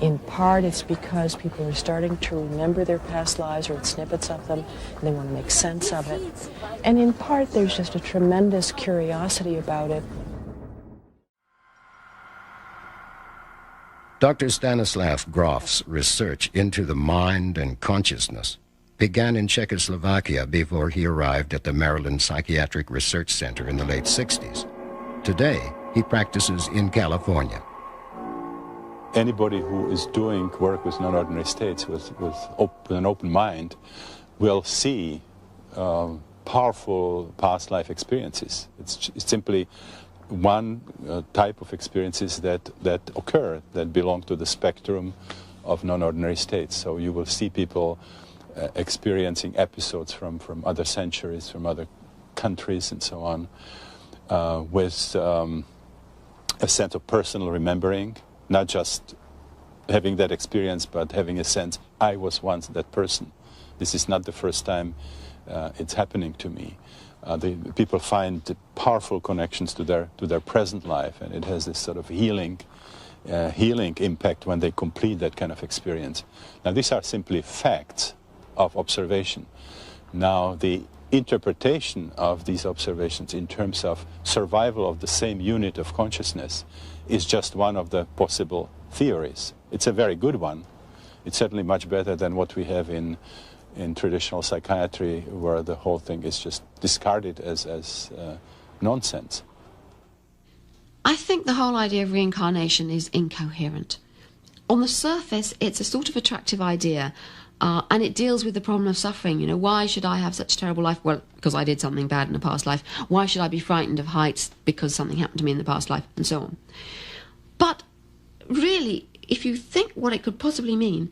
In part it's because people are starting to remember their past lives or snippets of them, and they want to make sense of it. And in part there's just a tremendous curiosity about it. Dr. Stanislav Grof's research into the mind and consciousness began in Czechoslovakia before he arrived at the Maryland Psychiatric Research Center in the late 60s. Today, he practices in California. Anybody who is doing work with non-ordinary states with an open mind will see powerful past life experiences. It's simply one type of experiences that occur, that belong to the spectrum of non-ordinary states. So you will see people experiencing episodes from other centuries, from other countries and so on, with a sense of personal remembering, not just having that experience, but having a sense, I was once that person. This is not the first time it's happening to me. The people find powerful connections to their present life, and it has this sort of healing impact when they complete that kind of experience. Now, these are simply facts of observation. Now, the interpretation of these observations in terms of survival of the same unit of consciousness is just one of the possible theories. It's a very good one. It's certainly much better than what we have in traditional psychiatry, where the whole thing is just discarded as nonsense. I think the whole idea of reincarnation is incoherent. On the surface, it's a sort of attractive idea, and it deals with the problem of suffering. You know, why should I have such a terrible life? Well, because I did something bad in a past life. Why should I be frightened of heights? Because something happened to me in the past life, and so on. But really, if you think what it could possibly mean,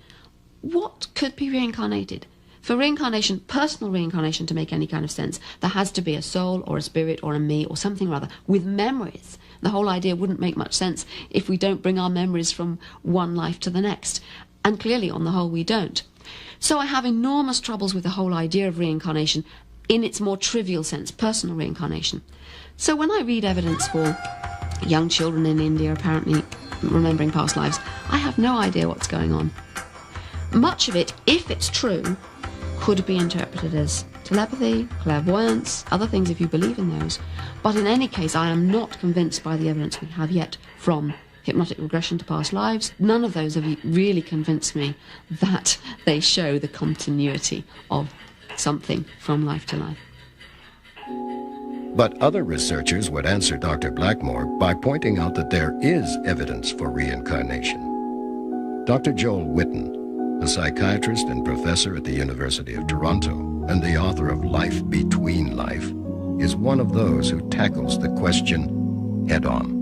what could be reincarnated? For reincarnation, personal reincarnation, to make any kind of sense, there has to be a soul or a spirit or a me or something or other with memories. The whole idea wouldn't make much sense if we don't bring our memories from one life to the next. And clearly, on the whole, we don't. So I have enormous troubles with the whole idea of reincarnation in its more trivial sense, personal reincarnation. So when I read evidence for young children in India apparently remembering past lives, I have no idea what's going on. Much of it, if it's true, could be interpreted as telepathy, clairvoyance, other things if you believe in those. But in any case, I am not convinced by the evidence we have yet from hypnotic regression to past lives. None of those have really convinced me that they show the continuity of something from life to life. But other researchers would answer Dr. Blackmore by pointing out that there is evidence for reincarnation. Dr. Joel Witten, a psychiatrist and professor at the University of Toronto and the author of Life Between Life, is one of those who tackles the question head-on.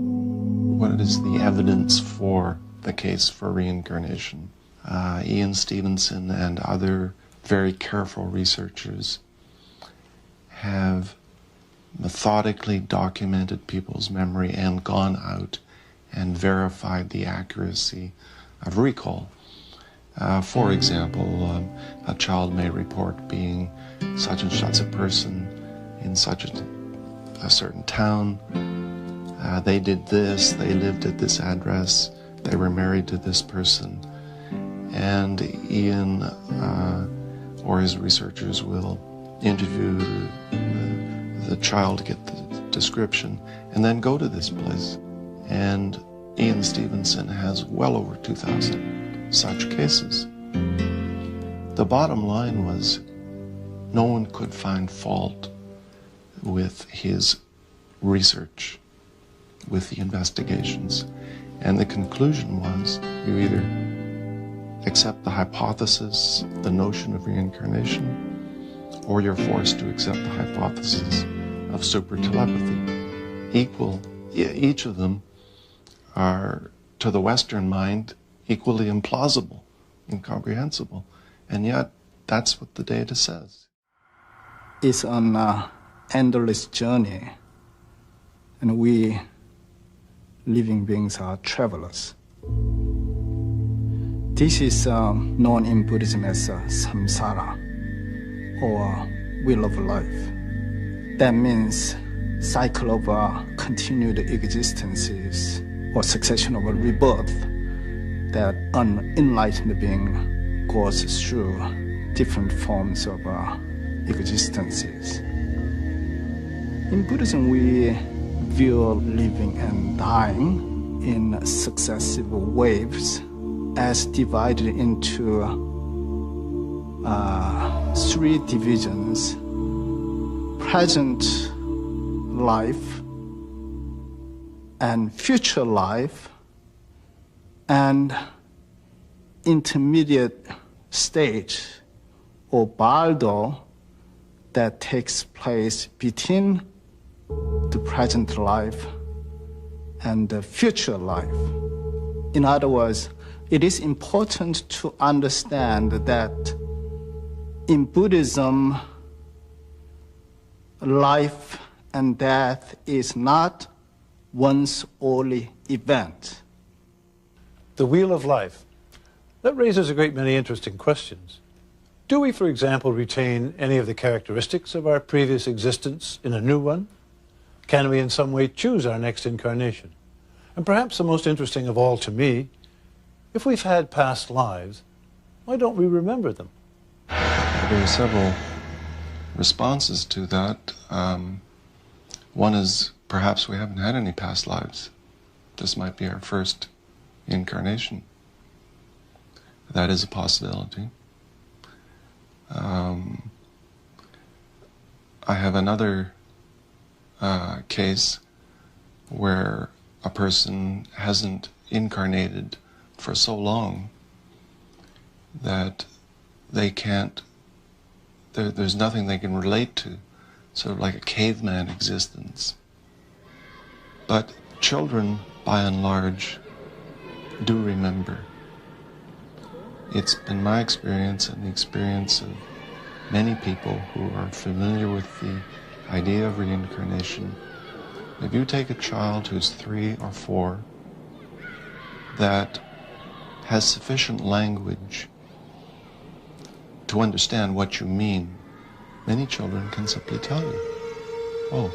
What is the evidence for the case for reincarnation? Ian Stevenson and other very careful researchers have methodically documented people's memory and gone out and verified the accuracy of recall. For example, a child may report being such and such a person in such a certain town. They did this, they lived at this address, they were married to this person, and Ian or his researchers will interview the child to get the description, and then go to this place. And Ian Stevenson has well over 2,000 such cases. The bottom line was no one could find fault with his research, with the investigations. And the conclusion was you either accept the hypothesis, the notion of reincarnation, or you're forced to accept the hypothesis of supertelepathy. Each of them are, to the Western mind, equally implausible, incomprehensible. And yet, that's what the data says. It's an endless journey, and we living beings are travelers. This is known in Buddhism as samsara, or wheel of life. That means cycle of continued existences or succession of rebirth that an enlightened being goes through different forms of existences. In Buddhism, we view living and dying in successive waves as divided into three divisions: present life and future life and intermediate stage or bardo that takes place between the present life and the future life. In other words, it is important to understand that in Buddhism, life and death is not one's only event. The wheel of life. That raises a great many interesting questions. Do we, for example, retain any of the characteristics of our previous existence in a new one? Can we in some way choose our next incarnation? And perhaps the most interesting of all to me, if we've had past lives, why don't we remember them? There are several responses to that. One is perhaps we haven't had any past lives. This might be our first incarnation. That is a possibility. I have another case where a person hasn't incarnated for so long that they can't, there's nothing they can relate to, sort of like a caveman existence. But children, by and large, do remember. It's been my experience and the experience of many people who are familiar with the idea of reincarnation. If you take a child who's 3 or 4 that has sufficient language to understand what you mean, many children can simply tell you, oh,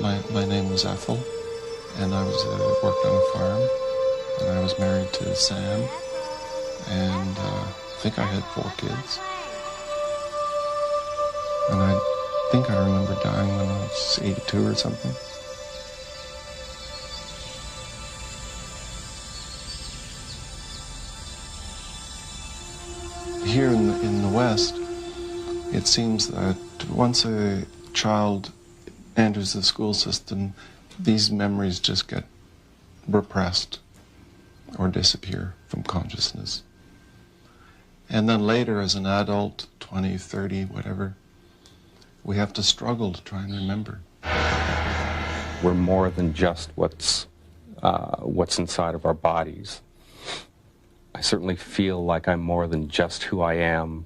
my name was Ethel, and I was worked on a farm, and I was married to Sam, and I think I had 4 kids. And I think I remember dying when I was 82 or something. Here in the West, it seems that once a child enters the school system, these memories just get repressed or disappear from consciousness. And then later, as an adult, 20, 30, whatever, we have to struggle to try and remember. We're more than just what's inside of our bodies. I certainly feel like I'm more than just who I am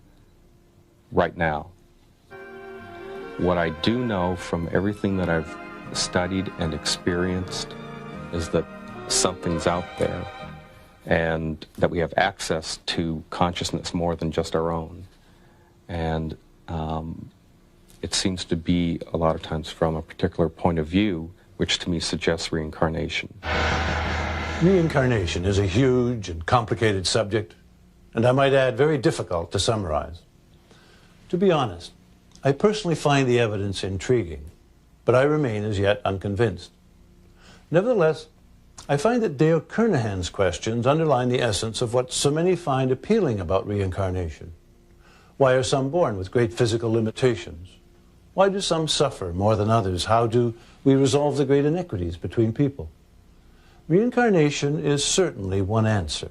right now. What I do know from everything that I've studied and experienced is that something's out there and that we have access to consciousness more than just our own. And it seems to be a lot of times from a particular point of view, which to me suggests reincarnation. Reincarnation is a huge and complicated subject, and I might add very difficult to summarize. To be honest, I personally find the evidence intriguing, but I remain as yet unconvinced. Nevertheless, I find that Dale Kernahan's questions underline the essence of what so many find appealing about reincarnation. Why are some born with great physical limitations? Why do some suffer more than others? How do we resolve the great inequities between people? Reincarnation is certainly one answer.